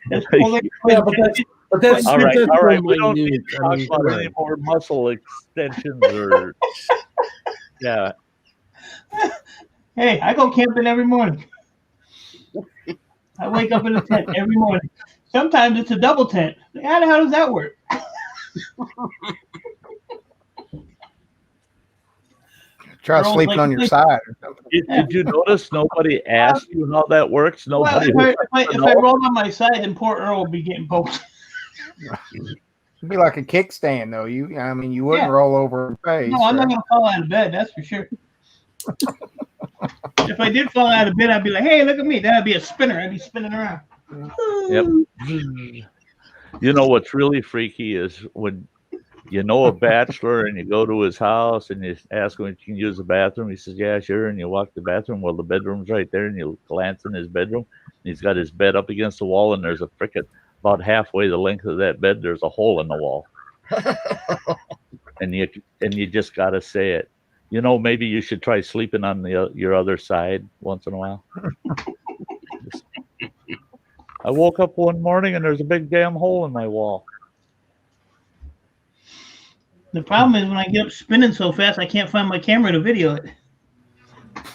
But that's all right. We don't need to talk about any more muscle extensions or yeah. Hey, I go camping every morning. I wake up in a tent every morning. Sometimes it's a double tent. How the hell does that work? Try Rolls sleeping like on your this. side or something. Did you notice nobody asked you how that works? Well, Nobody. if I rolled on my side, then poor Earl would be getting poked. It'd be like a kickstand, though. I mean, you wouldn't Yeah. roll over your face. No, I'm not right? gonna fall out of bed. That's for sure. If I did fall out of bed, I'd be like, "Hey, look at me!" That'd be a spinner. I'd be spinning around. Yep. You know what's really freaky is when you know a bachelor and you go to his house and you ask him if you can use the bathroom. He says, "Yeah, sure." And you walk to the bathroom. Well, the bedroom's right there, and you glance in his bedroom. And he's got his bed up against the wall, and there's a frickin' about halfway the length of that bed. There's a hole in the wall, and you just gotta say it. You know, maybe you should try sleeping on your other side once in a while. I woke up one morning and there's a big damn hole in my wall. The problem is when I get up spinning so fast, I can't find my camera to video it.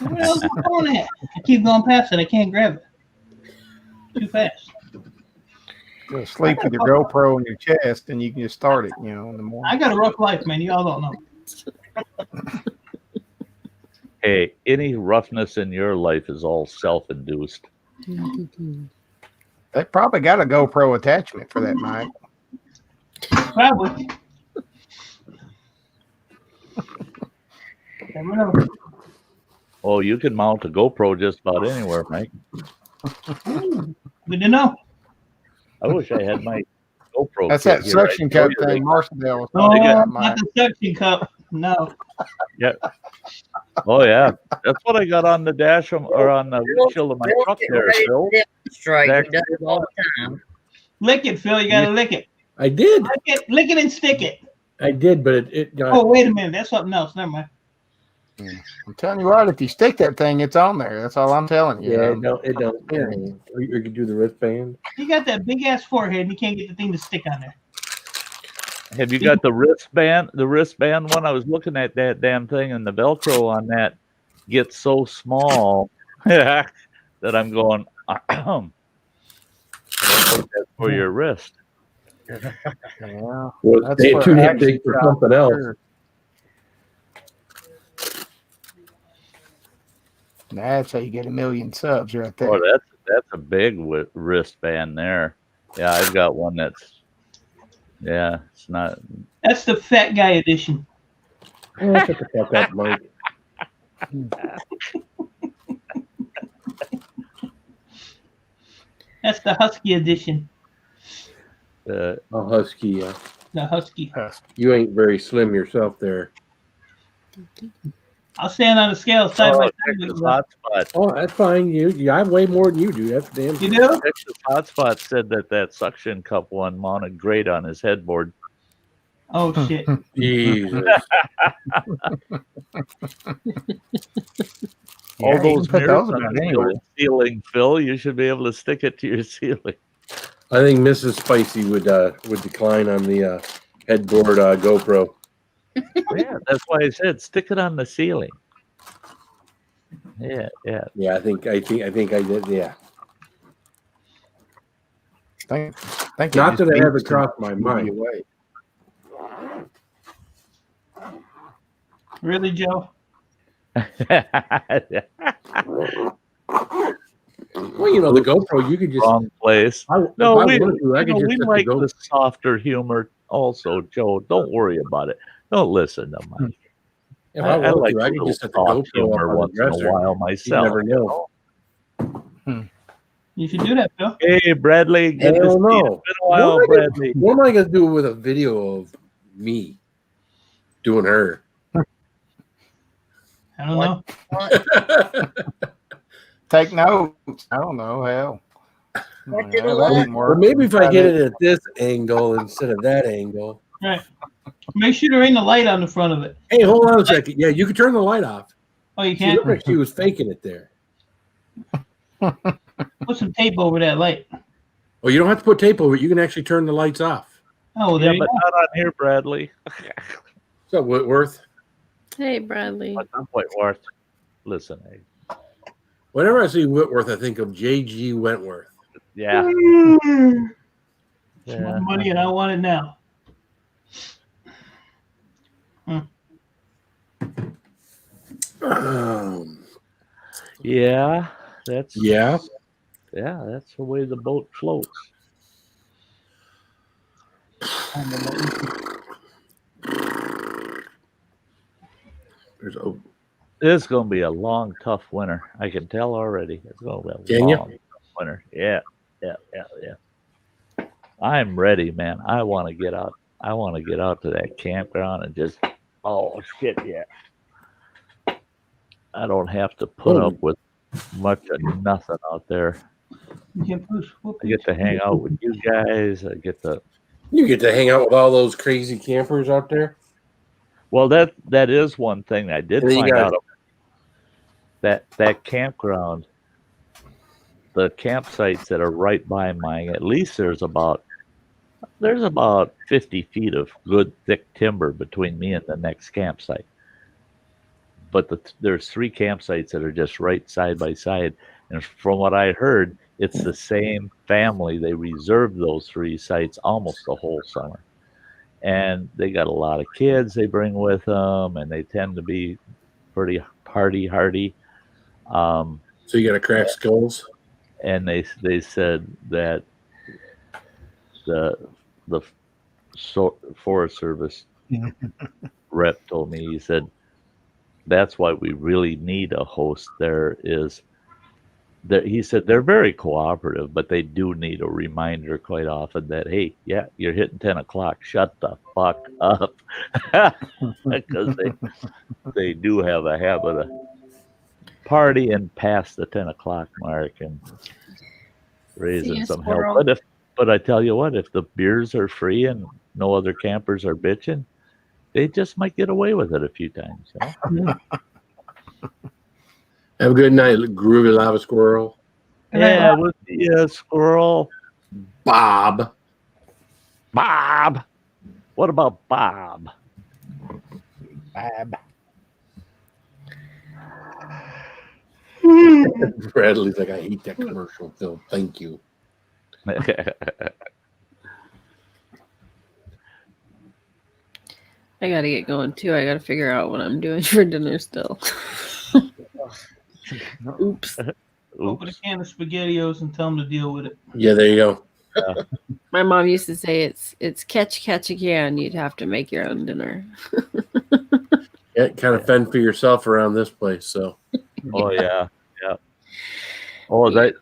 Where the hell's my phone at? I keep going past it. I can't grab it. Too fast. Just sleep with your GoPro in your chest, and you can just start it. In the morning. I got a rough life, man. Y'all don't know. Hey, any roughness in your life is all self-induced. They probably got a GoPro attachment for that, Mike. Probably. Never know. Oh, you can mount a GoPro just about anywhere, Mike. Good to know. I wish I had my GoPro. That's kit that here. suction I'd show cup you thing the- Marcel was Oh, talking about, not Mike. the suction cup. No. Yeah. Oh yeah, that's what I got on the dash or on the windshield of my Bill's truck getting there, ready to Phil. demonstrate. He Exactly. does it all the time. Lick it, Phil. You gotta lick it. I did. Lick it and stick it. I did, but it got. Oh, wait a minute. That's something else. Never mind. I'm telling you what, if you stick that thing, it's on there. That's all I'm telling you. Yeah, no, it don't. Or you could do the wristband. You got that big ass forehead and you can't get the thing to stick on there. Have you got the wristband? The wristband one? I was looking at that damn thing, and the Velcro on that gets so small that I'm going. I don't think that's for your wrist. Yeah, Well, that's it's for too damn action big for shots, something else. sure. That's how you get 1 million subs right there. Oh, that's a big wristband there. Yeah, I've got one that's. Yeah, it's not. That's the fat guy edition. Oh, shut the fuck up, Mike. That's the husky edition. A husky. Yeah. The husky. You ain't very slim yourself there. I'll stand on the scale side by Texas side. Hotspot. Oh, that's fine. You I have way more than you do. That's damn. You do? Texas Hotspot said that suction cup one mounted great on his headboard. Oh shit. Jesus. All Yeah, you those can put mirrors those on about the anywhere. ceiling, Phil. You should be able to stick it to your ceiling. I think Mrs. Spicy would decline on the headboard GoPro. Yeah, that's why I said stick it on the ceiling. Yeah. Yeah, I think I did. Yeah. Think Not that I ever beats crossed my the mind. away. Really, Joe? Well, you know, the GoPro, you could just. Wrong place. No, We just set like the the softer humor also, Joe. Don't worry about it. Don't listen to Mike. If I I wanted like to, I a could little just set the soft GoPro humor up on once the in a dresser. while You myself. never know. You should do that, Phil. Hey, Bradley. Good to Hell see you. no. It's been a while, Bradley. What am I going to do with a video of me doing her? I don't know. Take notes. I don't know. Hell. What Yeah, did that I learn? didn't Or work. maybe if I Try get that. it at this angle instead of that angle. Right. Make sure there ain't a light on the front of it. Hey, hold on a second. Yeah, you can turn the light off. Oh, you She can't? looked like she was faking it there. Put some tape over that light. Oh, you don't have to put tape over it. You can actually turn the lights off. Oh, Yeah, there you but go. not on here, Bradley. So Whitworth, Hey, Bradley. What's up, Whitworth? Listen, hey. whenever I see Whitworth, I think of J.G. Wentworth. Yeah. It's my money and I want it now. Yeah, that's Yeah. that's the way the boat floats. There's It's gonna be a long, tough winter. I can tell already. It's gonna be a Can you? long, tough winter. Yeah. I'm ready, man. I want to get out. I want to get out to that campground and just, oh shit, yeah. I don't have to put up with much of nothing out there. I get to hang out with you guys. I get to. You get to hang out with all those crazy campers out there. Well, that is one thing I did And then you find got- out. That campground, the campsites that are right by mine, at least there's about 50 feet of good thick timber between me and the next campsite. But there's 3 campsites that are just right side by side. And from what I heard, it's the same family. They reserved those 3 sites almost the whole summer. And they got a lot of kids they bring with them, and they tend to be pretty party hardy. So you got to crack skulls. And they said that the Forest Service rep told me, he said, that's why we really need a host there is that he said they're very cooperative, but they do need a reminder quite often that, hey, yeah, you're hitting 10 o'clock. Shut the fuck up. Because they do have a habit of partying past the 10 o'clock mark and raising some hell. But I tell you what, if the beers are free and no other campers are bitching, they just might get away with it a few times. Have a good night, groovy lava squirrel. Yeah, with the squirrel. Bob. What about Bob? Bradley's like, I hate that commercial, Phil. Thank you. I gotta get going too. I gotta figure out what I'm doing for dinner still. Oops. Open a can of SpaghettiOs and tell them to deal with it. Yeah, there you go. My mom used to say it's catch a can. You'd have to make your own dinner. Yeah, kind of fend for yourself around this place. So. Oh yeah. Oh, I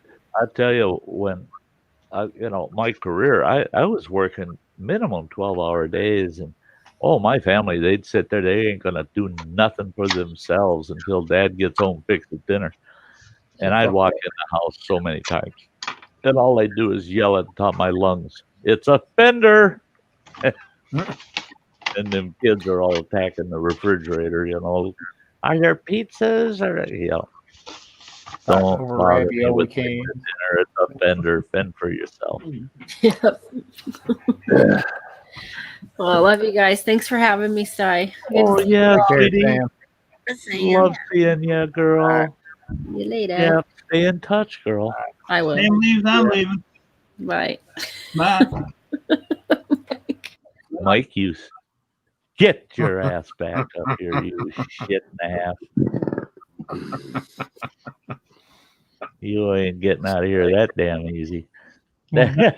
tell you, when my career, I was working minimum 12-hour days, and my family, they'd sit there, they ain't gonna do nothing for themselves until Dad gets home, fixes dinner, and I'd walk in the house so many times, and all they do is yell at the top of my lungs, "It's a fender!" And them kids are all attacking the refrigerator. Are there pizzas? Don't bother me with dinner. It's a fender. Fend for yourself. Yep. Well, I love you guys. Thanks for having me, Sty. Oh yeah, sweetie. Love seeing you, girl. See you later. Yeah, stay in touch, girl. I will. Sam leaves, I'm leaving. Bye. Bye. Mike, you get your ass back up here, you shit and a half. You ain't getting out of here that damn easy. I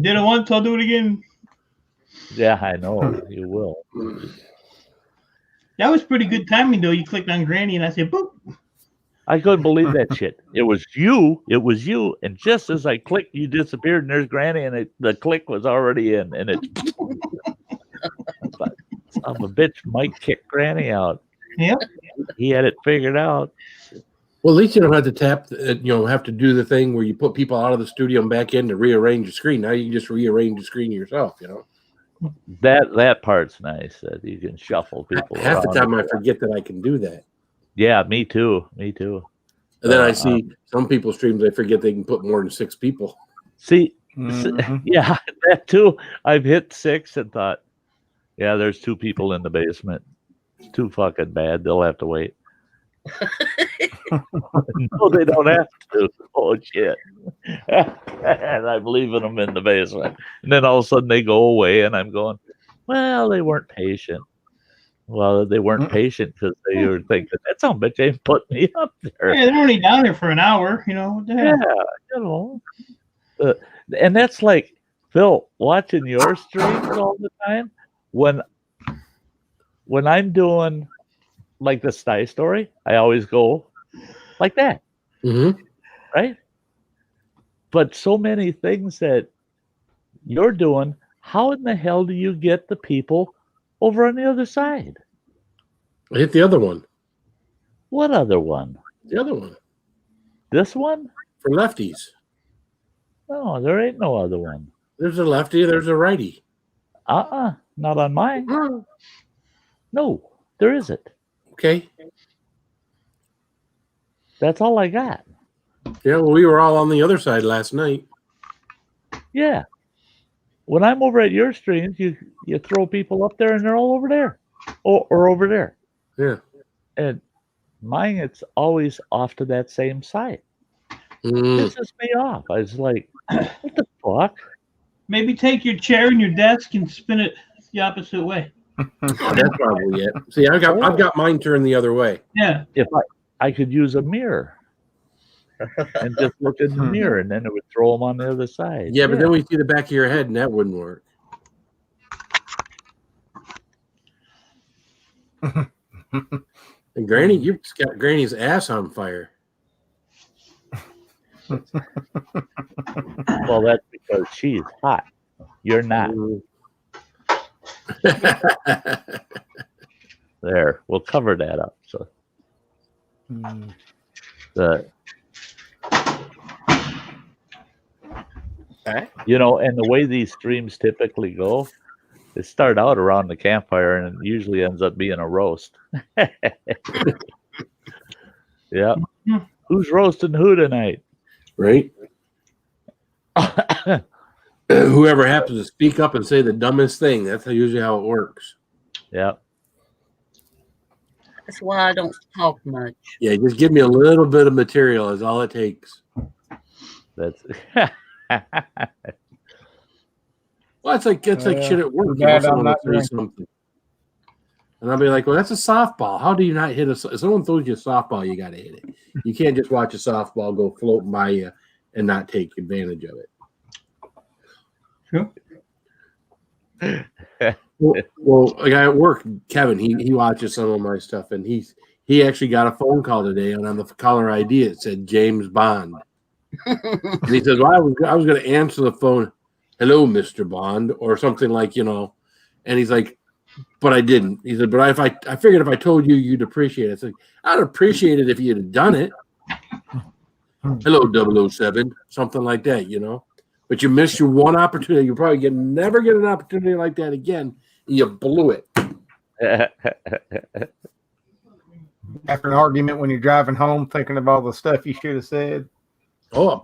did it once, I'll do it again. Yeah, I know. You will. That was pretty good timing, though. You clicked on Granny, and I said, boop. I couldn't believe that shit. It was you. And just as I clicked, you disappeared, and there's Granny, and the click was already in, and it's son of a bitch. Mike kicked Granny out. Yep. He had it figured out. Well, at least you don't have to have to do the thing where you put people out of the studio and back in to rearrange the screen. Now you can just rearrange the screen yourself, That part's nice, that you can shuffle people Half the around. time I forget that I can do that. Yeah, me too. And then I see some people's streams, I forget they can put more than 6 people. See, yeah, that too. I've hit 6 and thought, yeah, there's 2 people in the basement. It's too fucking bad. They'll have to wait. No, they don't have to. Oh, shit. And I'm leaving them in the basement. And then all of a sudden they go away, and I'm going, well, they weren't patient. Well, they weren't patient because they were thinking that some bitch ain't put me up there. Yeah, they're only down there for an hour. What the hell? Yeah, you know. And that's like Phil watching your streams all the time. When I'm doing like the Sty story, I always go like that, right? But so many things that you're doing, how in the hell do you get the people over on the other side? I hit the other one. What other one? The other one. This one? For lefties. No, there ain't no other one. There's a lefty, there's a righty. Not on mine. No, there isn't. Okay. That's all I got. Yeah, well, we were all on the other side last night. Yeah. When I'm over at your streams, you throw people up there and they're all over there. Or over there. Yeah. And mine, it's always off to that same side. Pisses me off. I was like, what the fuck? Maybe take your chair and your desk and spin it the opposite way. That's probably it. See, I've got mine turned the other way. Yeah. If I could use a mirror and just look in the mirror, and then it would throw them on the other side. Yeah, but then we see the back of your head, and that wouldn't work. And Granny, you've got Granny's ass on fire. Well, that's because she's hot. You're not. There, we'll cover that up. So you know, and the way these streams typically go, they start out around the campfire and it usually ends up being a roast. Yeah. Who's roasting who tonight? Right? Whoever happens to speak up and say the dumbest thing, that's usually how it works. Yeah. That's why I don't talk much. Yeah, just give me a little bit of material is all it takes. That's well, it's like shit at work. Dad, Someone I'm not will say something. And I'll be like, well, that's a softball. How do you not hit if someone throws you a softball, you gotta hit it. You can't just watch a softball go floating by you and not take advantage of it. Sure. Well, a guy at work, Kevin, he watches some of my stuff, and he actually got a phone call today, and on the caller ID it said James Bond, and he says, "Well, I was going to answer the phone, hello, Mr. Bond, or something like, you know," and he's like, "But I didn't." He said, "But I figured if I told you, you'd appreciate it." It's like, I'd appreciate it if you'd have done it. Hello, 007, something like that, you know. But you missed your one opportunity. You probably never get an opportunity like that again. And you blew it. After an argument when you're driving home, thinking of all the stuff you should have said. Oh,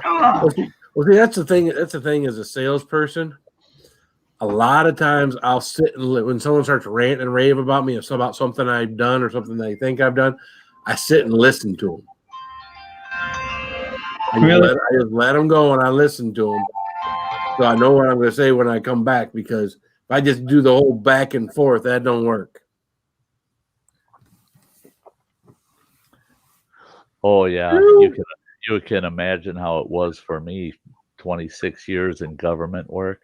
well, see, that's the thing. That's the thing as a salesperson. A lot of times I'll sit and when someone starts ranting and rave about me about something I've done or something they think I've done, I sit and listen to them. I just let them go and I listen to them. So I know what I'm going to say when I come back, because if I just do the whole back and forth, that don't work. Oh yeah, you can imagine how it was for me 26 years in government work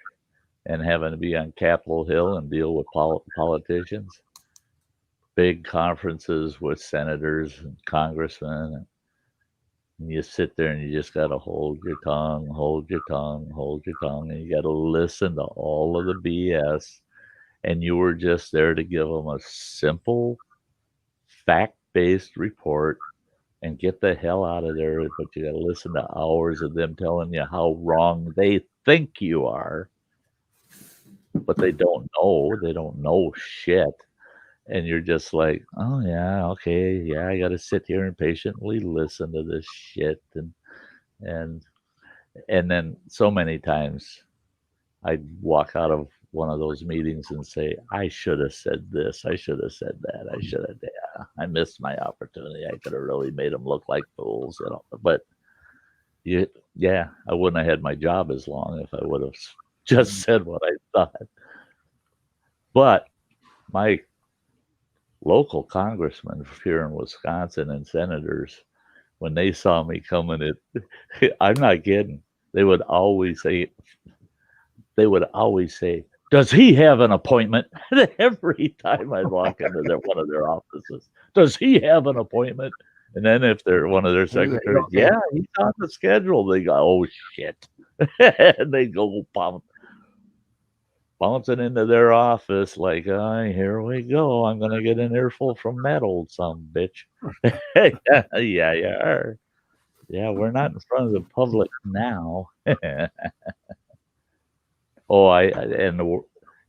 and having to be on Capitol Hill and deal with politicians. Big conferences with senators and congressmen. And you sit there and you just got to hold your tongue, and you got to listen to all of the BS. And you were just there to give them a simple, fact-based report and get the hell out of there. But you got to listen to hours of them telling you how wrong they think you are. But they don't know. They don't know shit. And you're just like, oh yeah, okay, yeah, I gotta sit here and patiently listen to this shit, and then so many times I'd walk out of one of those meetings and say, I should have said this, I should have said that, I missed my opportunity. I could have really made them look like fools, you know. But I wouldn't have had my job as long if I would have just said what I thought. But my local congressmen here in Wisconsin and senators, when they saw me coming, I'm not kidding. They would always say, "Does he have an appointment?" Every time I walk into one of their offices, "Does he have an appointment?" And then if they're one of their secretaries, "Yeah, he's on the schedule," they go, "Oh shit," and they go bouncing into their office like, "Here we go. I'm gonna get an earful from that old son of a bitch." Yeah, you are. Yeah, we're not in front of the public now. It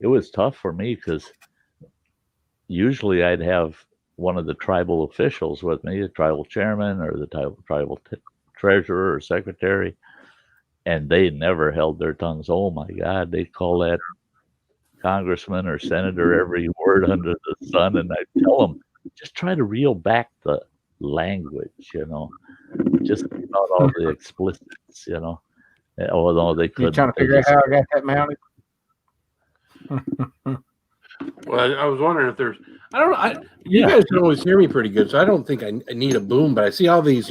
was tough for me because usually I'd have one of the tribal officials with me, the tribal chairman or the tribal treasurer or secretary, and they never held their tongues. Oh my God, they call that congressman or senator every word under the sun, and I tell them, just try to reel back the language, just about all the explicits, although they couldn't. You're trying to figure out how I got that mounted? Well, I was wondering if there's. I don't know. You guys can always hear me pretty good, so I don't think I need a boom. But I see all these,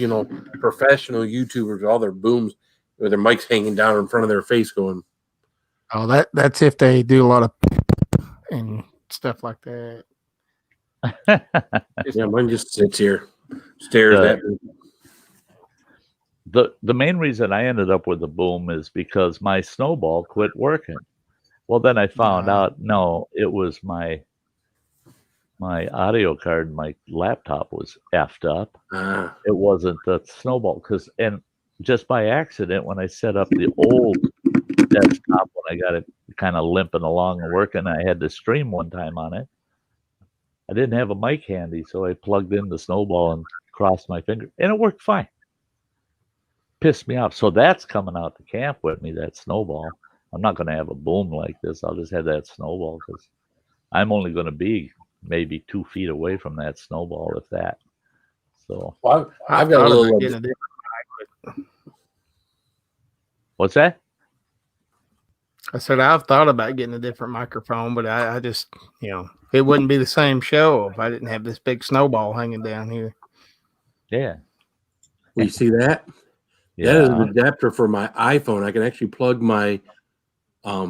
professional YouTubers with all their booms with their mics hanging down in front of their face, going. Oh, that's if they do a lot of and stuff like that. Yeah, mine just sits here, stares at me. The main reason I ended up with a boom is because my snowball quit working. Well, then I found out, no, it was my audio card, my laptop was effed up. It wasn't the snowball, and just by accident, when I set up the old desktop, when I got it kind of limping along and working, I had to stream one time on it. I didn't have a mic handy, so I plugged in the snowball and crossed my finger, and it worked fine. Pissed me off. So that's coming out to camp with me, that snowball. I'm not going to have a boom like this. I'll just have that snowball because I'm only going to be maybe 2 feet away from that snowball, if that. So I've got a little. What's that? I said I've thought about getting a different microphone, but I just, it wouldn't be the same show if I didn't have this big snowball hanging down here. Yeah. We see that? Yeah. That is an adapter for my iPhone. I can actually plug my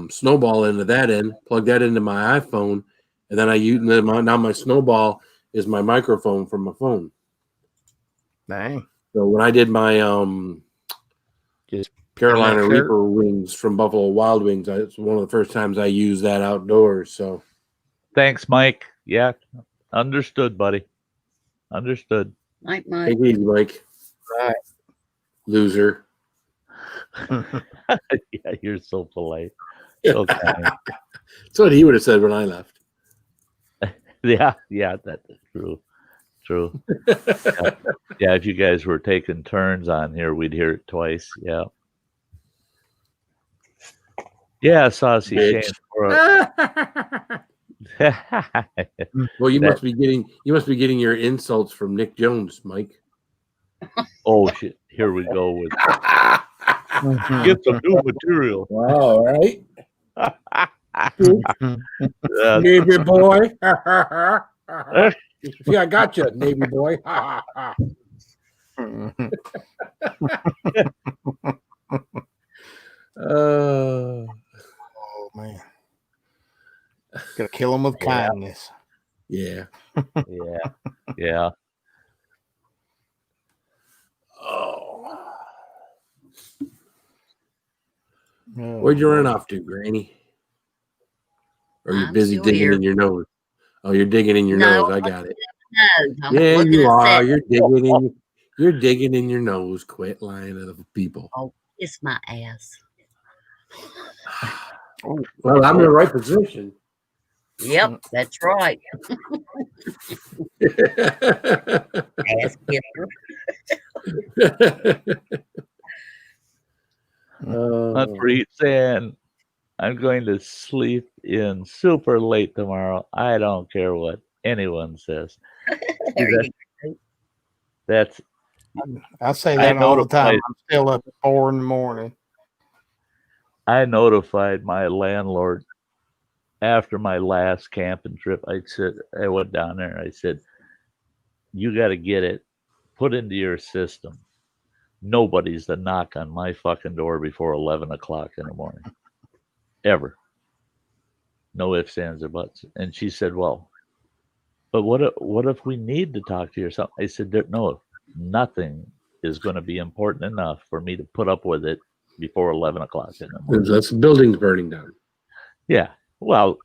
snowball into that end, plug that into my iPhone, and then I use now my snowball is my microphone from my phone. Dang. So when I did my just Carolina Reaper wings from Buffalo Wild Wings, it's one of the first times I used that outdoors. So thanks, Mike. Yeah, understood, buddy. Understood. Mike. Take it easy, Mike. Right. Loser. Yeah, you're so polite. So kind. That's what he would have said when I left. Yeah, that's true. Yeah, if you guys were taking turns on here, we'd hear it twice. Yeah. Yeah, Saucy Shane. Well, you must be getting your insults from Nick Jones, Mike. Oh shit! Here we go with get some new material. All right, Navy boy. Yeah, I got you, Navy boy. Oh man, gotta kill him with kindness. Yeah. Yeah. Oh. Where'd you run off to, Granny? Or are you busy digging in your nose? Oh, you're digging in your nose. I got it. Yeah, you are. You're digging in your nose. Quit lying to the people. Oh, it's my ass. Well, I'm in the right position. Yep, that's right. Ass giver. Humphrey saying, I'm going to sleep in super late tomorrow. I don't care what anyone says. That's I say that all the time. I'm still up at 4 a.m. I notified my landlord after my last camping trip, I went down there. I said, you got to get it put into your system. Nobody's to knock on my fucking door before 11 o'clock in the morning. Ever. No ifs, ands, or buts. And she said, well, but what if we need to talk to you or something? I said, no, nothing is going to be important enough for me to put up with it before 11 o'clock in the morning. That's buildings burning down. Yeah. Well,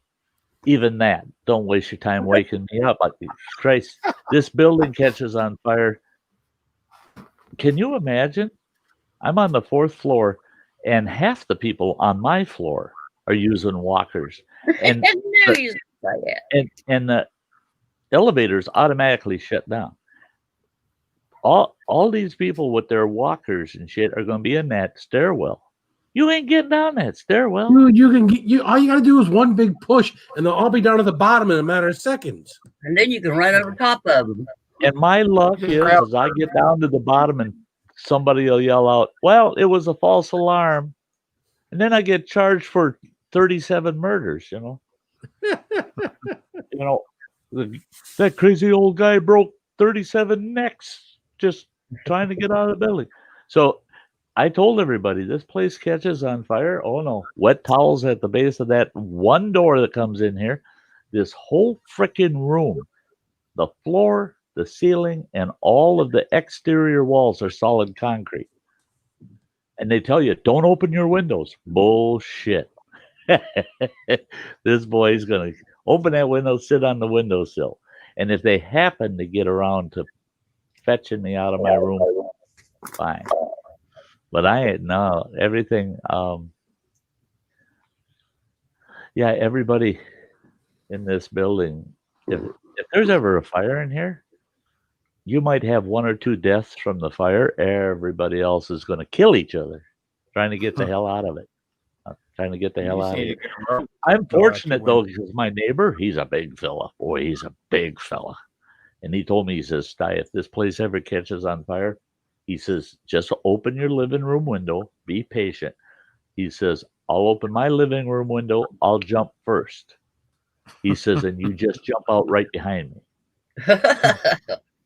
even that. Don't waste your time waking me up. Christ, this building catches on fire. Can you imagine? I'm on the 4th floor, and half the people on my floor are using walkers. And and the elevators automatically shut down. All these people with their walkers and shit are going to be in that stairwell. You ain't getting down that stairwell. Dude, you can get all you got to do is one big push, and they'll all be down at the bottom in a matter of seconds. And then you can run over top of them. And my luck is I get down to the bottom and somebody will yell out, well, it was a false alarm. And then I get charged for 37 murders, you know. You know, that crazy old guy broke 37 necks just trying to get out of the building. So I told everybody, this place catches on fire. Oh, no. Wet towels at the base of that one door that comes in here. This whole freaking room, the floor, the ceiling, and all of the exterior walls are solid concrete. And they tell you, don't open your windows. Bullshit. This boy's going to open that window, sit on the windowsill. And if they happen to get around to fetching me out of my room, fine. But everything. Everybody in this building, if there's ever a fire in here, you might have 1 or 2 deaths from the fire. Everybody else is going to kill each other, trying to get the hell out of it. I'm fortunate, though, because my neighbor, he's a big fella. Boy, he's a big fella. And he told me, he says, Sty, if this place ever catches on fire, he says, just open your living room window. Be patient. He says, I'll open my living room window. I'll jump first. He says, and you just jump out right behind me.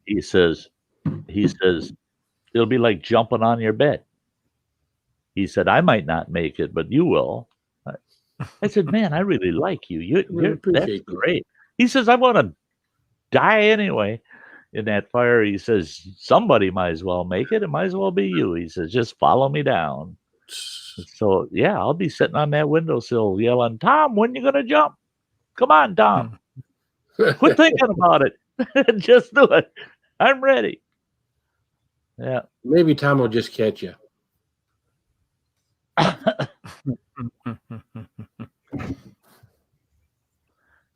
He says, it'll be like jumping on your bed. He said, I might not make it, but you will. I said, man, I really like you. That's great. He says, I want to die anyway in that fire. He says, somebody might as well make it. It might as well be you. He says, just follow me down. So, yeah, I'll be sitting on that windowsill yelling, Tom, when you going to jump? Come on, Tom. Quit thinking about it. Just do it. I'm ready. Yeah. Maybe Tom will just catch you. From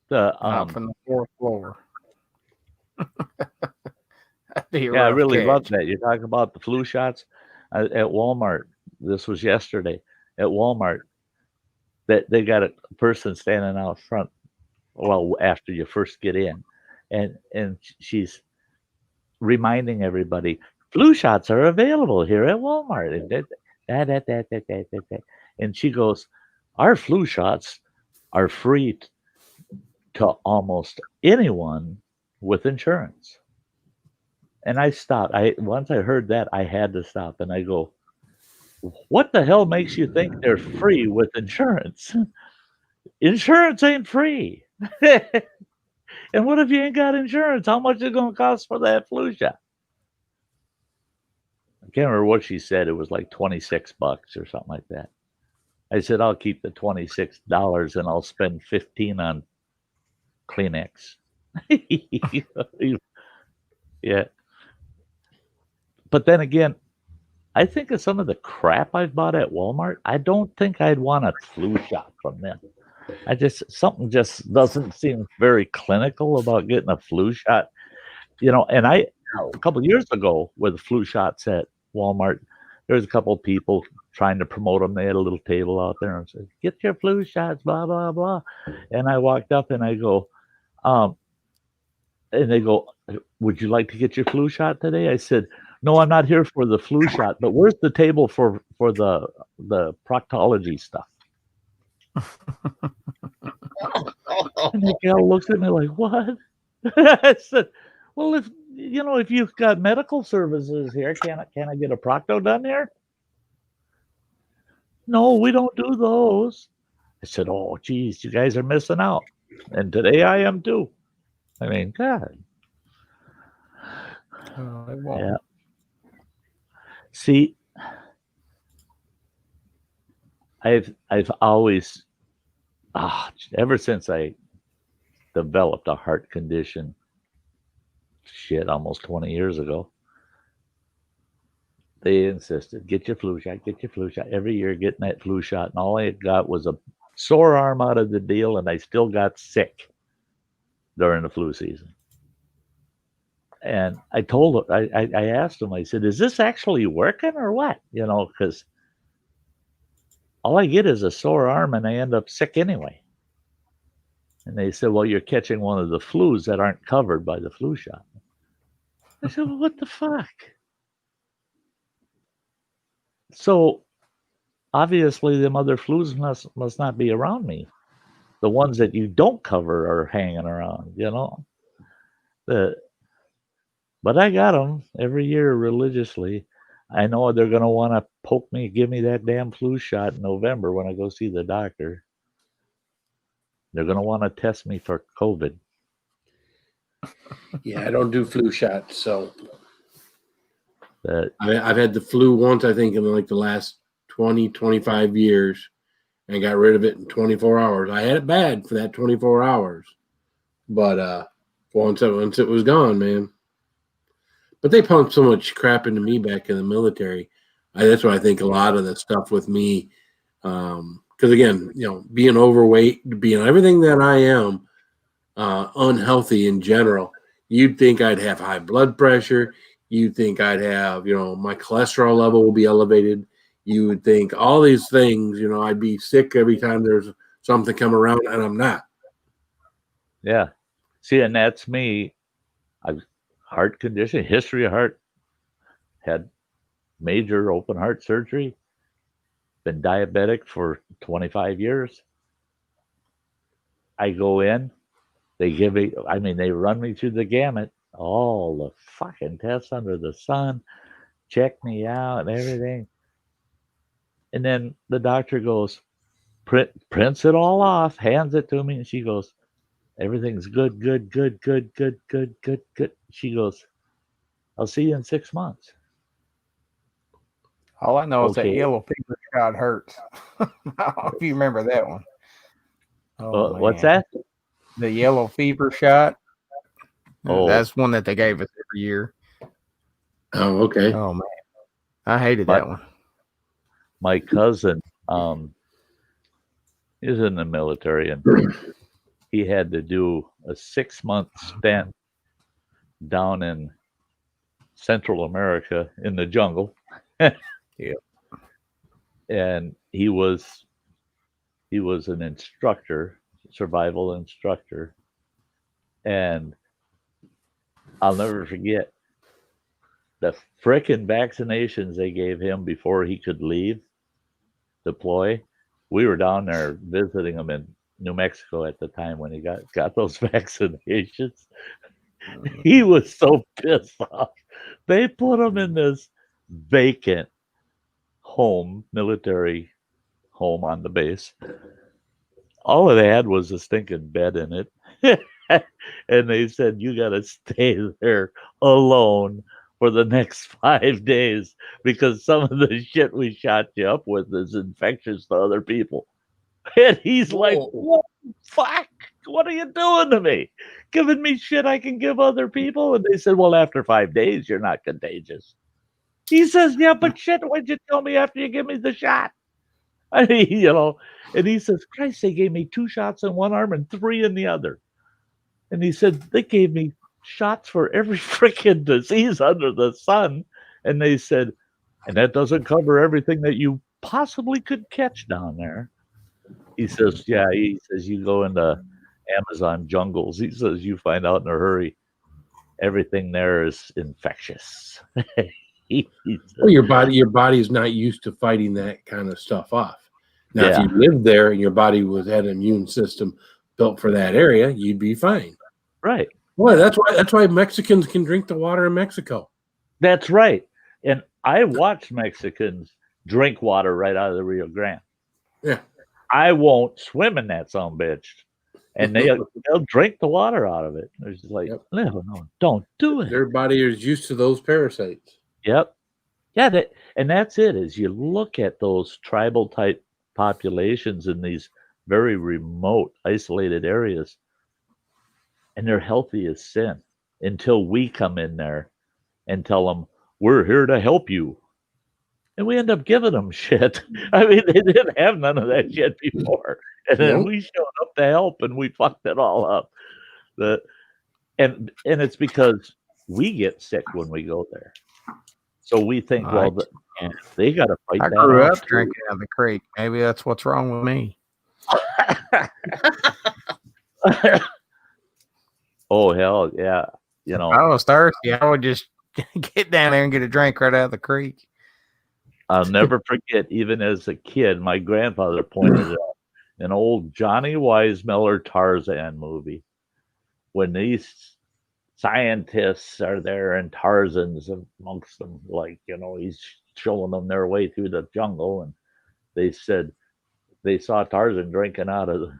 the 4th floor. I really love that. You're talking about the flu shots at Walmart. This was yesterday at Walmart. That they got a person standing out front. Well, after you first get in, and she's reminding everybody, flu shots are available here at Walmart. And she goes, our flu shots are free to almost anyone with insurance. And I stopped. Once I heard that, I had to stop. And I go, what the hell makes you think they're free with insurance? Insurance ain't free. And what if you ain't got insurance? How much is it going to cost for that flu shot? I can't remember what she said. It was like $26 or something like that. I said, I'll keep the $26 and I'll spend $15 on Kleenex. Yeah. But then again, I think of some of the crap I've bought at Walmart. I don't think I'd want a flu shot from them. Something just doesn't seem very clinical about getting a flu shot. You know, and a couple of years ago with flu shots at Walmart, there was a couple of people trying to promote them. They had a little table out there and said, get your flu shots, blah, blah, blah. And I walked up and I go, and they go, would you like to get your flu shot today? I said, no, I'm not here for the flu shot, but where's the table for the proctology stuff? And the gal looks at me like, what? I said, well, if you've got medical services here, can I get a procto done here? No, we don't do those. I said, oh, geez, you guys are missing out. And today I am too. I mean, God. Yeah. See, I've always, ever since I developed a heart condition, almost 20 years ago, they insisted, get your flu shot. Every year getting that flu shot. And all I got was a sore arm out of the deal, and I still got sick during the flu season. And I told her, I asked them, I said, is this actually working or what? Because all I get is a sore arm and I end up sick anyway. And they said, well, you're catching one of the flus that aren't covered by the flu shot. I said, well, what the fuck? So obviously them other flus must not be around me. The ones that you don't cover are hanging around, But I got them every year religiously. I know they're going to want to poke me, give me that damn flu shot in November when I go see the doctor. They're going to want to test me for COVID. Yeah, I don't do flu shots, so I've had the flu once, I think, in like the last 20, 25 years, and got rid of it in 24 hours. I had it bad for that 24 hours, but once it was gone, man. But they pumped so much crap into me back in the military. That's why I think a lot of the stuff with me, because again, being overweight, being everything that I am, unhealthy in general, you'd think I'd have high blood pressure. You'd think I'd have, my cholesterol level will be elevated. You would think all these things, I'd be sick every time there's something come around, and I'm not. Yeah. See, and that's me. I've heart condition, history of heart, had major open heart surgery, been diabetic for 25 years. I go in, they run me through the gamut, all the fucking tests under the sun, check me out and everything. And then the doctor goes, prints it all off, hands it to me, and she goes, everything's good. She goes, I'll see you in 6 months. All I know is that yellow fever shot hurts. I don't know if you remember that one. What's that? The yellow fever shot. Oh, that's one that they gave us every year. Oh, okay. Oh man, I hated that one. My cousin, is in the military, and he had to do a 6-month stint down in Central America in the jungle. Yeah. And he was an instructor, survival instructor. And I'll never forget the frickin' vaccinations they gave him before he could leave deploy. We were down there visiting him in New Mexico at the time when he got those vaccinations. He was so pissed off. They put him in this vacant home, military home on the base. All it had was a stinking bed in it. And they said, you got to stay there alone for the next 5 days because some of the shit we shot you up with is infectious to other people. And he's like, what the fuck? What are you doing to me? Giving me shit I can give other people? And they said, well, after 5 days, you're not contagious. He says, yeah, but shit, what'd you tell me after you give me the shot? I mean, and he says, Christ, they gave me 2 shots in one arm and 3 in the other. And he said, they gave me shots for every freaking disease under the sun. And they said, and that doesn't cover everything that you possibly could catch down there. He says, yeah, he says, you go into Amazon jungles. He says, you find out in a hurry, everything there is infectious. Well, your body's not used to fighting that kind of stuff off. Now, if you lived there and your body had an immune system built for that area, you'd be fine. Right. Well, that's why Mexicans can drink the water in Mexico. That's right. And I watch Mexicans drink water right out of the Rio Grande. Yeah. I won't swim in that son of a bitch. And they'll drink the water out of it. They're just like, no, don't do it. Their body is used to those parasites. Yep. Yeah, and that's it, is you look at those tribal type populations in these very remote, isolated areas, and they're healthy as sin until we come in there and tell them, we're here to help you. And we end up giving them shit. I mean, they didn't have none of that shit before. And then we showed up to help and we fucked it all up. And it's because we get sick when we go there. So we think, they got to fight I that grew off up drinking out of the creek. Maybe that's what's wrong with me. Oh, hell, yeah. You know, If I was thirsty, I would just get down there and get a drink right out of the creek. I'll never forget, even as a kid, my grandfather pointed out an old Johnny Weissmuller Tarzan movie when these scientists are there and Tarzan's amongst them, like, you know, he's showing them their way through the jungle, and they said they saw Tarzan drinking out of the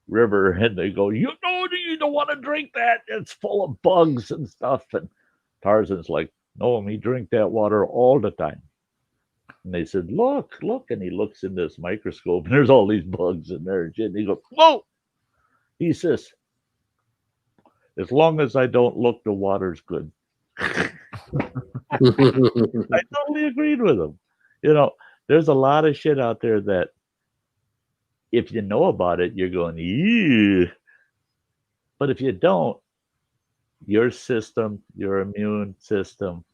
river, and they go, you don't want to drink that, it's full of bugs and stuff. And Tarzan's like, no, me drink that water all the time. And they said, look, and he looks in this microscope and there's all these bugs in there and shit. And he goes, whoa. He says, as long as I don't look, the water's good. I totally agreed with him. You know, there's a lot of shit out there that if you know about it, you're going, ew. But if you don't, your system, your immune system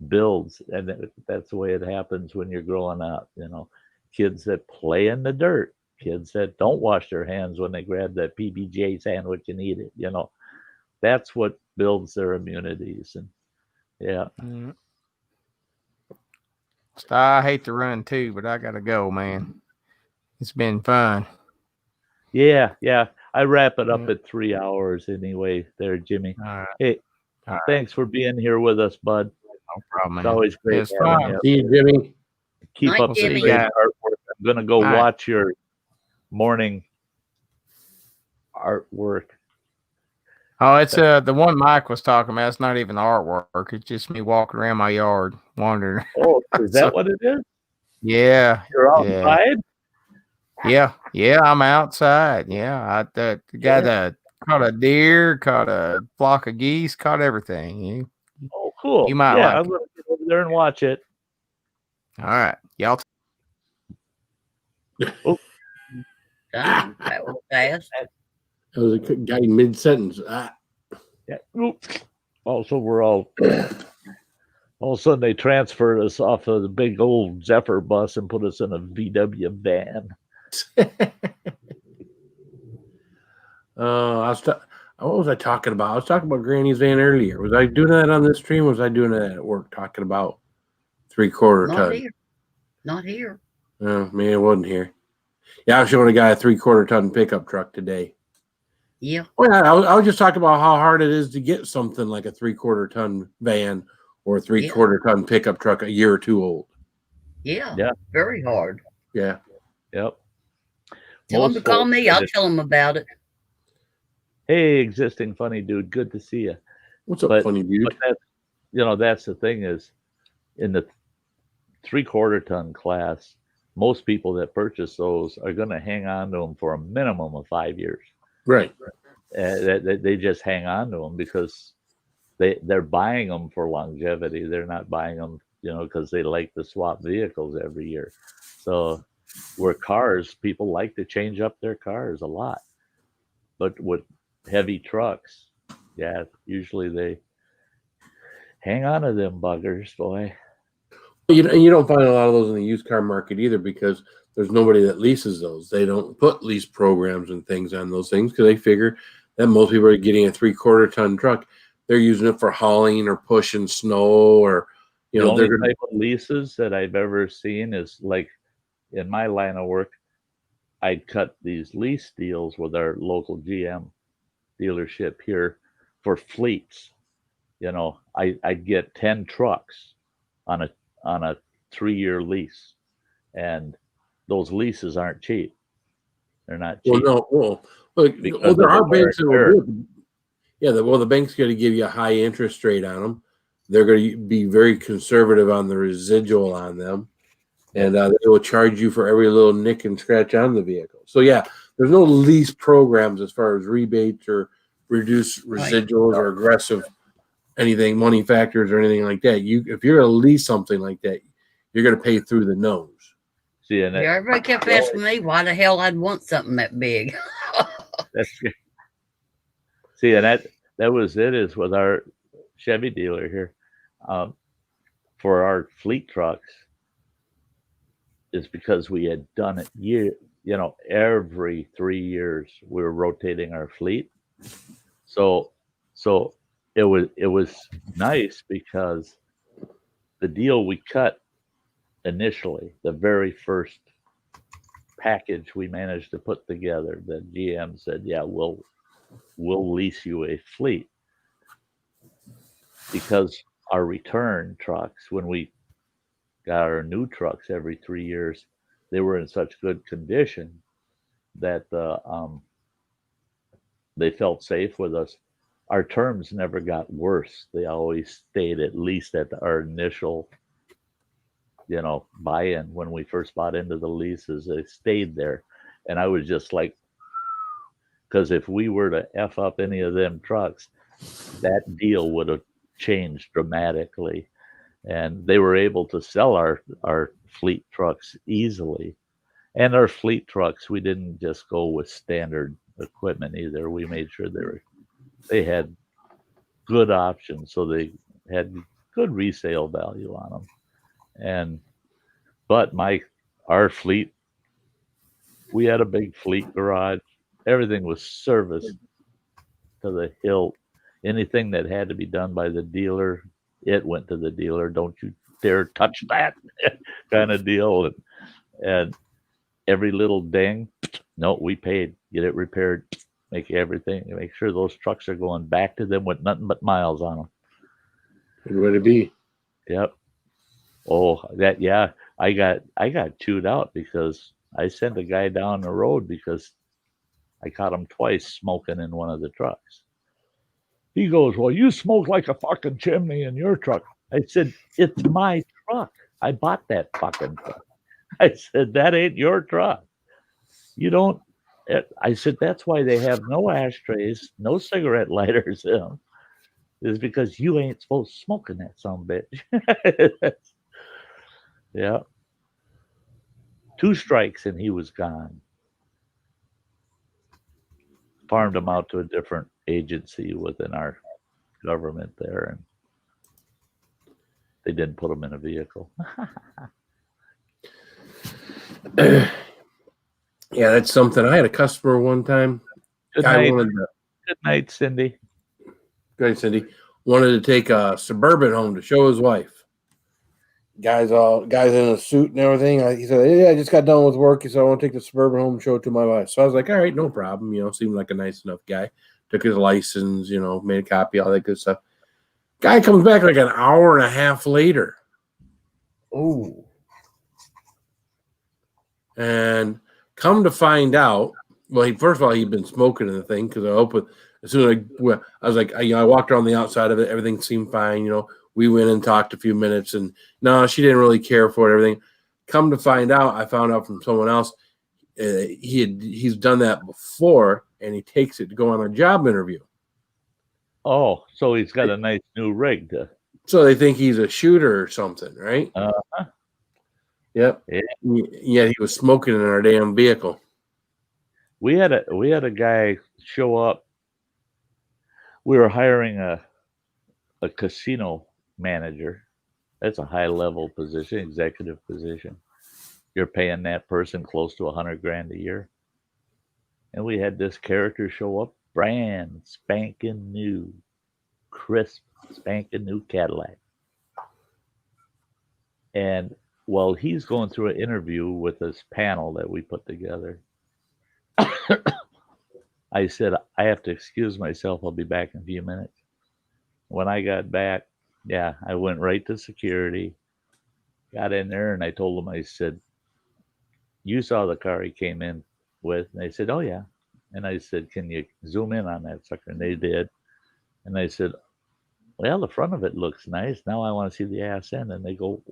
builds. And that's the way it happens when you're growing up. You know, kids that play in the dirt, kids that don't wash their hands when they grab that PBJ sandwich and eat it, you know, that's what builds their immunities. And yeah. Mm-hmm. I hate to run too, but I gotta go, man. It's been fun. Yeah. I wrap it up at 3 hours anyway there, Jimmy. All right. Hey, thanks for being here with us, bud. No problem, man. It's always great. It's fun. See you, Jimmy. Keep Night, up the Jimmy. great artwork. I'm going to go All right. watch your morning artwork. Oh, it's the one Mike was talking about. It's not even artwork. It's just me walking around my yard, wandering. Oh, is that what it is? Yeah. You're outside? Yeah, I'm outside. Yeah, I caught a deer, caught a flock of geese, caught everything. Oh, cool. You might like like I'm going to get over there and watch it. All right. Y'all. Dang, that was fast. That was a guy mid-sentence. Yeah. Also, we're all of a sudden they transferred us off of the big old Zephyr bus and put us in a VW van. What was I talking about? I was talking about Granny's van earlier. Was I doing that on this stream? Or was I doing that at work talking about 3/4 Not ton? here. Not here. Oh, man, it wasn't here. Yeah, I was showing a guy a 3/4 ton pickup truck today. Yeah. Well, I was just talking about how hard it is to get something like a 3/4 ton van or a 3/4 ton pickup truck a year or two old. Yeah. Yeah. Very hard. Yeah. Yep. Tell them to call folks me. I'll said, tell them about it. hey, existing funny dude, good to see you. What's up, funny dude? But that's the thing is, in the 3/4 ton class, most people that purchase those are going to hang on to them for a minimum of 5 years. Right. They just hang on to them because they're buying them for longevity. They're not buying them, because they like to swap vehicles every year. So where cars, people like to change up their cars a lot. But with heavy trucks, yeah, usually they hang on to them buggers, boy. You don't find a lot of those in the used car market either because there's nobody that leases those. They don't put lease programs and things on those things because they figure that most people are getting a 3/4 ton truck. They're using it for hauling or pushing snow or, The only they're type of leases that I've ever seen is like in my line of work, I'd cut these lease deals with our local GM dealership here for fleets. You know, I'd get 10 trucks on a 3-year lease, and those leases aren't cheap. They're not cheap. Well, there are banks that will do it. Yeah, the bank's going to give you a high interest rate on them. They're going to be very conservative on the residual on them, and they will charge you for every little nick and scratch on the vehicle. So yeah, there's no lease programs as far as rebates or reduced residuals or aggressive anything, money factors or anything like that. If you're going to lease something like that, you're going to pay through the nose. See, and everybody kept asking me why the hell I'd want something that big. That's good. See, and that was it. Is with our Chevy dealer here, for our fleet trucks, is because we had done it every 3 years we were rotating our fleet. So it was nice because the deal we cut initially, the very first package we managed to put together, the GM said, yeah, we'll lease you a fleet, because our return trucks, when we got our new trucks every 3 years, they were in such good condition that they felt safe with us. Our terms never got worse. They always stayed at least at our initial buy-in. When we first bought into the leases, they stayed there. And I was just like, because if we were to F up any of them trucks, that deal would have changed dramatically. And they were able to sell our fleet trucks easily. And our fleet trucks, we didn't just go with standard equipment either. We made sure they had good options, so they had good resale value on them. But our fleet, we had a big fleet garage. Everything was serviced to the hilt. Anything that had to be done by the dealer, it went to the dealer. Don't you dare touch that kind of deal. And every little ding, no, we paid. Get it repaired. Make sure those trucks are going back to them with nothing but miles on them. Good way to be. Yep. Oh, I got chewed out because I sent a guy down the road because I caught him twice smoking in one of the trucks. He goes, well, you smoke like a fucking chimney in your truck. I said, it's my truck. I bought that fucking truck. I said, that ain't your truck. You don't. I said, that's why they have no ashtrays, no cigarette lighters in them, is because you ain't supposed to smoke in that son of a bitch. Yeah. 2 strikes and he was gone. Farmed him out to a different agency within our government there, and they didn't put him in a vehicle. Yeah, that's something. I had a customer one time. Good night, Cindy. Good night, Cindy. Wanted to take a Suburban home to show his wife. Guys in a suit and everything. He said, "Yeah, I just got done with work." He said, "I want to take the Suburban home and show it to my wife." So I was like, "All right, no problem." Seemed like a nice enough guy. Took his license, made a copy, all that good stuff. Guy comes back like an hour and a half later. Ooh. And come to find out, well, first of all, he'd been smoking in the thing because as soon as I was like, I walked around the outside of it, everything seemed fine. We went and talked a few minutes, and no, she didn't really care for it. Everything. Come to find out, I found out from someone else he's done that before, and he takes it to go on a job interview. Oh, so he's got a nice new rig to. So they think he's a shooter or something, right? Yep. Yeah, he was smoking in our damn vehicle. We had a guy show up. We were hiring a casino manager. That's a high level position, executive position. You're paying that person close to $100,000 a year. And we had this character show up, brand spanking new, crisp spanking new Cadillac. And while he's going through an interview with this panel that we put together, I said, I have to excuse myself. I'll be back in a few minutes. When I got back, yeah, I went right to security, got in there, and I told them, I said, you saw the car he came in with? And they said, oh, yeah. And I said, can you zoom in on that sucker? And they did. And I said, well, the front of it looks nice. Now I want to see the ass end. And they go,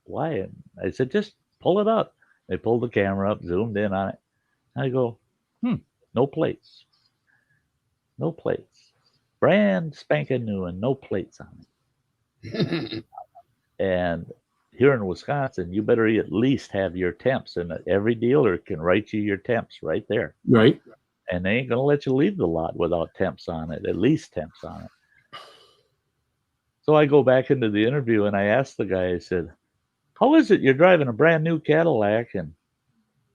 why? And I said, just pull it up. They pulled the camera up, zoomed in on it. I go, no plates. No plates. Brand spanking new and no plates on it. And here in Wisconsin, you better at least have your temps. And every dealer can write you your temps right there. Right. And they ain't going to let you leave the lot without temps on it, at least temps on it. So I go back into the interview and I asked the guy, I said, how is it you're driving a brand new Cadillac and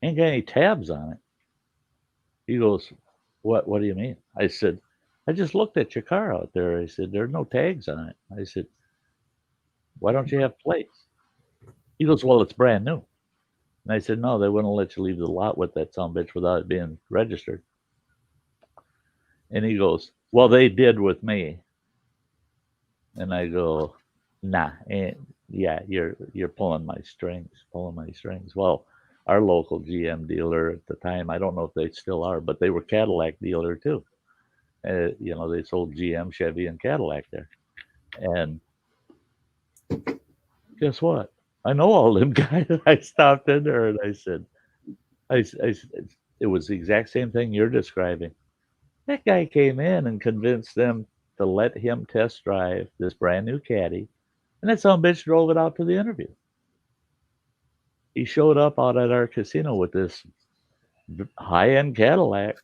ain't got any tabs on it? He goes, what do you mean? I said, I just looked at your car out there. I said, there's no tags on it. I said, why don't you have plates? He goes, well, it's brand new. And I said, no, they wouldn't let you leave the lot with that sumbitch without it being registered. And he goes, well, they did with me. And I go, nah, yeah, you're pulling my strings. Well, our local GM dealer at the time, I don't know if they still are, but they were Cadillac dealer too. You know, they sold GM, Chevy, and Cadillac there. And guess what? I know all them guys. I stopped in there and I said, it was the exact same thing you're describing. That guy came in and convinced them to let him test drive this brand new Caddy, and that son of a bitch drove it out to the interview. He showed up out at our casino with this high-end Cadillac,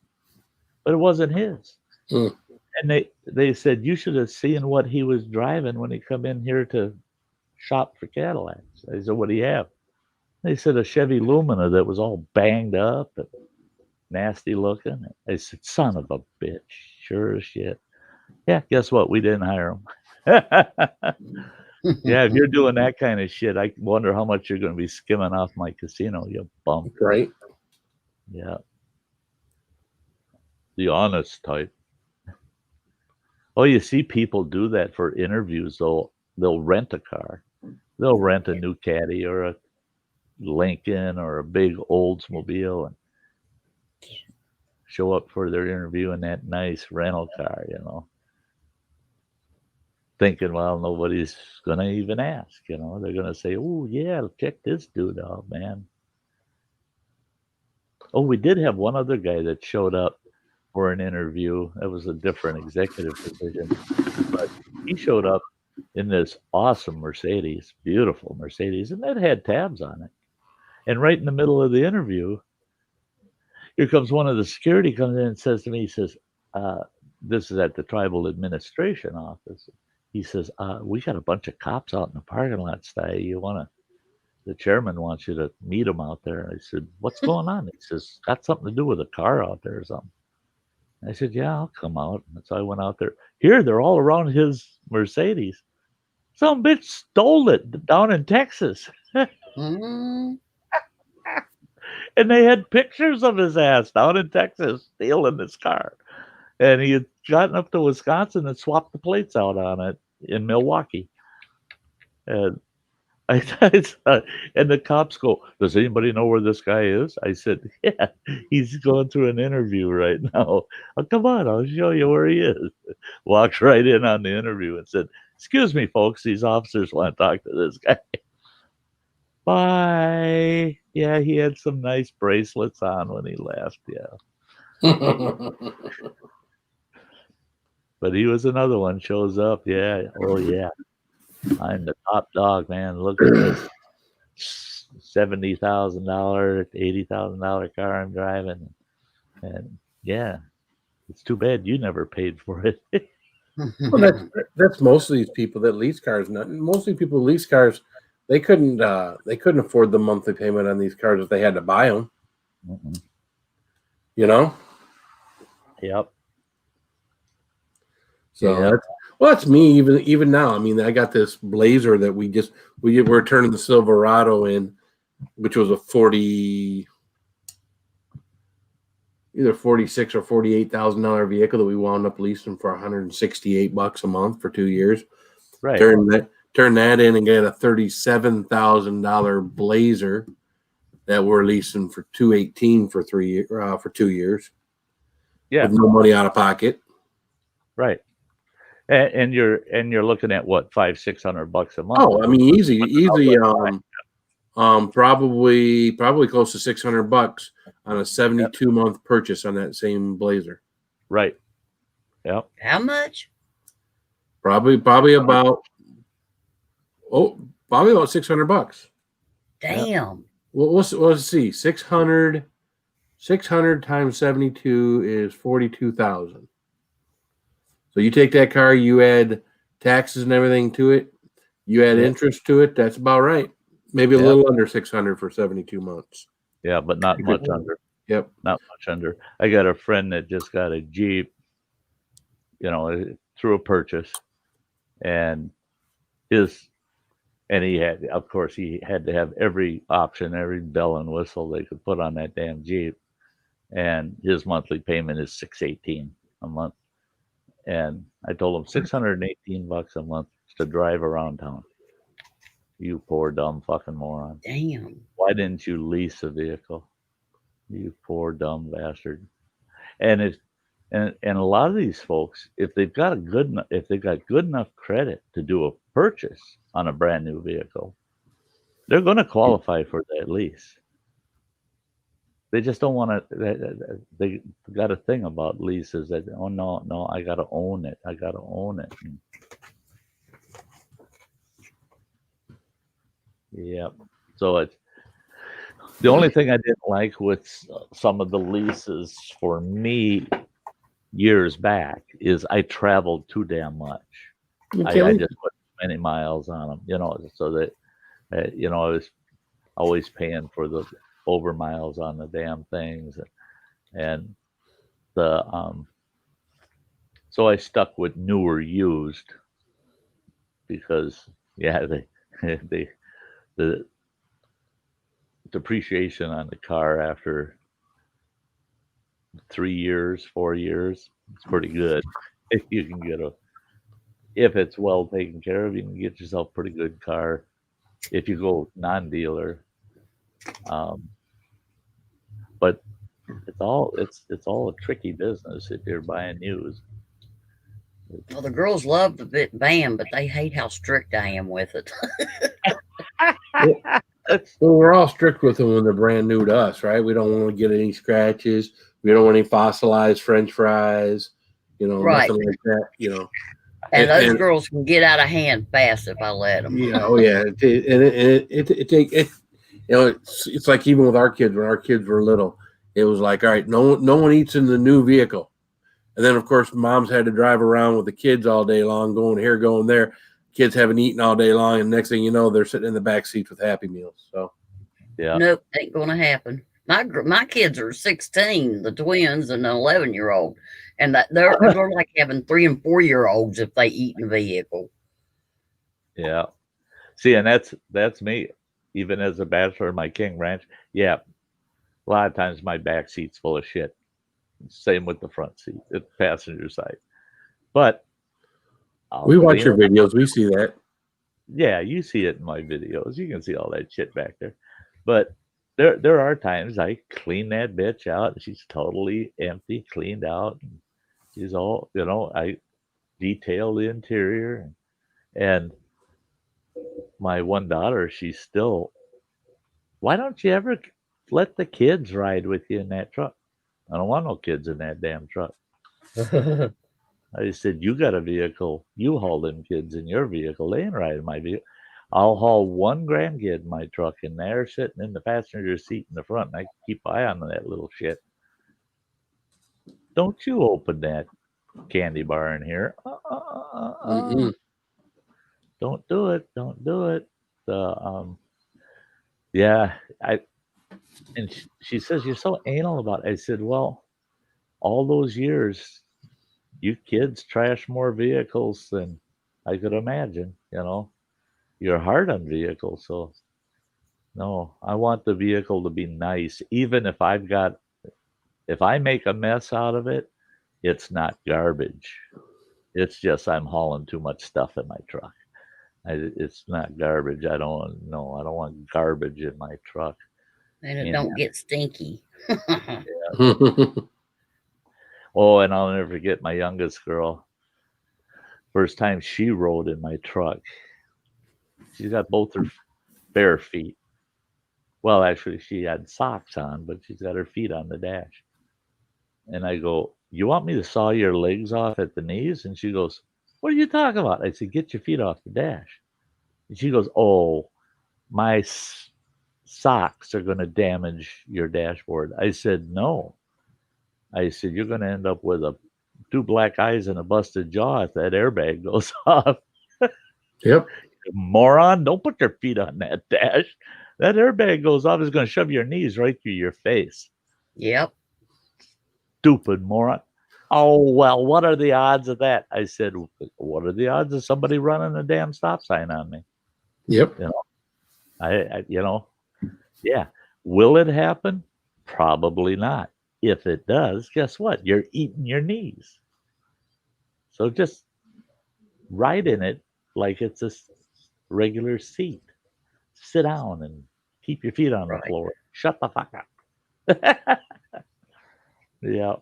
but it wasn't his. And they said, you should have seen what he was driving when he come in here to shop for Cadillacs. I said, what do you have? They said a Chevy Lumina that was all banged up and nasty looking. I said, son of a bitch, sure as shit. Yeah, guess what? We didn't hire him. Yeah, if you're doing that kind of shit, I wonder how much you're going to be skimming off my casino, you bum. Right. Yeah. The honest type. Oh, you see people do that for interviews. They'll rent a car. They'll rent a new Caddy or a Lincoln or a big Oldsmobile and show up for their interview in that nice rental car, you know. Thinking, well, nobody's going to even ask, you know. They're going to say, oh, yeah, check this dude out, man. Oh, we did have one other guy that showed up for an interview. That was a different executive position. But he showed up in this awesome Mercedes, beautiful Mercedes, and it had tabs on it. And right in the middle of the interview, here comes one of the security comes in and says to me, he says, this is at the tribal administration office. He says, we got a bunch of cops out in the parking lot, Sty. The chairman wants you to meet him out there. I said, what's going on? He says, got something to do with a car out there or something. I said, yeah, I'll come out. And so I went out there. Here, they're all around his Mercedes. Some bitch stole it down in Texas. And they had pictures of his ass down in Texas stealing this car. And he had gotten up to Wisconsin and swapped the plates out on it in Milwaukee. And and the cops go, does anybody know where this guy is? I said, yeah, he's going through an interview right now. Oh, come on, I'll show you where he is. Walked right in on the interview and said, excuse me, folks, these officers want to talk to this guy. Bye. Yeah, he had some nice bracelets on when he left, yeah. But he was another one, shows up, yeah. Oh, yeah. I'm the top dog, man. Look at this $70,000, $80,000 car I'm driving. And yeah, it's too bad you never paid for it. Well, that's most of these people that lease cars. Most of the people who lease cars, they couldn't afford the monthly payment on these cars if they had to buy them. Mm-hmm. You know? Yep. So yeah. That's me even now. I mean, I got this Blazer that we're turning the Silverado in, which was a 40. either $46,000 or $48,000 vehicle that we wound up leasing for $168 a month for 2 years. Right. Turn that in and get a $37,000 Blazer that we're leasing for $218 for 2 years. Yeah. With no money out of pocket. Right. And you're looking at what, $500-600 a month. Oh, I mean, easy. Probably close to $600 on a 72-month purchase on that same Blazer. Right. Yep. How much? Probably about $600. Damn. Yep. Well, let's see. 600 times 72 is 42,000. So you take that car, you add taxes and everything to it, you add interest to it. That's about right. Maybe a little under 600 for 72 months. Yeah, but not much under. Yep. Not much under. I got a friend that just got a Jeep, through a purchase, and he had, of course, he had to have every option, every bell and whistle they could put on that damn Jeep, and his monthly payment is $618 a month. And I told him $618 a month to drive around town. You poor dumb fucking moron. Damn. Why didn't you lease a vehicle? You poor dumb bastard. And a lot of these folks, if they've got good enough credit to do a purchase on a brand new vehicle, they're going to qualify for that lease. They just don't want to. They got a thing about leases that, oh no, I got to own it. I got to own it. Yep. So it's the only thing I didn't like with some of the leases for me years back is I traveled too damn much. Okay. I just put many miles on them, so that I was always paying for the over miles on the damn things, and so I stuck with newer used because the depreciation on the car after 3 years, 4 years, it's pretty good. If you can if it's well taken care of, you can get yourself a pretty good car. If you go non-dealer, but it's all a tricky business if you're buying used. Well, the girls love the van, but they hate how strict I am with it. Well, we're all strict with them when they're brand new to us, right? We don't want to get any scratches. We don't want any fossilized French fries, Right. nothing like that, And those girls can get out of hand fast if I let them. Yeah, oh yeah, it's like even with our kids when our kids were little, it was like, all right, no one eats in the new vehicle, and then of course moms had to drive around with the kids all day long, going here, going there. Kids haven't eaten all day long, and next thing you know, they're sitting in the back seats with Happy Meals. So, yeah, nope, ain't gonna happen. My kids are 16, the twins, and an 11-year-old, and they're like having 3 and 4-year-olds if they eat in a vehicle. Yeah. See, and that's me. Even as a bachelor in my King Ranch, yeah, a lot of times my back seat's full of shit. Same with the front seat, the passenger side. But we watch your videos, we see that. Yeah, you see it in my videos. You can see all that shit back there. But there are times I clean that bitch out. She's totally empty, cleaned out. And she's all, I detail the interior. And my one daughter, she's still, why don't you ever let the kids ride with you in that truck? I don't want no kids in that damn truck. I said, you got a vehicle. You haul them kids in your vehicle. They ain't riding my vehicle. I'll haul one grandkid in my truck, and they're sitting in the passenger seat in the front, and I keep eye on that little shit. Don't you open that candy bar in here. Don't do it. Don't do it. And she says, you're so anal about it. I said, well, all those years, you kids trash more vehicles than I could imagine, You're hard on vehicles, so no, I want the vehicle to be nice. Even if I've got If I make a mess out of it, it's not garbage. It's just I'm hauling too much stuff in my truck. It's not garbage. I don't want garbage in my truck. And it don't get stinky. Oh, and I'll never forget my youngest girl. First time she rode in my truck. She's got both her bare feet. Well, actually, she had socks on, but she's got her feet on the dash. And I go, "You want me to saw your legs off at the knees?" And she goes, "What are you talking about?" I said, "Get your feet off the dash." And she goes, "Oh, my socks are going to damage your dashboard." I said, "No." I said, "You're going to end up with two black eyes and a busted jaw if that airbag goes off." Yep. Moron, don't put your feet on that dash. That airbag goes off, it's going to shove your knees right through your face. Yep. Stupid moron. "Oh, well, what are the odds of that?" I said, "What are the odds of somebody running a damn stop sign on me?" Yep. Yeah. Will it happen? Probably not. If it does, guess what? You're eating your knees. So just ride in it like it's a regular seat. Sit down and keep your feet on the floor. Shut the fuck up. Yeah.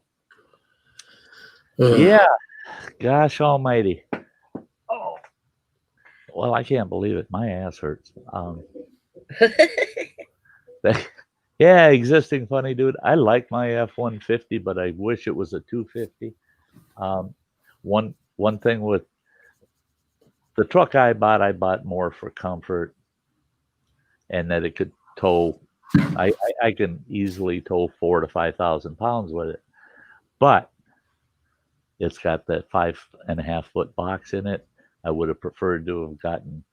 Yeah. Gosh almighty. Oh. Well, I can't believe it. My ass hurts. Yeah, existing funny dude. I like my F-150, but I wish it was a 250. One thing with the truck I bought more for comfort, and that it could tow. I can easily tow 4,000 to 5,000 pounds with it, but it's got that 5.5 foot box in it. I would have preferred to have gotten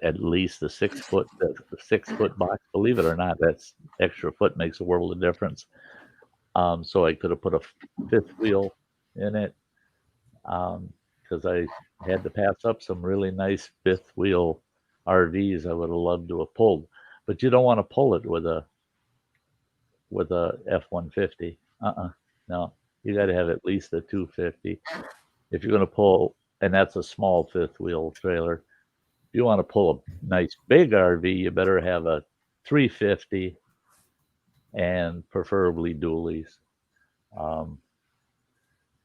at least the 6 foot box. Believe it or not, that's extra foot makes a world of difference. So I could have put a fifth wheel in it, because I had to pass up some really nice fifth wheel RVs I would have loved to have pulled. But you don't want to pull it with a F-150. No, you got to have at least a 250 if you're going to pull, and that's a small fifth wheel trailer. If you want to pull a nice big RV, you better have a 350 and preferably dualies.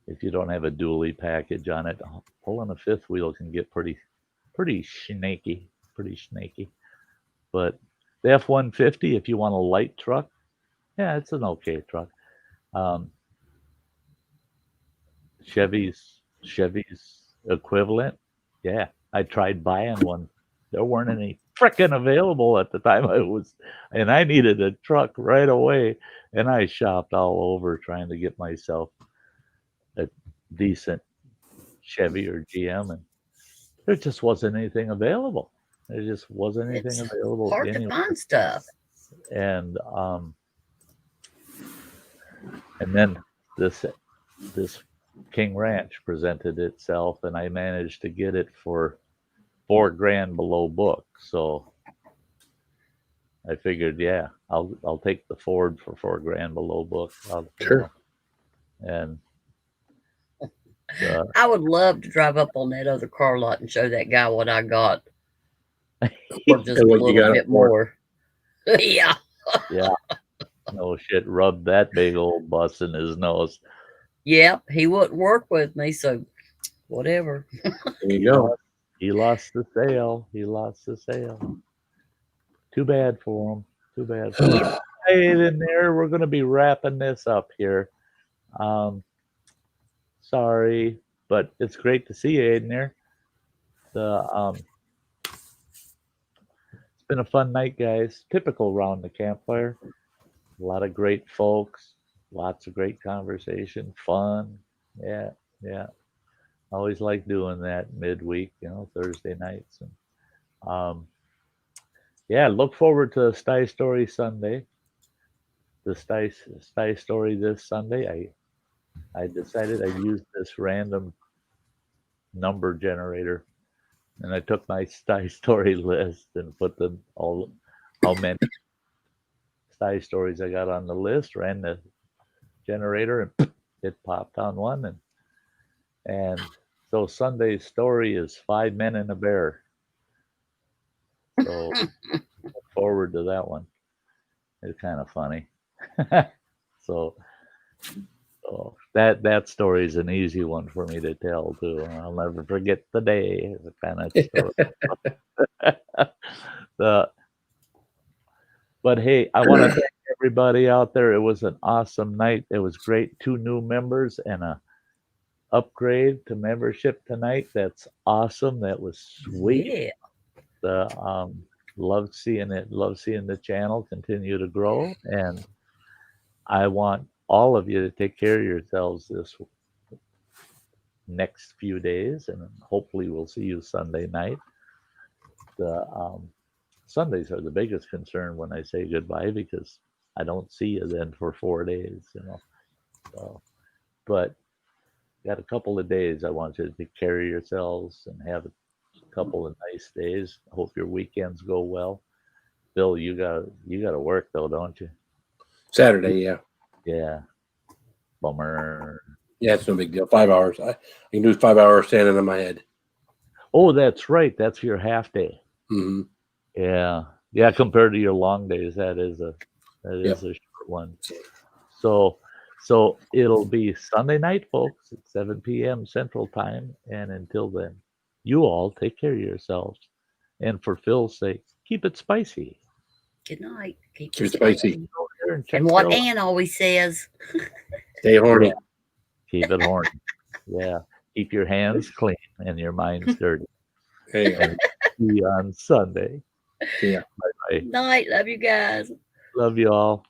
If you don't have a dually package on it, pulling a fifth wheel can get pretty snaky. But the F-150, if you want a light truck, yeah, it's an okay truck. Chevy's equivalent, yeah. I tried buying one. There weren't any frickin' available at the time and I needed a truck right away. And I shopped all over trying to get myself a decent Chevy or GM, and there just wasn't anything available. There just wasn't anything available. Hard to find stuff. And then this King Ranch presented itself, and I managed to get it for $4,000 below book. So I figured, yeah, I'll take the Ford for $4,000 below book. Sure. And I would love to drive up on that other car lot and show that guy what I got, or just a little bit more. Yeah. No shit, rubbed that big old bus in his nose. Yep, he wouldn't work with me, so whatever. There you go. He lost the sale. Too bad for him. Hey, in there, we're going to be wrapping this up here. Sorry, but it's great to see you, Aiden. There. It's been a fun night, guys. Typical round the campfire. A lot of great folks. Lots of great conversation. Fun. Yeah. Always like doing that midweek, Thursday nights. And look forward to Sty Story Sunday. The Sty Story this Sunday. I decided I used this random number generator, and I took my Sty Story list and put them all how many Sty stories I got on the list, ran the generator, and it popped on one. And so Sunday's story is 5 Men and a Bear. So look forward to that one. It's kind of funny. so that story is an easy one for me to tell too. I'll never forget the day. It's kind of story. But hey, I want to thank everybody out there. It was an awesome night. It was great. 2 new members and a upgrade to membership tonight. That's awesome. That was sweet. Yeah. Love seeing it. Love seeing the channel continue to grow. And I want all of you to take care of yourselves this next few days, and hopefully we'll see you Sunday night. The Sundays are the biggest concern when I say goodbye, because I don't see you then for 4 days, So, but got a couple of days. I want you to take care of yourselves and have a couple of nice days. Hope your weekends go well. Bill, you got to work though, don't you? Saturday, yeah. Yeah. Bummer. Yeah, it's no big deal. 5 hours. I can do 5 hours standing on my head. Oh, that's right. That's your half day. Mm-hmm. Yeah. Compared to your long days, that is a short one. So it'll be Sunday night, folks, at 7 p.m. Central Time. And until then, you all take care of yourselves. And for Phil's sake, keep it spicy. Good night. Keep it spicy. And what Ann always says. Stay horny. Keep it horny. Yeah. Keep your hands clean and your minds dirty. There you go. See you on Sunday. See ya. Bye-bye. Night. Love you guys. Love you all.